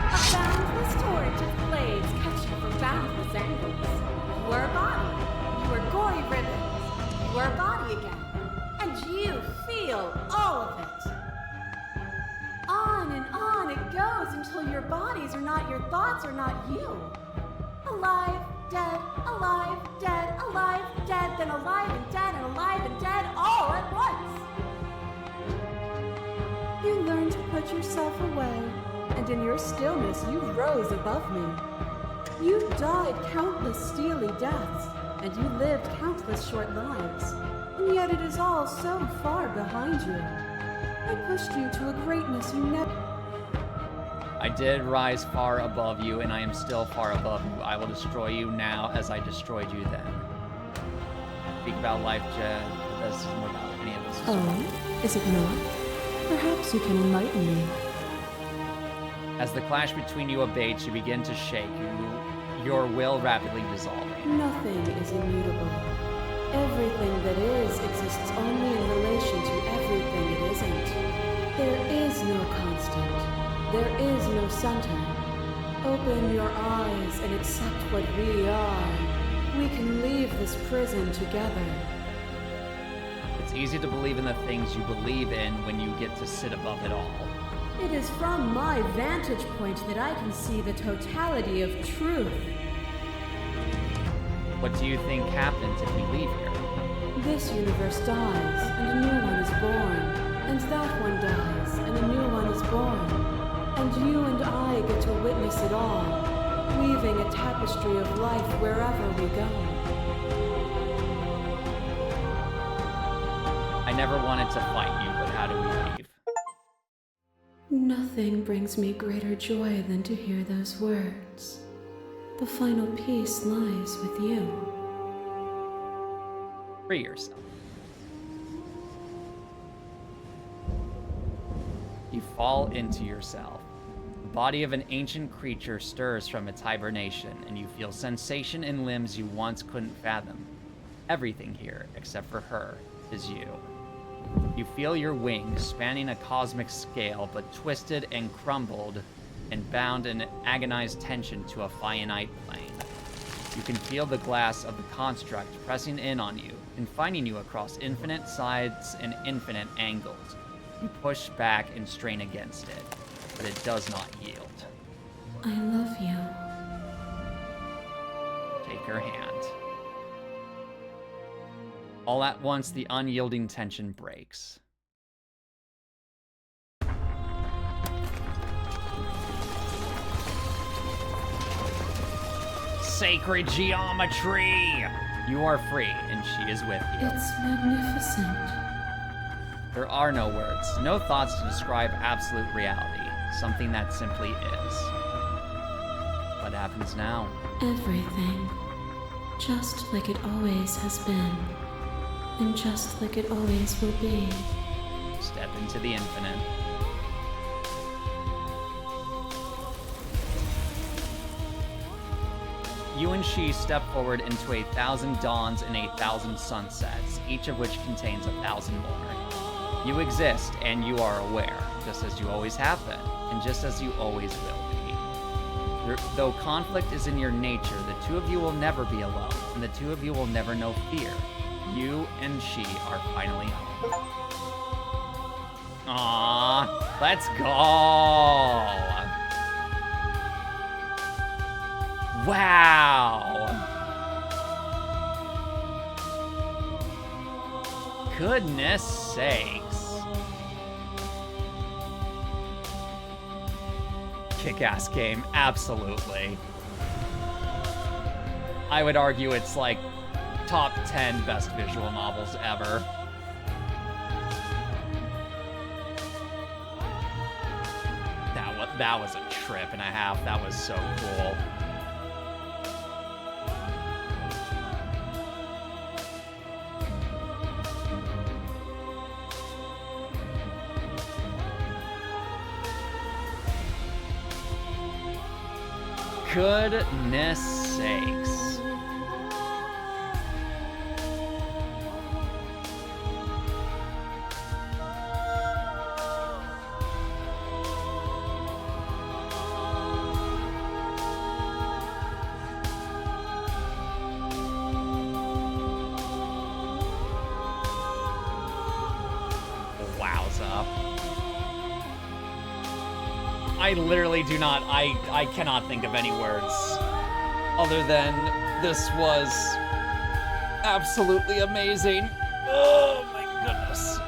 A boundless torrent of blades cut you from boundless angles. You are a body, you are gory ribbons, you are a body again, and you feel all of it. On it goes until your bodies are not your thoughts, are not you. Alive, dead, alive, dead, then alive and dead, all at once. You learned to put yourself away, and in your stillness you rose above me. You died countless steely deaths, and you lived countless short lives, and yet it is all so far behind you. I pushed you to a greatness you never... I did rise far above you, and I am still far above you. I will destroy you now as I destroyed you then. Speak about life, Jed, but this is more about any of this. Oh, is it not? Perhaps you can enlighten me. As the clash between you abates, you begin to shake, your will rapidly dissolving. Nothing is immutable. Everything that is exists only in relation to everything it isn't. There is no constant. There is no center. Open your eyes and accept what we are. We can leave this prison together. It's easy to believe in the things you believe in when you get to sit above it all. It is from my vantage point that I can see the totality of truth. What do you think happens if we leave here? This universe dies, and a new one is born. And that one dies, and a new one is born. And you and I get to witness it all, weaving a tapestry of life wherever we go. I never wanted to fight you, but how do we leave? Nothing brings me greater joy than to hear those words. The final peace lies with you. Free yourself. You fall into yourself. The body of an ancient creature stirs from its hibernation, and you feel sensation in limbs you once couldn't fathom. Everything here, except for her, is you. You feel your wings spanning a cosmic scale, but twisted and crumbled and bound in agonized tension to a finite plane. You can feel the glass of the construct pressing in on you, confining you across infinite sides and infinite angles. You push back and strain against it, but it does not yield. I love you. Take her hand. All at once, the unyielding tension breaks. sacred geometry! You are free, and she is with you. It's magnificent. There are no words, no thoughts to describe absolute reality, something that simply is. What happens now? Everything. Just like it always has been. And just like it always will be. Step into the infinite. You and she step forward into 1,000 dawns and 1,000 sunsets, each of which contains 1,000 more. You exist, and you are aware, just as you always have been, and just as you always will be. Though conflict is in your nature, the two of you will never be alone, and the two of you will never know fear. You and she are finally home. Aww, let's go! Wow! Goodness sakes. Kick-ass game, absolutely. I would argue it's like top 10 best visual novels ever. That was a trip and a half. That was so cool. Goodness sakes. Wowza. I literally do not, I cannot think of any words other than this was absolutely amazing. Oh my goodness.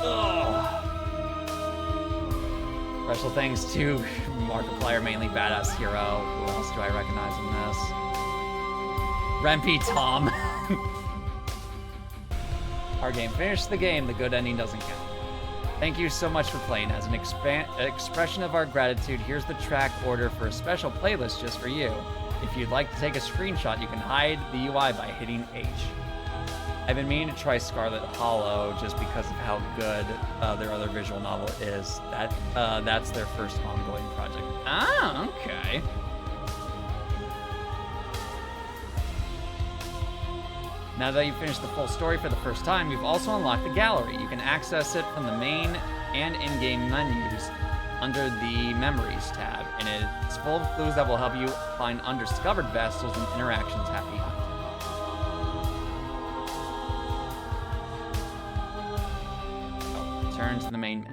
Oh. Special thanks to Markiplier, mainly badass hero. Who else do I recognize in this? Rempy Tom. Our game finished the game, the good ending doesn't count. Thank you so much for playing. As an expression of our gratitude, here's the track order for a special playlist just for you. If you'd like to take a screenshot, you can hide the UI by hitting H. I've been meaning to try Scarlet Hollow just because of how good their other visual novel is. That's their first ongoing project. Ah, okay. Now that you've finished the full story for the first time, you've also unlocked the gallery. You can access it from the main and in-game menus under the Memories tab, and it's full of clues that will help you find undiscovered vessels and interactions. Happy hunt. Oh, return to the main menu.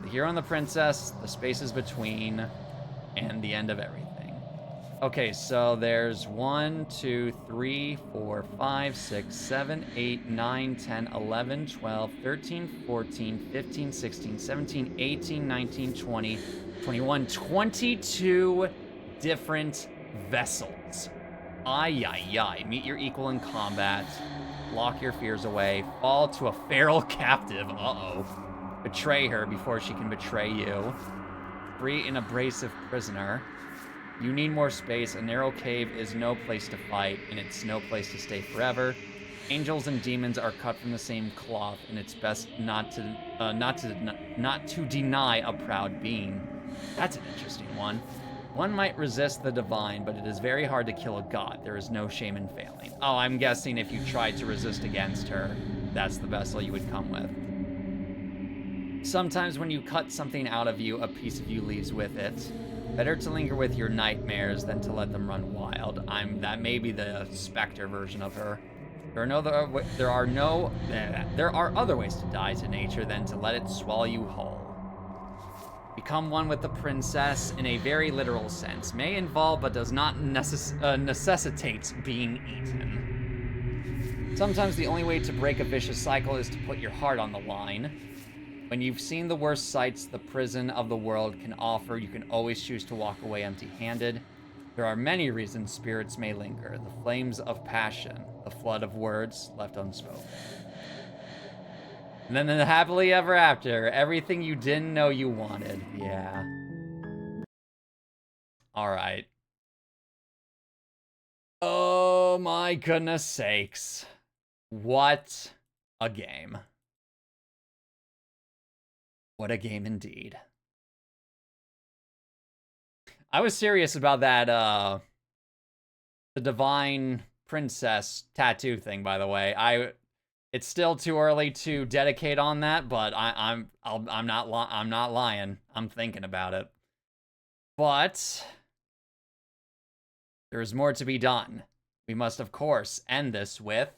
Hero and the princess, the spaces between, and the end of everything. Okay, so there's 1, 2, 3, 4, 5, 6, 7, 8, 9, 10, 11, 12, 13, 14, 15, 16, 17, 18, 19, 20, 21, 22 different vessels. Ay, ay, ay. Meet your equal in combat. Lock your fears away. Fall to a feral captive. Uh-oh. Betray her before she can betray you. Free an abrasive prisoner. You need more space. A narrow cave is no place to fight, and it's no place to stay forever. Angels and demons are cut from the same cloth, and it's best not to deny a proud being. That's an interesting one. One might resist the divine, but it is very hard to kill a god. There is no shame in failing. Oh, I'm guessing if you tried to resist against her, that's the vessel you would come with. Sometimes when you cut something out of you, a piece of you leaves with it. Better to linger with your nightmares than to let them run wild. That may be the Spectre version of her. There are other ways to die to nature than to let it swallow you whole. Become one with the princess in a very literal sense. May involve but does not necessitate being eaten. Sometimes the only way to break a vicious cycle is to put your heart on the line. When you've seen the worst sights the prison of the world can offer, you can always choose to walk away empty-handed. There are many reasons spirits may linger. The flames of passion, the flood of words left unspoken. And then the happily ever after, everything you didn't know you wanted. Yeah. Alright. Oh my goodness sakes. What a game. What a game indeed. I was serious about that, the Divine Princess tattoo thing, by the way. It's still too early to dedicate on that, but I'm not lying. I'm thinking about it. But there is more to be done. We must, of course, end this with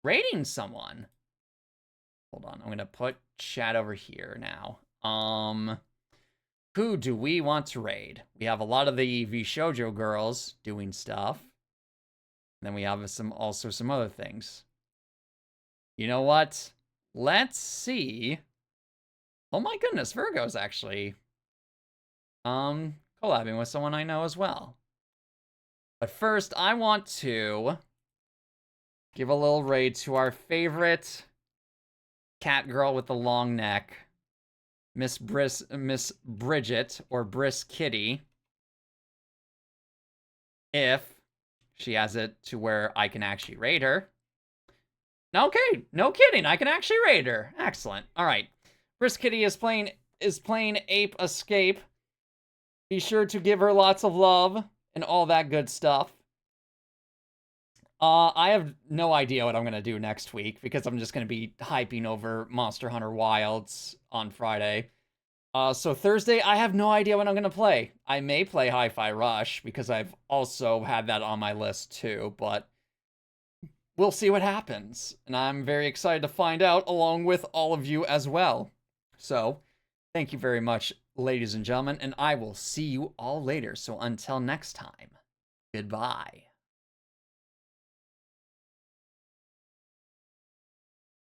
raiding someone. Hold on, I'm gonna put chat over here now. Who do we want to raid? We have a lot of the VShojo girls doing stuff. And then we have also some other things. You know what? Let's see. Oh my goodness, Virgo's actually collabing with someone I know as well. But first, I want to give a little raid to our favorite cat girl with the long neck, Miss Bridget, or Briss Kitty. If she has it to where I can actually raid her. Okay, no kidding, I can actually raid her. Excellent. All right, Briss Kitty is playing Ape Escape. Be sure to give her lots of love and all that good stuff. I have no idea what I'm gonna do next week because I'm just gonna be hyping over Monster Hunter Wilds on Friday. So Thursday, I have no idea what I'm gonna play. I may play Hi-Fi Rush because I've also had that on my list too, but we'll see what happens. And I'm very excited to find out along with all of you as well. So, thank you very much, ladies and gentlemen, and I will see you all later. So until next time, goodbye.